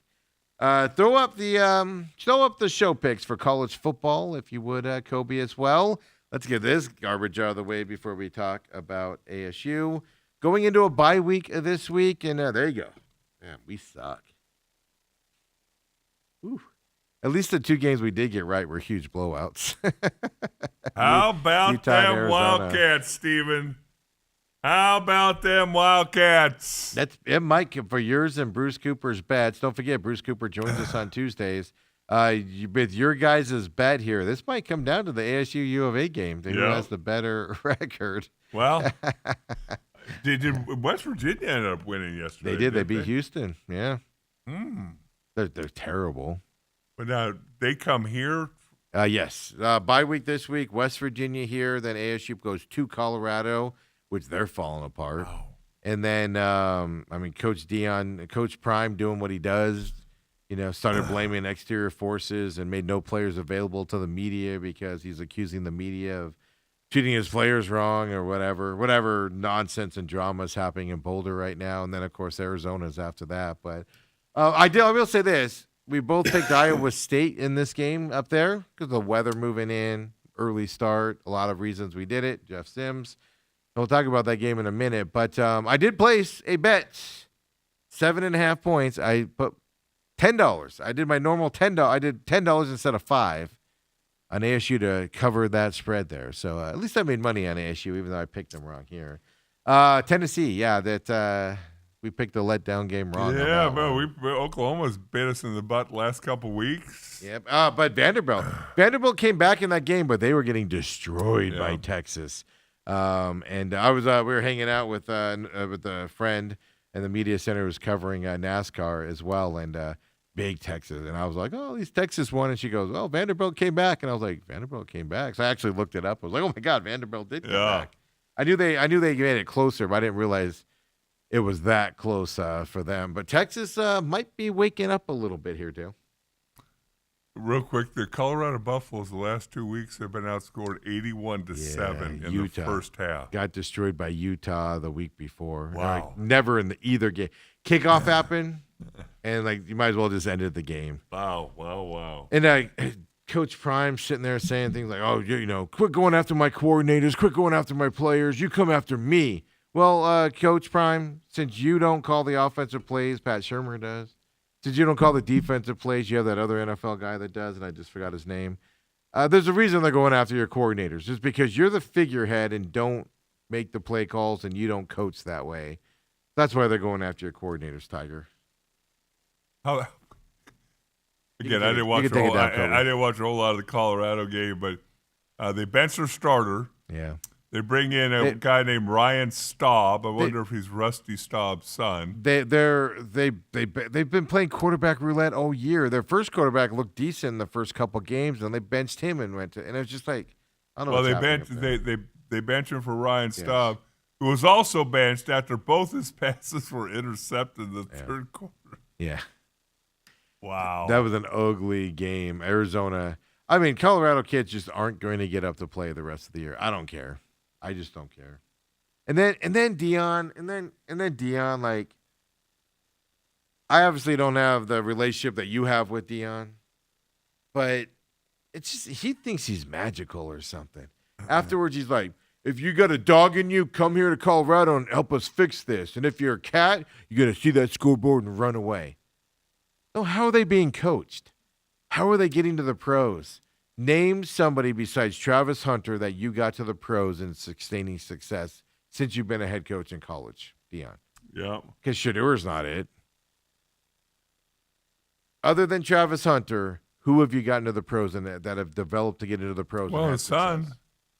Throw up the show picks for college football, if you would, Kobe, as well. Let's get this garbage out of the way before we talk about ASU. Going into a bye week this week, and there you go. Man, we suck. Ooh. At least the 2 games we did get right were huge blowouts. How about Utah and them Arizona. Wildcats, Steven? How about them Wildcats? It might, for yours and Bruce Cooper's bets. Don't forget, Bruce Cooper joins us on Tuesdays. With your guys' bet here, this might come down to the ASU U of A game. Who has the better record? Well, did West Virginia end up winning yesterday? They did. They beat Houston. Yeah. Mm. They're terrible. But now they come here. Yes. Bye week this week. West Virginia here. Then ASU goes to Colorado, which they're falling apart. Wow. And then, Coach Dion, Coach Prime doing what he does, started blaming exterior forces and made no players available to the media because he's accusing the media of treating his players wrong or whatever nonsense and drama is happening in Boulder right now. And then, of course, Arizona's after that. But I will say this. We both picked Iowa State in this game up there because the weather moving in, early start, a lot of reasons we did it. Jeff Sims. We'll talk about that game in a minute. But I did place a bet, 7.5 points. I put $10. I did my normal $10. I did $10 instead of $5 on ASU to cover that spread there. So at least I made money on ASU, even though I picked them wrong here. Tennessee, we picked the letdown game wrong. Yeah, but Oklahoma's bit us in the butt last couple weeks. Yep. But Vanderbilt came back in that game, but they were getting destroyed by Texas. And I was we were hanging out with a friend, and the media center was covering NASCAR as well, and big Texas. And I was like, oh, at least Texas won. And she goes, well, Vanderbilt came back. And I was like, Vanderbilt came back. So I actually looked it up. I was like, oh my God, Vanderbilt did come back. I knew they made it closer, but I didn't realize it was that close for them. But Texas might be waking up a little bit here too. Real quick, the Colorado Buffaloes the last 2 weeks have been outscored 81-7 in the first half. Got destroyed by Utah the week before. Wow. Never in either game. Kickoff happened, and you might as well just ended the game. Wow. And Coach Prime sitting there saying things like, oh, quit going after my coordinators, quit going after my players, you come after me. Well, Coach Prime, since you don't call the offensive plays, Pat Shurmur does. Since you don't call the defensive plays, you have that other NFL guy that does, and I just forgot his name. There's a reason they're going after your coordinators. Just because you're the figurehead and don't make the play calls and you don't coach that way. That's why they're going after your coordinators, Tiger. Again, I didn't watch a whole lot of the Colorado game, but they benched their starter. Yeah. They bring in a guy named Ryan Staub. I wonder if he's Rusty Staub's son. They've been playing quarterback roulette all year. Their first quarterback looked decent in the first couple games, and they benched him and it was just like, I don't know. Well, they benched him for Ryan Staub, who was also benched after both his passes were intercepted in the third quarter. Yeah. Wow. That was an ugly game. Arizona. Colorado kids just aren't going to get up to play the rest of the year. I don't care. I just don't care. And then Dion, I obviously don't have the relationship that you have with Dion, but it's just he thinks he's magical or something. Afterwards, he's like, if you got a dog in you, come here to Colorado and help us fix this. And if you're a cat, you got to see that scoreboard and run away. So how are they being coached? How are they getting to the pros? Name somebody besides Travis Hunter that you got to the pros and sustaining success since you've been a head coach in college, Dion. Yeah. Because Shadeur's not it. Other than Travis Hunter, who have you gotten to the pros and that have developed to get into the pros? Well, his son.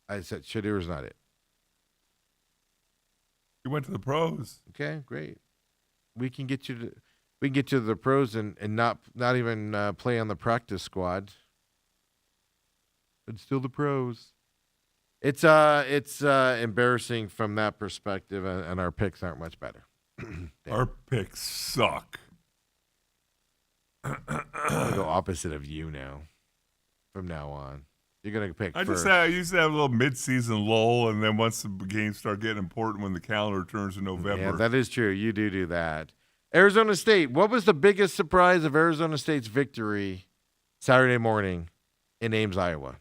I said Shadeur's not it. He went to the pros. Okay, great. We can get you to the pros and not even play on the practice squad. It's still the pros. It's embarrassing from that perspective, and our picks aren't much better. Our picks suck. I'm gonna go opposite of you now. From now on, you're gonna pick. I used to have a little mid-season lull, and then once the games start getting important, when the calendar turns to November. Yeah, that is true. You do that. Arizona State. What was the biggest surprise of Arizona State's victory Saturday morning in Ames, Iowa?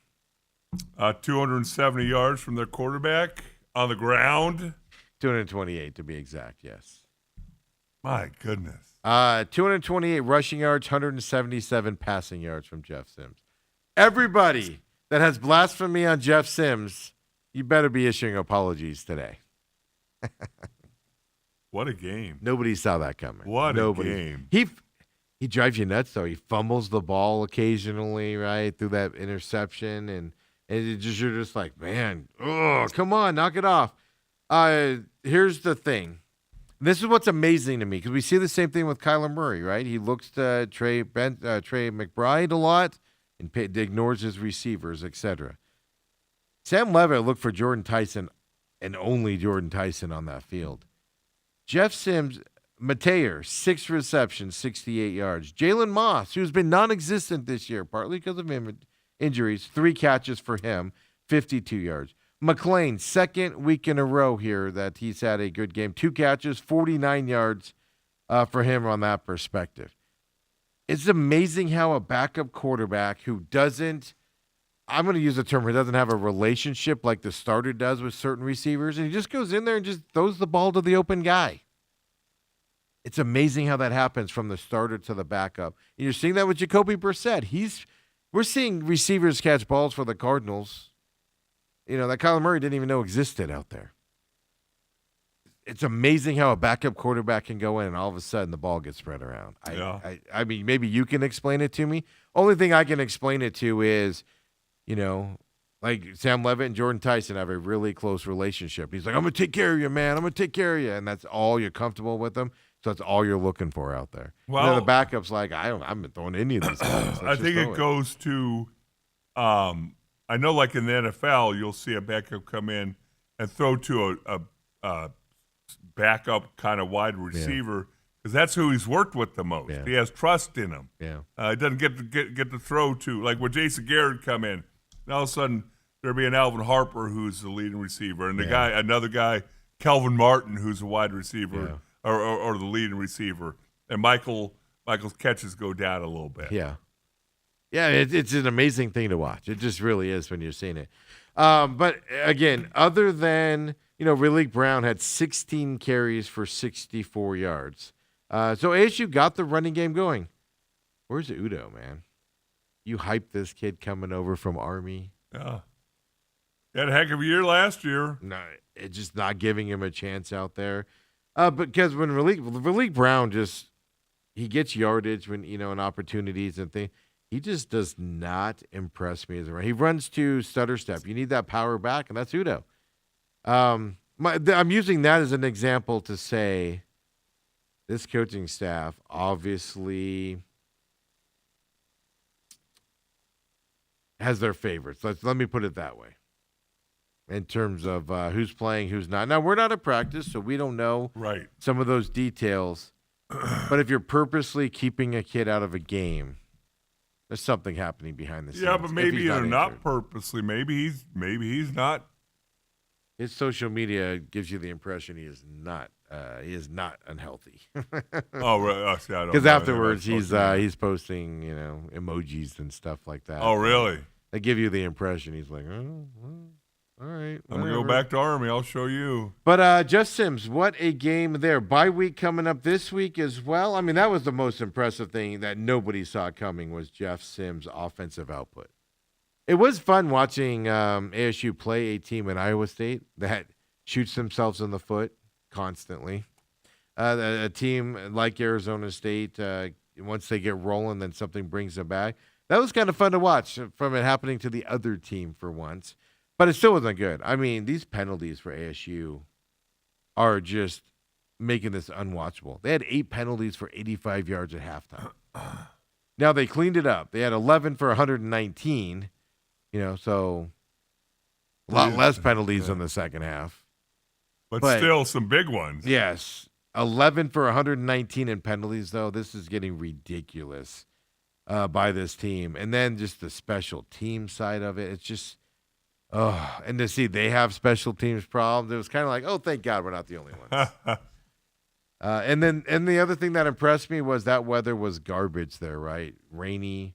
270 yards from their quarterback on the ground. 228 to be exact, yes. My goodness. 228 rushing yards, 177 passing yards from Jeff Sims. Everybody that has blasphemy on Jeff Sims, you better be issuing apologies today. What a game. Nobody saw that coming. Nobody. Game. He drives you nuts, though. He fumbles the ball occasionally, right, through that interception, and you're just like, man, come on, knock it off. Here's the thing. This is what's amazing to me, because we see the same thing with Kyler Murray, right? He looks to Trey McBride a lot and ignores his receivers, etc. Sam Levitt looked for Jordan Tyson and only Jordan Tyson on that field. Jeff Sims, Mateer, 6 receptions, 68 yards. Jalen Moss, who's been non-existent this year, partly because of injuries, 3 catches for him, 52 yards. McLean, second week in a row here that he's had a good game. 2 catches, 49 yards for him on that perspective. It's amazing how a backup quarterback who doesn't, I'm going to use the term, who doesn't have a relationship like the starter does with certain receivers, and he just goes in there and just throws the ball to the open guy. It's amazing how that happens from the starter to the backup. And you're seeing that with Jacoby Brissett. We're seeing receivers catch balls for the Cardinals, that Kyler Murray didn't even know existed out there. It's amazing how a backup quarterback can go in and all of a sudden the ball gets spread around. I mean, maybe you can explain it to me. Only thing I can explain it to is, like Sam Levitt and Jordan Tyson have a really close relationship. He's like, I'm going to take care of you, man. I'm going to take care of you. And that's all you're comfortable with them. So that's all you're looking for out there. Well, the backup's like, I haven't thrown any of these guys. I think it goes to, I know like in the NFL, you'll see a backup come in and throw to a backup kind of wide receiver because that's who he's worked with the most. Yeah. He has trust in him. Yeah, he doesn't get to throw to, like when Jason Garrett come in, and all of a sudden there'll be an Alvin Harper who's the leading receiver, and another guy, Kelvin Martin, who's a wide receiver or the leading receiver, and Michael's catches go down a little bit. Yeah, it's an amazing thing to watch. It just really is when you're seeing it. But again, other than Riley Brown had 16 carries for 64 yards. So ASU got the running game going. Where's Udo, man? You hyped this kid coming over from Army. Yeah. He had a heck of a year last year. No, it's just not giving him a chance out there. Because when Riley Brown he gets yardage when, and opportunities and things. He just does not impress me as a runner. He runs to stutter step. You need that power back, and that's Udo. I'm using that as an example to say this coaching staff obviously has their favorites. Let me put it that way in terms of who's playing, who's not. Now, we're not at practice, so we don't know some of those details. But if you're purposely keeping a kid out of a game, there's something happening behind the scenes. Yeah, but maybe they're not purposely. Maybe he's not. His social media gives you the impression he is not unhealthy. Oh, right. Because afterwards he's posting emojis and stuff like that. Oh, really? They give you the impression he's like, oh, well, all right. I'm gonna go back to Army. I'll show you. But Jeff Sims, what a game there! Bye week coming up this week as well. I mean, that was the most impressive thing that nobody saw coming was Jeff Sims' offensive output. It was fun watching ASU play a team in Iowa State that shoots themselves in the foot constantly. A team like Arizona State, once they get rolling, then something brings them back. That was kind of fun to watch from it happening to the other team for once. But it still wasn't good. I mean, these penalties for ASU are just making this unwatchable. They had 8 penalties for 85 yards at halftime. Now they cleaned it up. They had 11 for 119. So a lot less penalties in the second half. But still some big ones. Yes. 11 for 119 in penalties, though. This is getting ridiculous by this team. And then just the special team side of it. It's just, and to see they have special teams problems, it was kind of like, oh, thank God we're not the only ones. And the other thing that impressed me was that weather was garbage there, right? Rainy.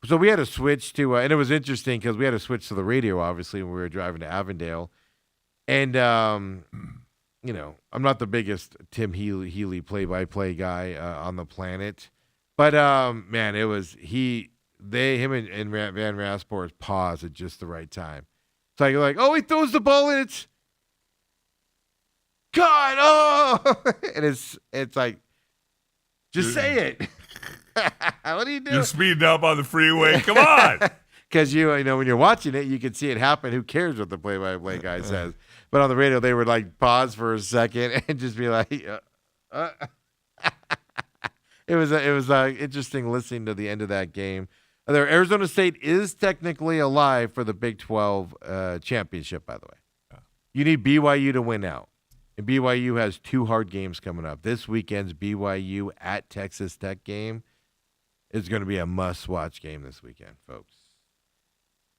So we had to switch to, and it was interesting because we had to switch to the radio, obviously, when we were driving to Avondale. And, I'm not the biggest Tim Healy play-by-play guy on the planet. But, man, it was him and Van Raspoor's pause at just the right time. It's like, you're like, oh, he throws the ball and it's God, oh! And it's like, just say it. What are you doing? You're speeding up on the freeway. Come on. Because when you're watching it, you can see it happen. Who cares what the play-by-play guy says? But on the radio, they would like pause for a second and just be like, It was interesting listening to the end of that game. Arizona State is technically alive for the Big 12 championship, by the way. You need BYU to win out. And BYU has 2 hard games coming up. This weekend's BYU at Texas Tech game is going to be a must-watch game this weekend, folks.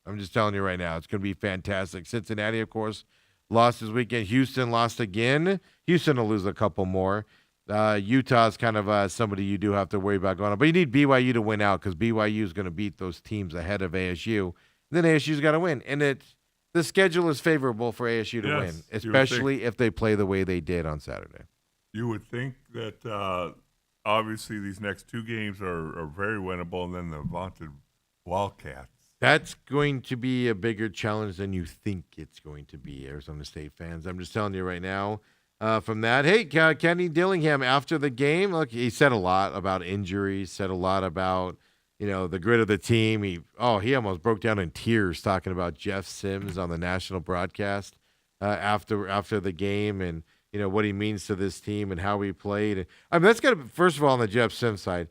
I'm just telling you right now, it's going to be fantastic. Cincinnati, of course, lost this weekend. Houston lost again. Houston will lose a couple more. Utah's kind of somebody you do have to worry about going on. But you need BYU to win out because BYU is going to beat those teams ahead of ASU. And then ASU's got to win. And the schedule is favorable for ASU to win, especially if they play the way they did on Saturday. You would think that obviously these next 2 games are very winnable, and then the vaunted Wildcats. That's going to be a bigger challenge than you think it's going to be, Arizona State fans. I'm just telling you right now. From that, hey, Kenny Dillingham after the game, look, he said a lot about injuries, said a lot about the grit of the team. He almost broke down in tears talking about Jeff Sims on the national broadcast after the game, and what he means to this team and how he played. I mean, that's got to be, first of all, on the Jeff Sims side.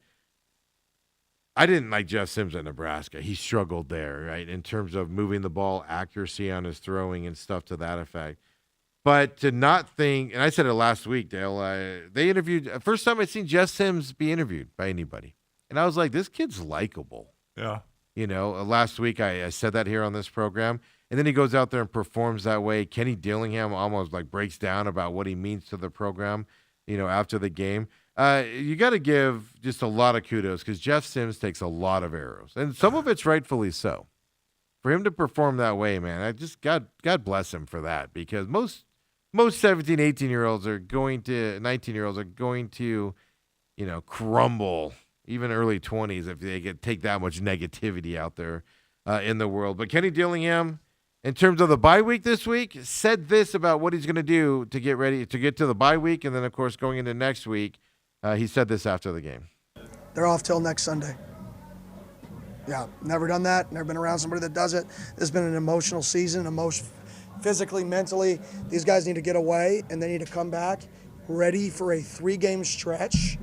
I didn't like Jeff Sims at Nebraska. He struggled there, right, in terms of moving the ball, accuracy on his throwing, and stuff to that effect. But to not think, and I said it last week, Dale, they interviewed, first time I'd seen Jeff Sims be interviewed by anybody. And I was like, this kid's likable. Yeah. Last week I said that here on this program. And then he goes out there and performs that way. Kenny Dillingham almost breaks down about what he means to the program, after the game. You got to give just a lot of kudos because Jeff Sims takes a lot of arrows. And some of it's rightfully so. For him to perform that way, man, I just, God bless him for that because most 17, 18-year-olds are going to, 19-year-olds are going to, crumble, even early 20s, if they could take that much negativity out there in the world. But Kenny Dillingham, in terms of the bye week this week, said this about what he's going to do to get ready to get to the bye week. And then, of course, going into next week, he said this after the game. They're off till next Sunday. Yeah, never done that, never been around somebody that does it. This has been an emotional season, physically, mentally. These guys need to get away, and they need to come back ready for a 3-game stretch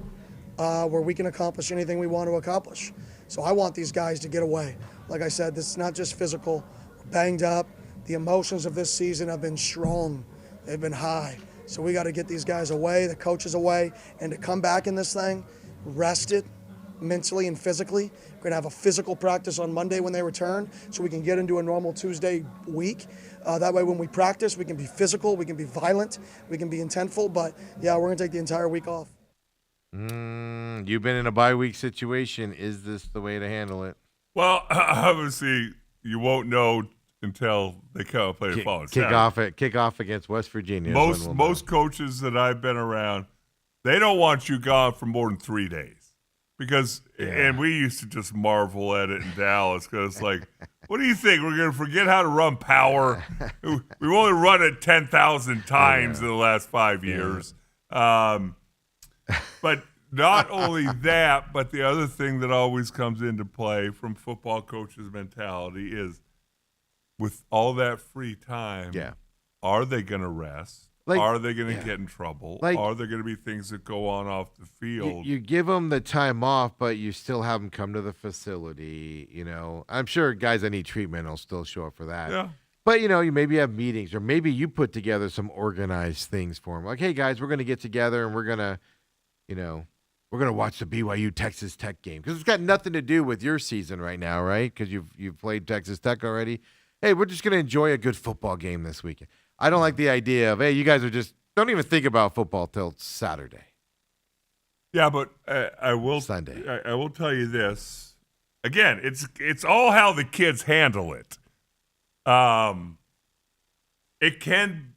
where we can accomplish anything we want to accomplish. So I want these guys to get away. Like I said, this is not just physical. We're banged up. The emotions of this season have been strong. They've been high. So we got to get these guys away, the coaches away, and to come back in this thing, rested mentally and physically. We're going to have a physical practice on Monday when they return so we can get into a normal Tuesday week. That way when we practice, we can be physical, we can be violent, we can be intentful. But, yeah, we're going to take the entire week off. You've been in a bye week situation. Is this the way to handle it? Well, obviously, you won't know until they come and play the following Saturday. Kick off against West Virginia. Most coaches that I've been around, they don't want you gone for more than 3 days. Because, and we used to just marvel at it in Dallas because it's like, what do you think? We're going to forget how to run power? We've only run it 10,000 times in the last 5 years. But not only that, but the other thing that always comes into play from football coaches' mentality is with all that free time, are they going to rest? Are they going to get in trouble? Are there going to be things that go on off the field? You give them the time off, but you still have them come to the facility. I'm sure guys that need treatment will still show up for that. Yeah. But, you maybe have meetings or maybe you put together some organized things for them. Like, hey, guys, we're going to get together and we're going to, we're going to watch the BYU Texas Tech game because it's got nothing to do with your season right now, right? Because you've played Texas Tech already. Hey, we're just going to enjoy a good football game this weekend. I don't like the idea of, hey, you guys don't even think about football till Saturday. Yeah, but I will Sunday. I will tell you this. Again, it's all how the kids handle it. It can.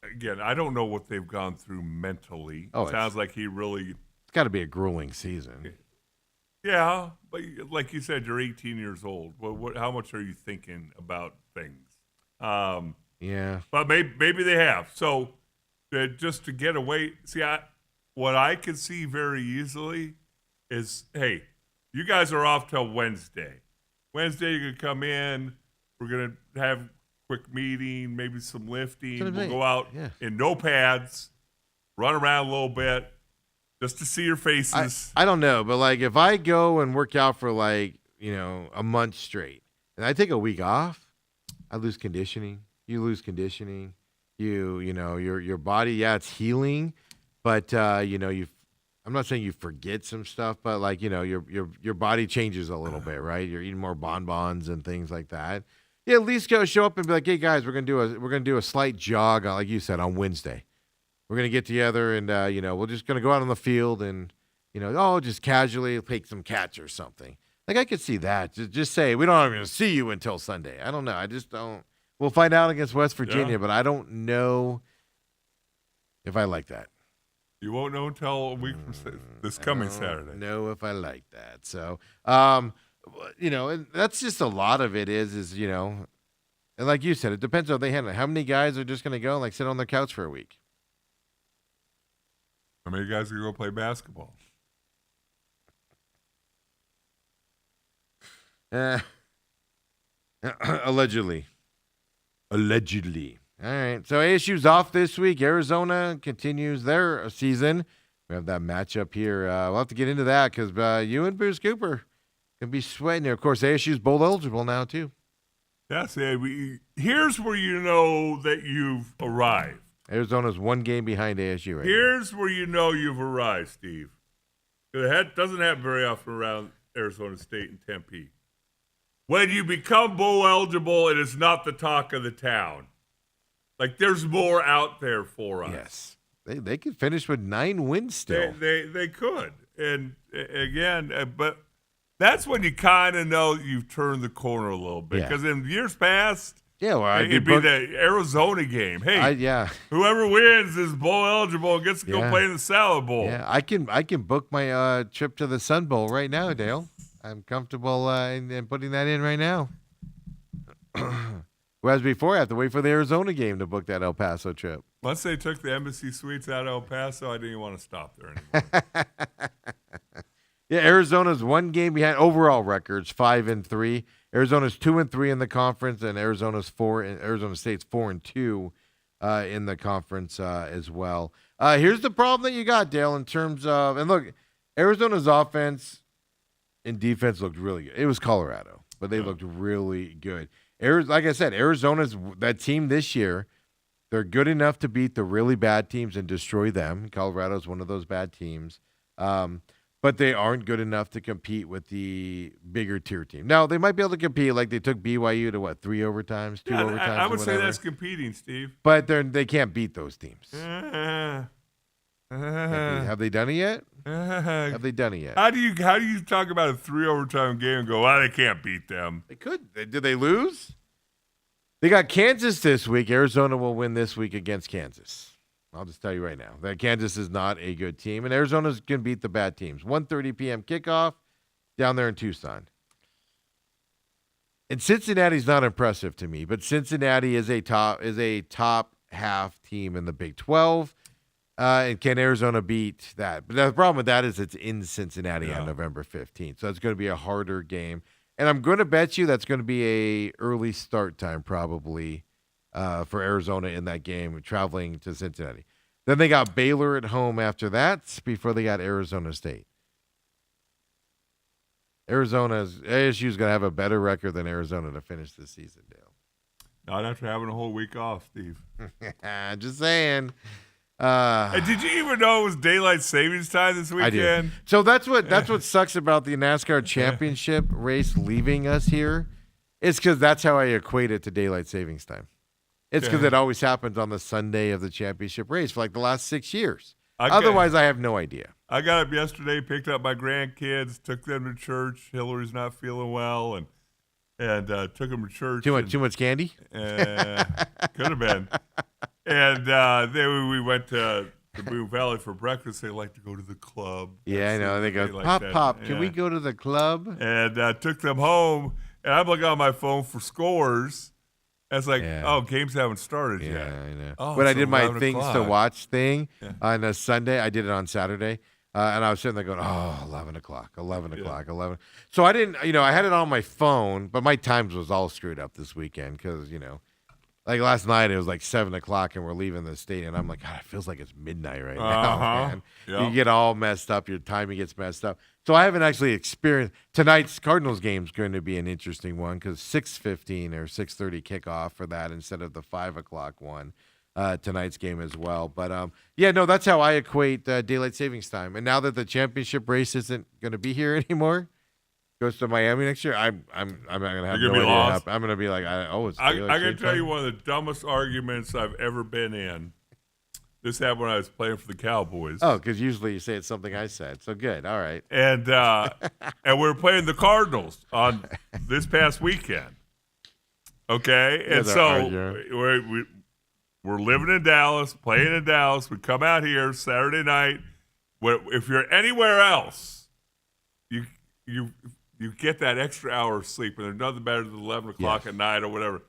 Again, I don't know what they've gone through mentally. It sounds like he really. It's got to be a grueling season. Yeah, but like you said, you're 18 years old. How much are you thinking about things? Yeah. But maybe they have. So just to get away, what I could see very easily is, hey, you guys are off till Wednesday. Wednesday, you're going to come in. We're going to have a quick meeting, maybe some lifting. We'll go out in no pads, run around a little bit just to see your faces. I don't know, but if I go and work out for a month straight and I take a week off, I lose conditioning. You lose conditioning. You know, your body, yeah, it's healing, but you know, I'm not saying you forget some stuff, but like, you know, your body changes a little bit, right? You're eating more bonbons and things like that. Yeah, at least go show up and be like, hey guys, we're gonna do a slight jog, like you said, on Wednesday. We're gonna get together and you know, we're just gonna go out on the field and you know, just casually take some catch or something. Like I could see that. Just say we don't even see you until Sunday. I don't know. I just don't. We'll find out against West Virginia, but I don't know if I like that. You won't know until a week from this coming Saturday. Know if I like that. So, you know, and that's just a lot of it is, you know, and like you said, it depends on how they handle it. How many guys are just going to go and like sit on their couch for a week? How many guys are going to go play basketball? Allegedly. All right. So ASU's off this week. Arizona continues their season. We have that matchup here. We'll have to get into that because you and Bruce Cooper can be sweating there. Of course, ASU's bowl eligible now, too. Yes, here's where you know that you've arrived. Arizona's one game behind ASU right Here's where you know you've arrived, Steve. It doesn't happen very often around Arizona State and Tempe. When you become bowl eligible, it is not the talk of the town. Like, there's more out there for us. Yes. They could finish with 9 wins still. They could. And, again, but that's when you kind of know you've turned the corner a little bit. Because in years past, yeah, well, it'd be the Arizona game. Hey, whoever wins is bowl eligible and gets to go play in the Salad Bowl. Yeah, I can book my trip to the Sun Bowl right now, Dale. I'm comfortable in putting that in right now. Whereas before, I have to wait for the Arizona game to book that El Paso trip. Once they took the Embassy Suites out of El Paso, I didn't even want to stop there anymore. Yeah, Arizona's one game behind overall records, 5-3. Arizona's 2-3 in the conference, and Arizona State's 4-2 in the conference as well. Here's the problem that you got, Dale, in terms of, and look, Arizona's offense and defense looked really good. It was Colorado, but they looked really good. Like I said, Arizona's that team this year. They're good enough to beat the really bad teams and destroy them. Colorado's one of those bad teams, but they aren't good enough to compete with the bigger tier team. Now they might be able to compete, like they took BYU to 3 overtimes, 2 overtimes. I would say that's competing, Steve. But they can't beat those teams. Have they done it yet? Have they done it yet? How do you talk about a 3 overtime game and go, well, they can't beat them? They could. Did they lose? They got Kansas this week. Arizona will win this week against Kansas. I'll just tell you right now that Kansas is not a good team, and Arizona can beat the bad teams. 1:30 p.m. kickoff down there in Tucson. And Cincinnati's not impressive to me, but Cincinnati is a top half team in the Big 12. And can Arizona beat that? But the problem with that is it's in Cincinnati on November 15th. So it's going to be a harder game. And I'm going to bet you that's going to be a early start time probably for Arizona in that game, traveling to Cincinnati. Then they got Baylor at home after that before they got Arizona State. ASU's going to have a better record than Arizona to finish this season, Dale. Not after having a whole week off, Steve. Just saying. Did you even know it was daylight savings time this weekend? I did. So that's what sucks about the NASCAR championship race leaving us here. It's because that's how I equate it to daylight savings time. It's because it always happens on the Sunday of the championship race for like the last 6 years. Otherwise, I have no idea. I got up yesterday, picked up my grandkids, took them to church. Hillary's not feeling well, and took them to church. Too much candy? Could have been. And then we went to the Boone Valley for breakfast. They like to go to the club. Yeah, I know. They go, Pop, can we go to the club? And took them home. And I'm looking on my phone for scores. And it's like, games haven't started yet. Yeah, I know. Oh, when I did my things o'clock. to watch thing on a Sunday, I did it on Saturday. And I was sitting there going, 11 o'clock. So I didn't, I had it on my phone, but my times was all screwed up this weekend because, like last night, it was like 7 o'clock and we're leaving the stadium. I'm like, God, it feels like it's midnight right now, man. Yep. You get all messed up. Your timing gets messed up. So I haven't actually experienced tonight's Cardinals game is going to be an interesting one because 6:15 or 6:30 kickoff for that instead of the 5 o'clock one. tonight's game as well. But yeah, no, that's how I equate daylight savings time. And now that the championship race isn't going to be here anymore, goes to Miami next year. I'm not going to have You're no gonna be idea. lost? I'm going to be like, it's I daylight can saving tell you time? one of the dumbest arguments I've ever been in. This happened when I was playing for the Cowboys. Oh, because usually you say it's something I said. So good. All right. And we were playing the Cardinals on this past weekend. Okay, and they're so arguing. we're living in Dallas, playing in Dallas. We come out here Saturday night. If you're anywhere else, you get that extra hour of sleep, and there's nothing better than 11 o'clock at night or whatever.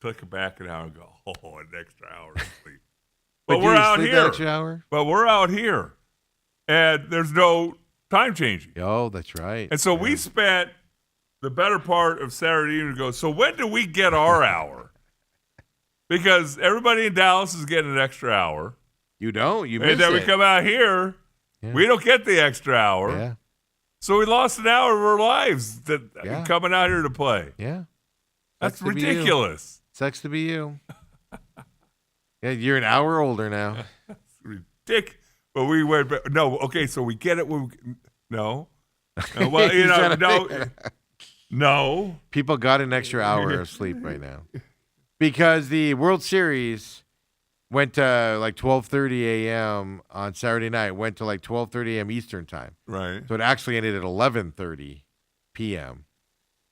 Click it back an hour and go, an extra hour of sleep. But do we're you out sleep here. that extra hour? But we're out here, and there's no time changing. Oh, that's right. And so we spent the better part of Saturday evening to go, so when do we get our hour? Because everybody in Dallas is getting an extra hour. You don't. You miss And then we it. come out here, we don't get the extra hour. Yeah. So we lost an hour of our lives Yeah. coming out here to play. Yeah. That's Sucks to be you. ridiculous. Sucks to be you. Yeah, you're an hour older now. Ridiculous. But we went, no, okay, so we get it. No. Well, He's trying to no. think. No. People got an extra hour of sleep right now because the World Series went to like 12:30 a.m. on Saturday night. Went to like 12:30 a.m. Eastern time, Right. so it actually ended at 11:30 p.m.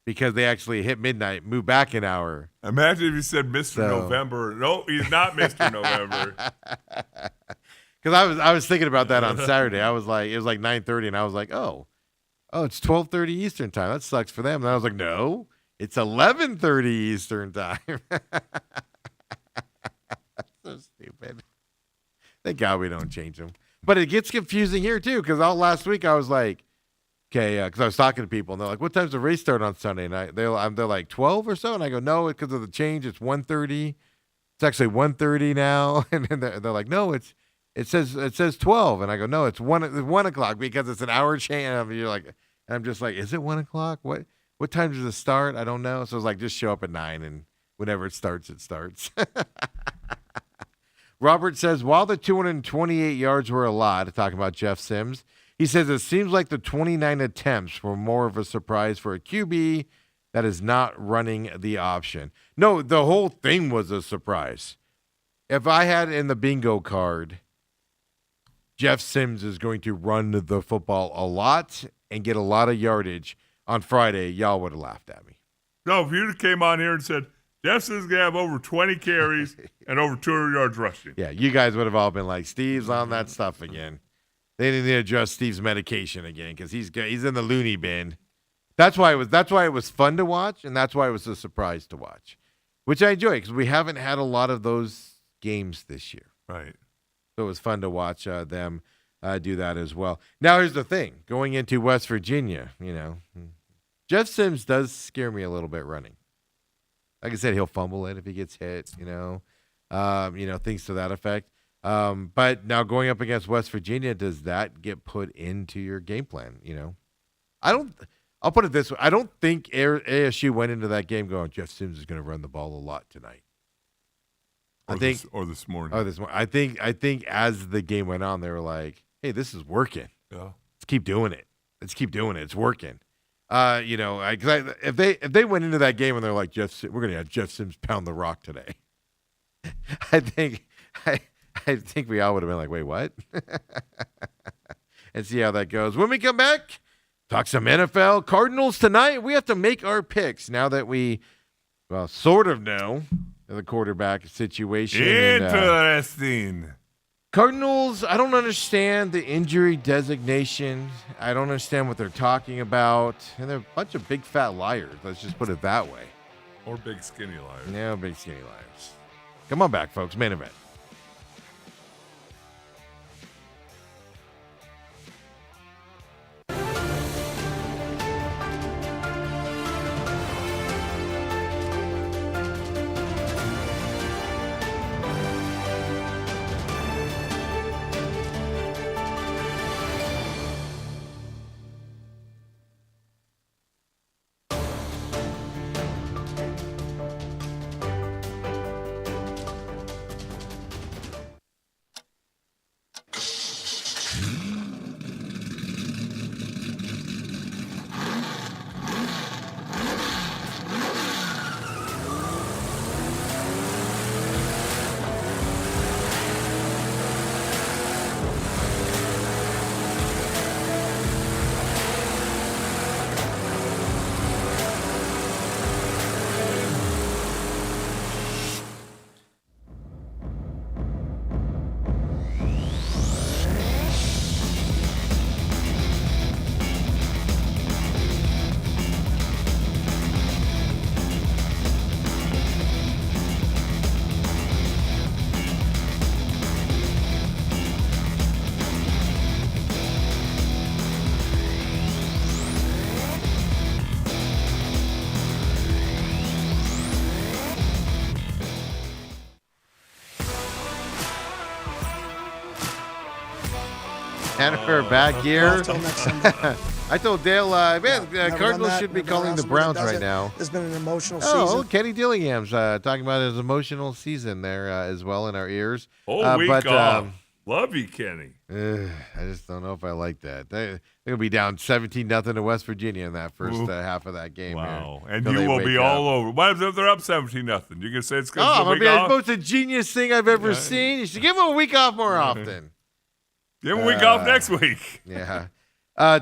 because they actually hit midnight, moved back an hour. Imagine if you said Mr. So- November. No, he's not Mr. November. Because I was thinking about that on Saturday. I was like, it was like 9:30, and I was like, oh, it's 12:30 Eastern time. That sucks for them. And I was like, no, it's 11:30 Eastern time. So stupid. Thank God we don't change them. But it gets confusing here too, because all last week I was like, okay, because I was talking to people, and they're like, what time's the race start on Sunday night? They're like 12 or so, and I go, no, because of the change, it's 1:30. It's actually 1:30 now, and then they're like, no, it says 12, and I go, no, it's 1 o'clock because it's an hour change. And you're like, and I'm just like, is it 1 o'clock? What time does it start? I don't know. So it's like, just show up at 9, and whenever it starts, it starts. Robert says, while the 228 yards were a lot, talking about Jeff Sims, he says it seems like the 29 attempts were more of a surprise for a QB that is not running the option. No, the whole thing was a surprise. If I had in the bingo card, Jeff Sims is going to run the football a lot and get a lot of yardage on Friday, y'all would have laughed at me. No, if you came on here and said, Jeff's going to have over 20 carries and over 200 yards rushing. Yeah, you guys would have all been like, Steve's on that stuff again. They need to adjust Steve's medication again because he's in the loony bin. That's why it was fun to watch, and that's why it was a surprise to watch, which I enjoy because we haven't had a lot of those games this year. Right. So it was fun to watch them do that as well. Now, here's the thing. Going into West Virginia, Jeff Sims does scare me a little bit running. Like I said, he'll fumble it if he gets hit, things to that effect. But now going up against West Virginia, does that get put into your game plan? I'll put it this way. I don't think ASU went into that game going, Jeff Sims is going to run the ball a lot tonight. Or this morning. Oh, this morning. I think as the game went on, they were like, hey, this is working. Yeah. Let's keep doing it. It's working. If they went into that game and they're like, we're going to have Jeff Sims pound the rock today. I think we all would have been like, wait, what? And see how that goes. When we come back, talk some NFL. Cardinals tonight. We have to make our picks now that we, sort of know the quarterback situation. Interesting. Cardinals, I don't understand the injury designation. I don't understand what they're talking about. And they're a bunch of big fat liars. Let's just put it that way. Or big skinny liars. No, big skinny liars. Come on back, folks. Main event. And we're back here. Until next Sunday. I told Dale, man, Never done Cardinals that, should be never been calling around the somebody that Browns does right it. now. It's been an emotional Oh, season. Kenny Dillingham's talking about his emotional season there as well in our ears. Whole week but, off. Love you, Kenny. I just don't know if I like that. They're going to be down 17-0 to West Virginia in that first half of that game. Wow. Here, And till you they will wake be up. all over. What if they're up 17-0? You're going to say it's because Oh, of the I mean, week it's off? the most genius thing I've ever seen. You should give him a week off more often. Give him a week off next week. Yeah.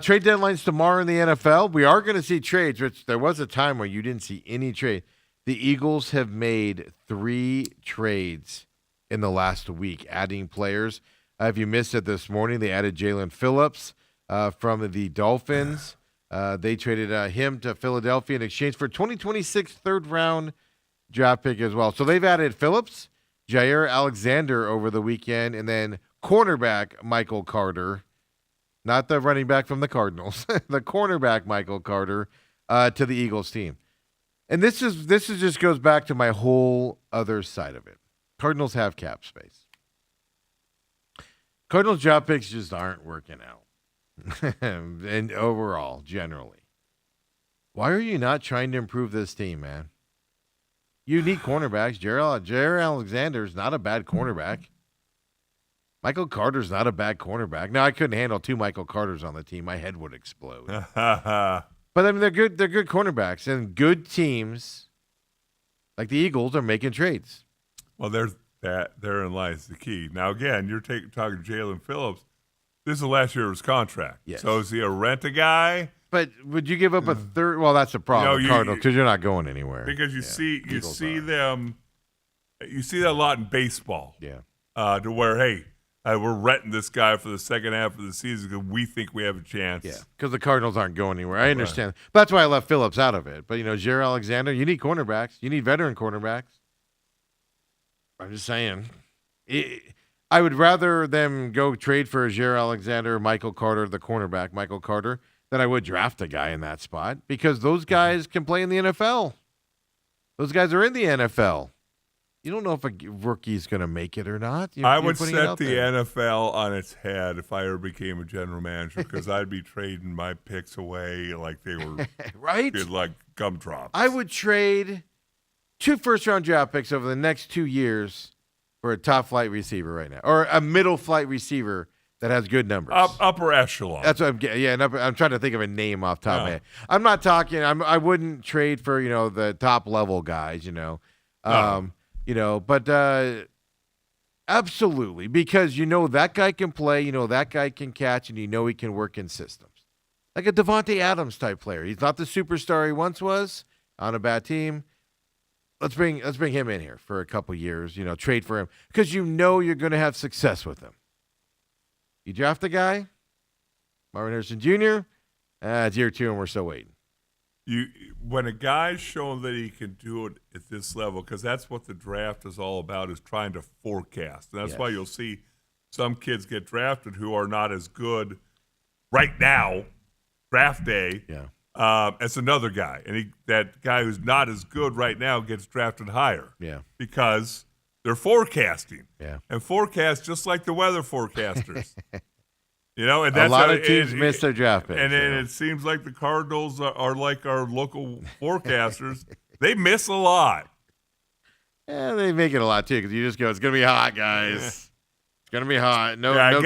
Trade deadlines tomorrow in the NFL. We are going to see trades, which there was a time where you didn't see any trade. The Eagles have made 3 trades in the last week, adding players. If you missed it this morning, they added Jalen Phillips from the Dolphins. They traded him to Philadelphia in exchange for 2026 third-round draft pick as well. So they've added Phillips, Jair Alexander over the weekend, and then cornerback Michael Carter, not the running back from the Cardinals, the cornerback Michael Carter to the Eagles team. And this is just goes back to my whole other side of it. Cardinals have cap space. Cardinals draft picks just aren't working out. And overall, generally. Why are you not trying to improve this team, man? You need cornerbacks. Jair Alexander is not a bad cornerback. Michael Carter's not a bad cornerback. Now, I couldn't handle 2 Michael Carters on the team. My head would explode. But I mean, they're good cornerbacks, and good teams like the Eagles are making trades. Well, therein lies the key. Now, again, you're talking Jalen Phillips. This is the last year of his contract. Yes. So is he a rent-a-guy? But would you give up a third? Well, that's the problem with Cardinals because you're not going anywhere. Because you Eagles see are. them, you see that a lot in baseball. Yeah. To where, hey, we're renting this guy for the second half of the season because we think we have a chance. Yeah, because the Cardinals aren't going anywhere. I understand. But that's why I left Phillips out of it. But, Jair Alexander, you need cornerbacks. You need veteran cornerbacks. I'm just saying. I would rather them go trade for Jair Alexander, Michael Carter, the cornerback, Michael Carter, than I would draft a guy in that spot because those guys can play in the NFL. Those guys are in the NFL. You don't know if a rookie's going to make it or not. I would set the NFL on its head if I ever became a general manager because I'd be trading my picks away like they were right? like gumdrops. I would trade 2 first-round draft picks over the next 2 years for a top-flight receiver right now, or a middle-flight receiver that has good numbers. Upper echelon. That's what I'm getting. Yeah, I'm trying to think of a name off the top of my head. I'm not talking. I wouldn't trade for the top-level guys. But absolutely, because that guy can play, that guy can catch, and he can work in systems. Like a Devontae Adams type player. He's not the superstar he once was on a bad team. Let's bring him in here for a couple years, trade for him because you're going to have success with him. You draft a guy, Marvin Harrison Jr., it's year 2 and we're still waiting. When a guy's shown that he can do it at this level, because that's what the draft is all about, is trying to forecast. And that's why you'll see some kids get drafted who are not as good right now, draft day, as another guy. And that guy who's not as good right now gets drafted higher. Yeah. Because they're forecasting. Yeah. And forecast just like the weather forecasters. And that's a lot of teams miss their draft picks. And it seems like the Cardinals are like our local forecasters. They miss a lot. Yeah, they make it a lot, too, because you just go, it's going to be hot, guys. It's going to be hot. No clouds in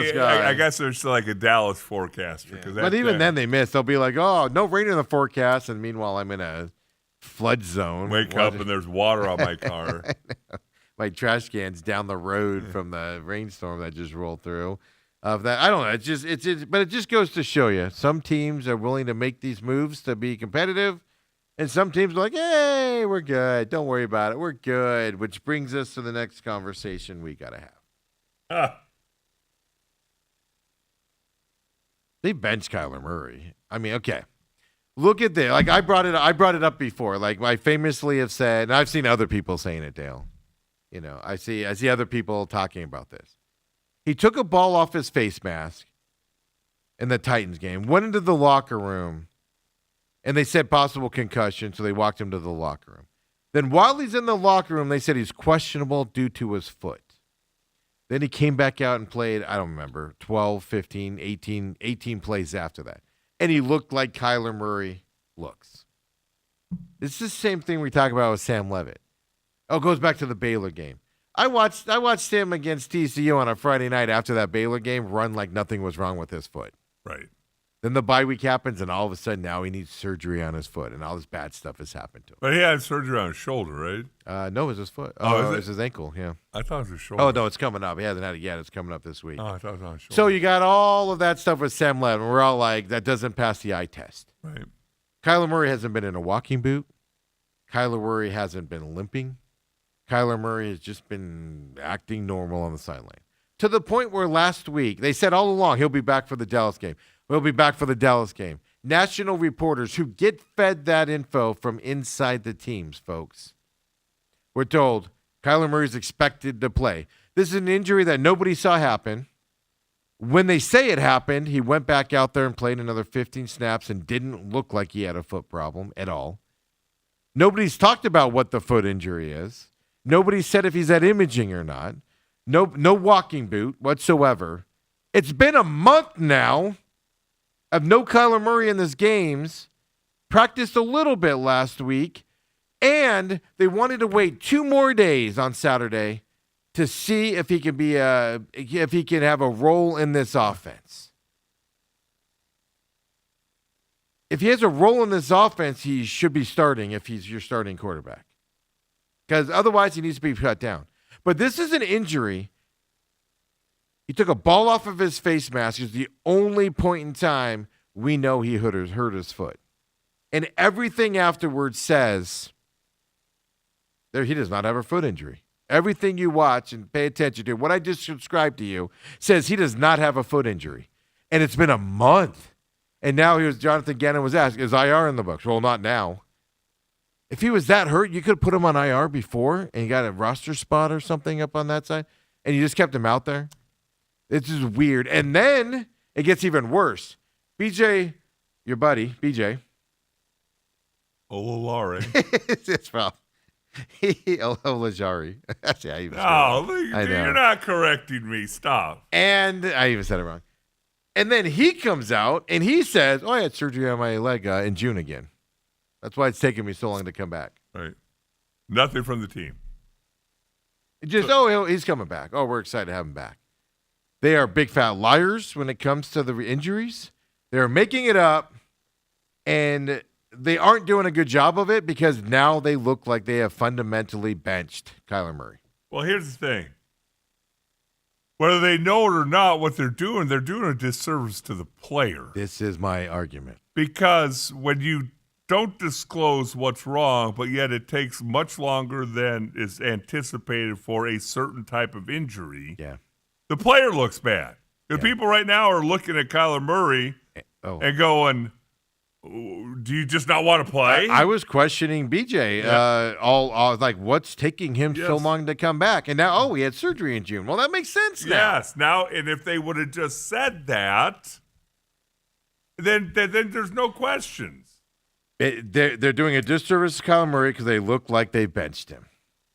the sky. I guess there's like a Dallas forecaster. Yeah. But even then they miss. They'll be like, oh, no rain in the forecast, and meanwhile I'm in a flood zone. Wake up and there's water on my car. My trash can's down the road from the rainstorm that just rolled through. Of that, I don't know. But it just goes to show you, some teams are willing to make these moves to be competitive, and some teams are like, "Hey, we're good. Don't worry about it. We're good." Which brings us to the next conversation we gotta have. They benched Kyler Murray. I mean, okay. Look at this. Like I brought it up before. Like I famously have said, and I've seen other people saying it, Dale. I see other people talking about this. He took a ball off his face mask in the Titans game, went into the locker room, and they said possible concussion, so they walked him to the locker room. Then while he's in the locker room, they said he's questionable due to his foot. Then he came back out and played, I don't remember, 12, 15, 18 plays after that. And he looked like Kyler Murray looks. It's the same thing we talk about with Sam Levitt. Oh, it goes back to the Baylor game. I watched him against TCU on a Friday night after that Baylor game run like nothing was wrong with his foot. Right. Then the bye week happens, and all of a sudden now he needs surgery on his foot, and all this bad stuff has happened to him. But he had surgery on his shoulder, right? No, it was his foot. Oh, is it it? was his ankle, yeah. I thought it was his shoulder. Oh, no, it's coming up. He hasn't had it yet. It's coming up this week. Oh, I thought it was on his shoulder. So you got all of that stuff with Sam Levitt, and we're all like, that doesn't pass the eye test. Right. Kyler Murray hasn't been in a walking boot. Kyler Murray hasn't been limping. Kyler Murray has just been acting normal on the sideline. To the point where last week, they said all along he'll be back for the Dallas game. He'll be back for the Dallas game. National reporters who get fed that info from inside the teams, folks, were told Kyler Murray's expected to play. This is an injury that nobody saw happen. When they say it happened, he went back out there and played another 15 snaps and didn't look like he had a foot problem at all. Nobody's talked about what the foot injury is. Nobody said if he's had imaging or not. No walking boot whatsoever. It's been a month now of no Kyler Murray in these games. Practiced a little bit last week. And they wanted to wait 2 more days on Saturday to see if he can be if he can have a role in this offense. If he has a role in this offense, he should be starting if he's your starting quarterback. Because otherwise he needs to be cut down. But this is an injury. He took a ball off of his face mask. It's the only point in time we know he hurt his foot. And everything afterwards says he does not have a foot injury. Everything you watch and pay attention to, what I just described to you, says he does not have a foot injury. And it's been a month. And now Jonathan Gannon was asked, is IR in the books? Well, not now. If he was that hurt, you could have put him on IR before and you got a roster spot or something up on that side, and you just kept him out there. It's just weird. And then it gets even worse. BJ, your buddy, BJ. Ololari. It's well. Olajari. That's how you You're not correcting me. Stop. And I even said it wrong. And then he comes out and he says, I had surgery on my leg in June again. That's why it's taken me so long to come back. Right. Nothing from the team. He's coming back. Oh, we're excited to have him back. They are big fat liars when it comes to the injuries. They're making it up, and they aren't doing a good job of it because now they look like they have fundamentally benched Kyler Murray. Well, here's the thing. Whether they know it or not, what they're doing a disservice to the player. This is my argument. Because when you don't disclose what's wrong, but yet it takes much longer than is anticipated for a certain type of injury, the player looks bad. The people right now are looking at Kyler Murray and going, do you just not want to play? I was questioning BJ. Like, what's taking him so long to come back? And now, he had surgery in June. Well, that makes sense now. Yes. Now, and if they would have just said that, then there's no questions. They're doing a disservice to Kyler Murray because they look like they benched him.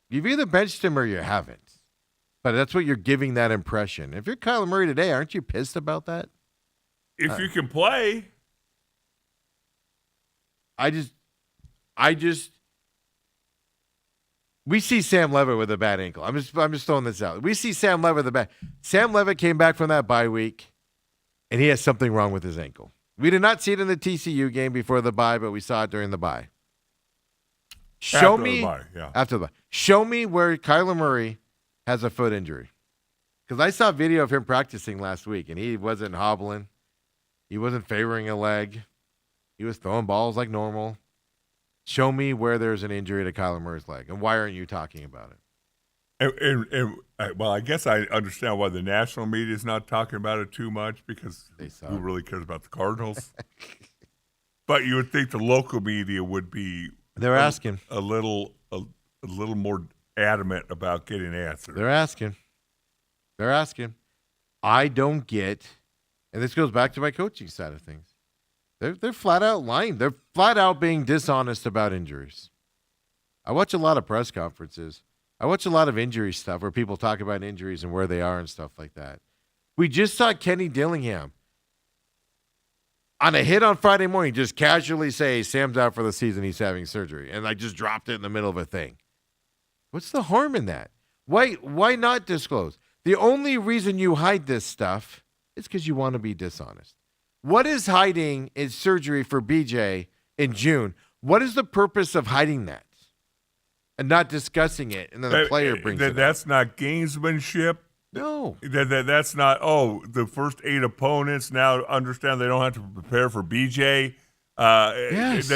You've either benched him or you haven't. But that's what you're giving that impression. If you're Kyler Murray today, aren't you pissed about that? If you can play. We see Sam Levitt with a bad ankle. I'm just throwing this out. We see Sam Levitt with a bad. Sam Levitt came back from that bye week, and he has something wrong with his ankle. We did not see it in the TCU game before the bye, but we saw it during the bye. Show me after the bye. Show me where Kyler Murray has a foot injury, because I saw video of him practicing last week, and he wasn't hobbling, he wasn't favoring a leg, he was throwing balls like normal. Show me where there's an injury to Kyler Murray's leg, and why aren't you talking about it? Well, I guess I understand why the national media is not talking about it too much, because who really cares about the Cardinals? But you would think the local media would be asking a little more adamant about getting answers. They're asking. I don't get, and this goes back to my coaching side of things. They're flat out lying. They're flat out being dishonest about injuries. I watch a lot of press conferences. I watch a lot of injury stuff where people talk about injuries and where they are and stuff like that. We just saw Kenny Dillingham on a hit on Friday morning just casually say, Sam's out for the season, he's having surgery. And I just dropped it in the middle of a thing. What's the harm in that? Why not disclose? The only reason you hide this stuff is because you want to be dishonest. What is hiding is surgery for BJ in June? What is the purpose of hiding that and not discussing it? And then the player brings it up. That's not gamesmanship. No. That's not, the first 8 opponents now understand they don't have to prepare for BJ. Yes.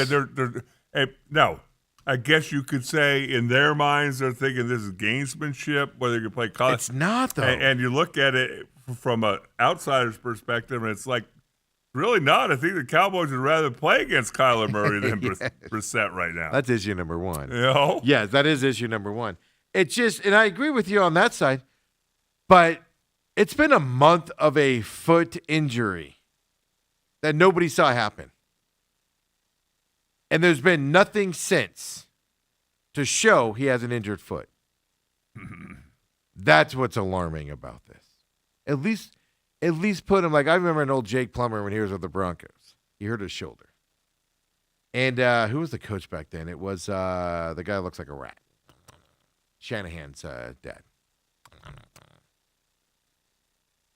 No. I guess you could say in their minds they're thinking this is gamesmanship, whether you play college. It's not, though. And you look at it from an outsider's perspective, and it's like, really not. I think the Cowboys would rather play against Kyler Murray than Brissett right now. That's issue number one. You know? Yes, that is issue number one. It's just, and I agree with you on that side, but it's been a month of a foot injury that nobody saw happen. And there's been nothing since to show he has an injured foot. That's what's alarming about this. At least put him, like I remember an old Jake Plummer when he was with the Broncos. He hurt his shoulder. And who was the coach back then? It was the guy that looks like a rat. Shanahan's dad.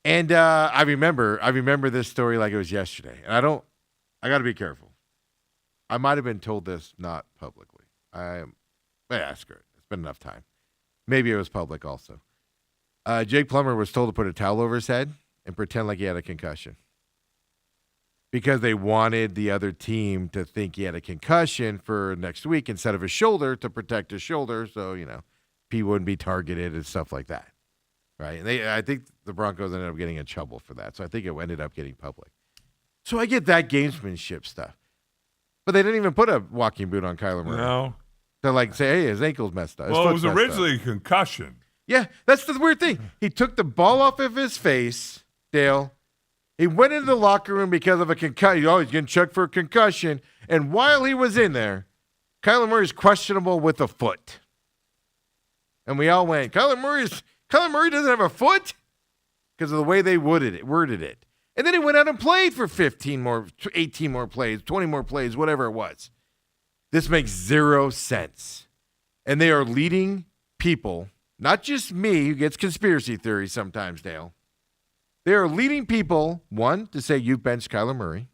And I remember this story like it was yesterday. And I got to be careful. I might have been told this not publicly. I ask her. It's been enough time. Maybe it was public also. Jake Plummer was told to put a towel over his head and pretend like he had a concussion. Because they wanted the other team to think he had a concussion for next week instead of his shoulder to protect his shoulder so, he wouldn't be targeted and stuff like that. Right? And I think the Broncos ended up getting in trouble for that. So I think it ended up getting public. So I get that gamesmanship stuff. But they didn't even put a walking boot on Kyler Murray. No. To say, hey, his ankle's messed up. Well, it was originally a concussion. Yeah, that's the weird thing. He took the ball off of his face, Dale. He went into the locker room because of a concussion. Oh, he's getting checked for a concussion. And while he was in there, Kyler Murray's questionable with a foot. And we all went, Kyler Murray doesn't have a foot? Because of the way they worded it. And then he went out and played for 18 more plays, 20 more plays, whatever it was. This makes zero sense. And they are leading people, not just me, who gets conspiracy theories sometimes, Dale. They are leading people, one, to say you benched Kyler Murray.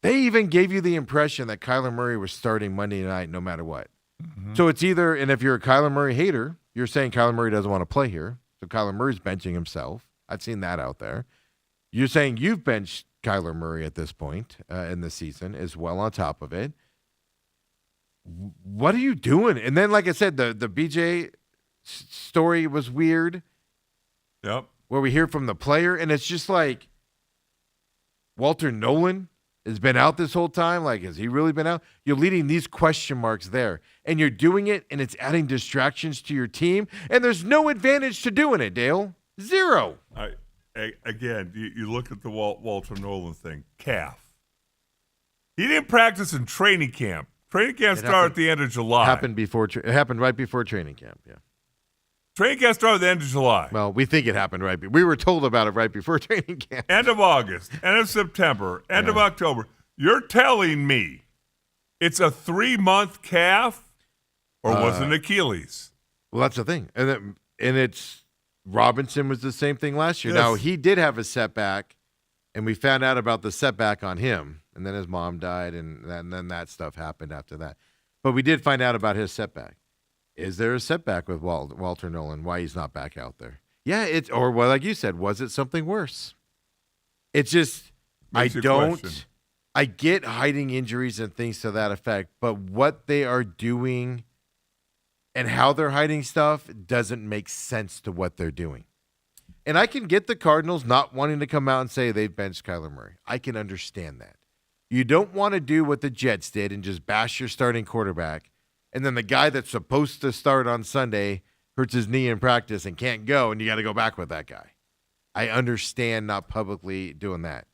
They even gave you the impression that Kyler Murray was starting Monday night no matter what. Mm-hmm. So it's either, and if you're a Kyler Murray hater, you're saying Kyler Murray doesn't want to play here. So Kyler Murray's benching himself. I've seen that out there. You're saying you've benched Kyler Murray at this point in the season as well on top of it. What are you doing? And then, like I said, the BJ story was weird. Yep. Where we hear from the player, and it's just like Walter Nolan has been out this whole time. Like, has he really been out? You're leading these question marks there, and you're doing it, and it's adding distractions to your team, and there's no advantage to doing it, Dale. Zero. Again, you look at the Walter Nolan thing. Calf. He didn't practice in training camp. Training camp started at the end of July. It happened right before training camp, yeah. Training camp started at the end of July. Well, we think it happened we were told about it right before training camp. End of August, end of September, end of October. You're telling me it's a 3-month calf or was it an Achilles? Well, that's the thing. And it's Robinson was the same thing last year. Yes. Now, he did have a setback, and we found out about the setback on him, and then his mom died, and then that stuff happened after that. But we did find out about his setback. Is there a setback with Walter Nolan? Why he's not back out there? Yeah, like you said, was it something worse? It's just, I get hiding injuries and things to that effect, but what they are doing and how they're hiding stuff doesn't make sense to what they're doing. And I can get the Cardinals not wanting to come out and say they've benched Kyler Murray. I can understand that. You don't want to do what the Jets did and just bash your starting quarterback, and then the guy that's supposed to start on Sunday hurts his knee in practice and can't go, and you got to go back with that guy. I understand not publicly doing that.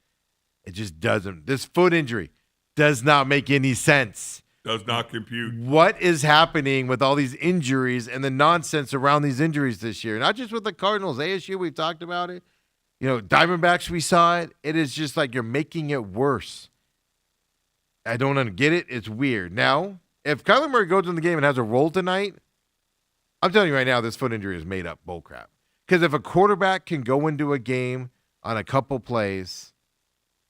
It just doesn't. This foot injury does not make any sense. Does not compute. What is happening with all these injuries and the nonsense around these injuries this year? Not just with the Cardinals, ASU, we've talked about it. Diamondbacks, we saw it. It is just like you're making it worse. I don't get it. It's weird. Now, if Kyler Murray goes in the game and has a role tonight, I'm telling you right now, this foot injury is made up bullcrap. Because if a quarterback can go into a game on a couple plays,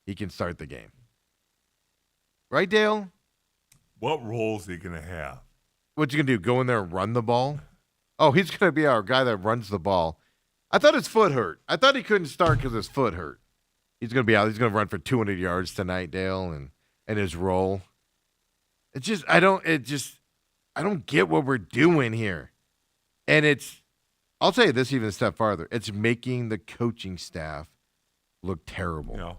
he can start the game. Right, Dale? What role is he going to have? What you going to do, go in there and run the ball? Oh, he's going to be our guy that runs the ball. I thought his foot hurt. I thought he couldn't start because his foot hurt. He's going to be out. He's going to run for 200 yards tonight, Dale, and his role. I don't get what we're doing here. And I'll tell you this even a step farther. It's making the coaching staff look terrible. Yeah.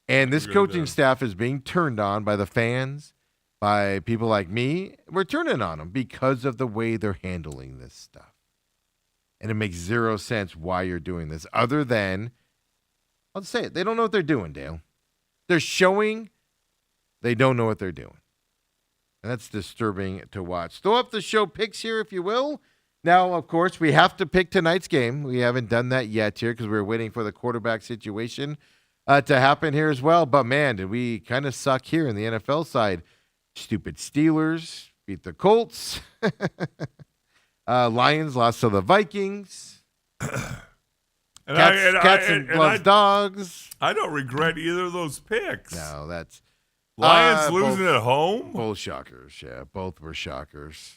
And this coaching staff is being turned on by the fans, by people like me. We're turning on them because of the way they're handling this stuff. And it makes zero sense why you're doing this, other than, I'll just say it, they don't know what they're doing, Dale. They're showing they don't know what they're doing. And that's disturbing to watch. Throw up the show picks here, if you will. Now, of course, we have to pick tonight's game. We haven't done that yet here because we're waiting for the quarterback situation to happen here as well. But, man, did we kind of suck here in the NFL side. Stupid Steelers beat the Colts. Lions lost to the Vikings. Cats and gloves dogs. I don't regret either of those picks. No, that's Lions losing at home. Both shockers. Yeah, both were shockers.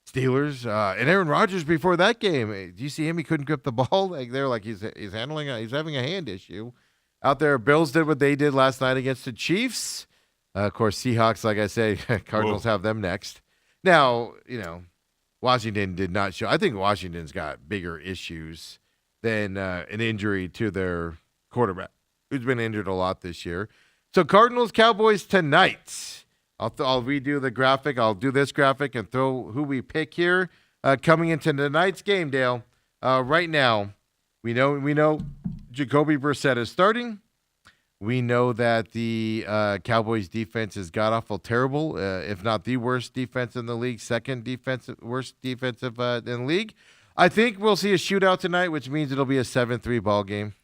Steelers and Aaron Rodgers before that game. Do you see him? He couldn't grip the ball. He's having a hand issue out there. Bills did what they did last night against the Chiefs. Of course, Seahawks, like I say, Cardinals have them next. Now, Washington did not show. I think Washington's got bigger issues than an injury to their quarterback, who's been injured a lot this year. So Cardinals, Cowboys tonight. I'll redo the graphic. I'll do this graphic and throw who we pick here. Coming into tonight's game, Dale. Right now, we know Jacoby Brissett is starting. We know that the Cowboys defense is god-awful terrible, if not the worst defense in the league, worst defensive in the league. I think we'll see a shootout tonight, which means it'll be a 7-3 ball game.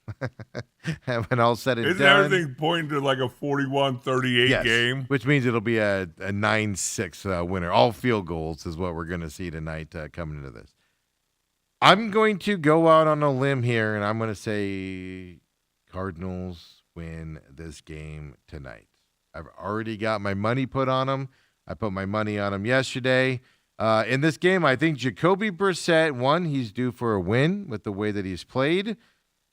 When all said and Isn't done. everything pointing to like a 41-38 game? Which means it'll be a 9-6 winner. All field goals is what we're going to see tonight coming into this. I'm going to go out on a limb here, and I'm going to say Cardinals win this game tonight. I've already got my money put on them. I put my money on them yesterday. In this game, I think Jacoby Brissett, he's due for a win with the way that he's played.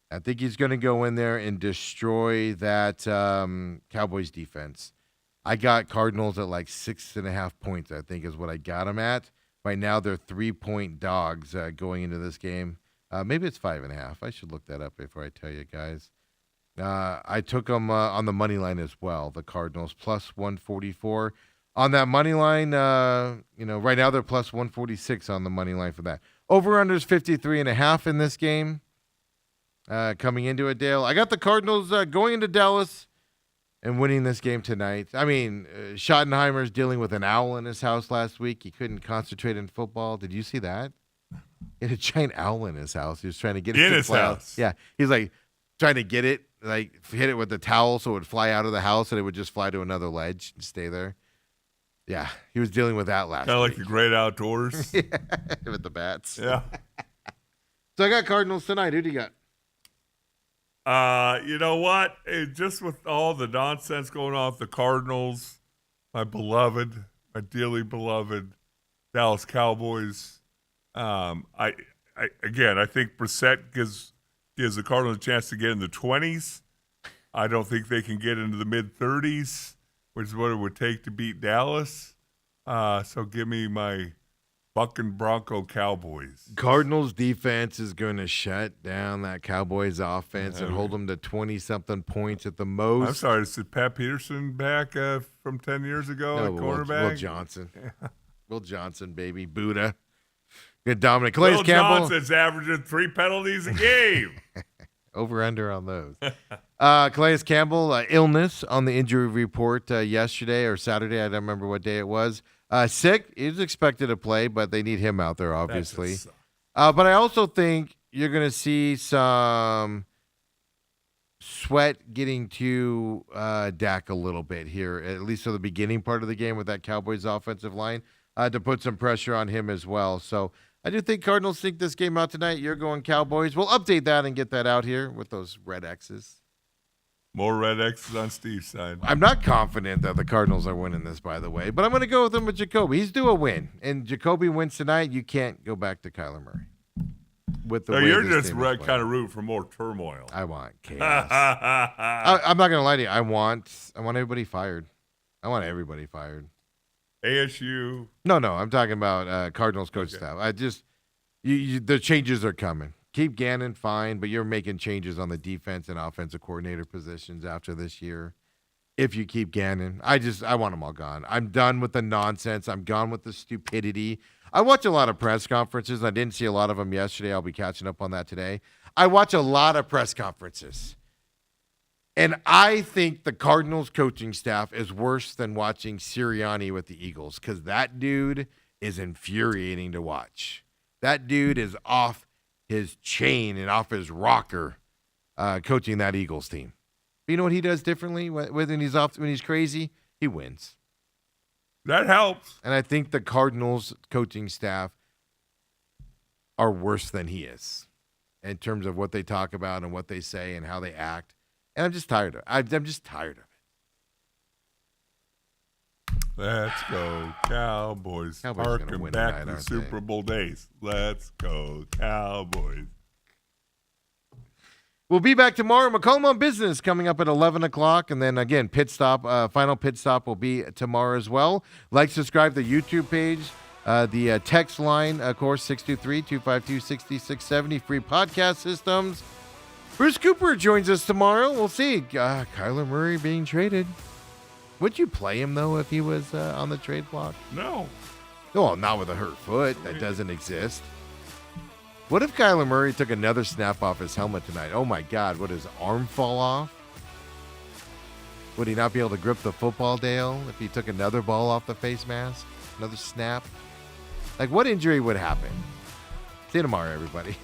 I think he's going to go in there and destroy that Cowboys defense. I got Cardinals at like 6.5 points, I think is what I got them at. Right now, they're 3-point dogs going into this game. Maybe it's 5.5. I should look that up before I tell you guys. I took them on the money line as well, the Cardinals, plus 144. On that money line, right now they're plus 146 on the money line for that. Over-under is 53.5 in this game. Coming into it, Dale. I got the Cardinals going into Dallas and winning this game tonight. I mean, Schottenheimer's dealing with an owl in his house last week. He couldn't concentrate in football. Did you see that? He had a giant owl in his house. He was trying to get it in his house. Yeah, he's like trying to get it, like hit it with the towel so it would fly out of the house and it would just fly to another ledge and stay there. Yeah, he was dealing with that last week. Kind of like the great outdoors. Yeah, with the bats. Yeah. So I got Cardinals tonight. Who do you got? You know what? Just with all the nonsense going on with the Cardinals, my dearly beloved Dallas Cowboys. I think Brissett gives the Cardinals a chance to get in the 20s. I don't think they can get into the mid-30s, which is what it would take to beat Dallas. So give me my Bucking Bronco Cowboys. Cardinals defense is going to shut down that Cowboys offense and hold them to 20-something points at the most. I'm sorry, is Pat Peterson back from 10 years ago at quarterback? Will Johnson. Will Johnson, baby. Buddha. Good Dominic. Calais Campbell. Johnson's averaging 3 penalties a game. Over under on those. Calais Campbell, illness on the injury report yesterday or Saturday. I don't remember what day it was. Sick. He's expected to play, but they need him out there, obviously. But I also think you're going to see some sweat getting to Dak a little bit here, at least for the beginning part of the game with that Cowboys offensive line, to put some pressure on him as well. So I do think Cardinals think this game out tonight. You're going Cowboys. We'll update that and get that out here with those red X's. More red X's on Steve's side. I'm not confident that the Cardinals are winning this, by the way, but I'm going to go with him with Jacoby. He's due a win, and Jacoby wins tonight. You can't go back to Kyler Murray. With the So way you're this just team is kind of rooting for more turmoil. I want chaos. I'm not going to lie to you. I want everybody fired. I want everybody fired. ASU. No, I'm talking about Cardinals coach staff. I just the changes are coming. Keep Gannon fine, but you're making changes on the defense and offensive coordinator positions after this year. If you keep Gannon, I want them all gone. I'm done with the nonsense. I'm gone with the stupidity. I watch a lot of press conferences. I didn't see a lot of them yesterday. I'll be catching up on that today. I watch a lot of press conferences. And I think the Cardinals coaching staff is worse than watching Sirianni with the Eagles because that dude is infuriating to watch. That dude is off his chain and off his rocker coaching that Eagles team. But you know what he does differently when he's crazy? He wins. That helps. And I think the Cardinals coaching staff are worse than he is in terms of what they talk about and what they say and how they act. And I'm just tired of it. I'm just tired of it. Let's go, Cowboys. Cowboys are gonna Harken win back tonight, to aren't Super Bowl days. Let's go, Cowboys. We'll be back tomorrow. Macomb on Business coming up at 11 o'clock. And then, again, final pit stop will be tomorrow as well. Like, subscribe to the YouTube page. The text line, of course, 623-252-6670. Free podcast systems. Bruce Cooper joins us tomorrow. We'll see. Kyler Murray being traded. Would you play him, though, if he was on the trade block? No. Well, not with a hurt foot. That doesn't exist. What if Kyler Murray took another snap off his helmet tonight? Oh, my God. Would his arm fall off? Would he not be able to grip the football, Dale, if he took another ball off the face mask? Another snap? Like, what injury would happen? See you tomorrow, everybody.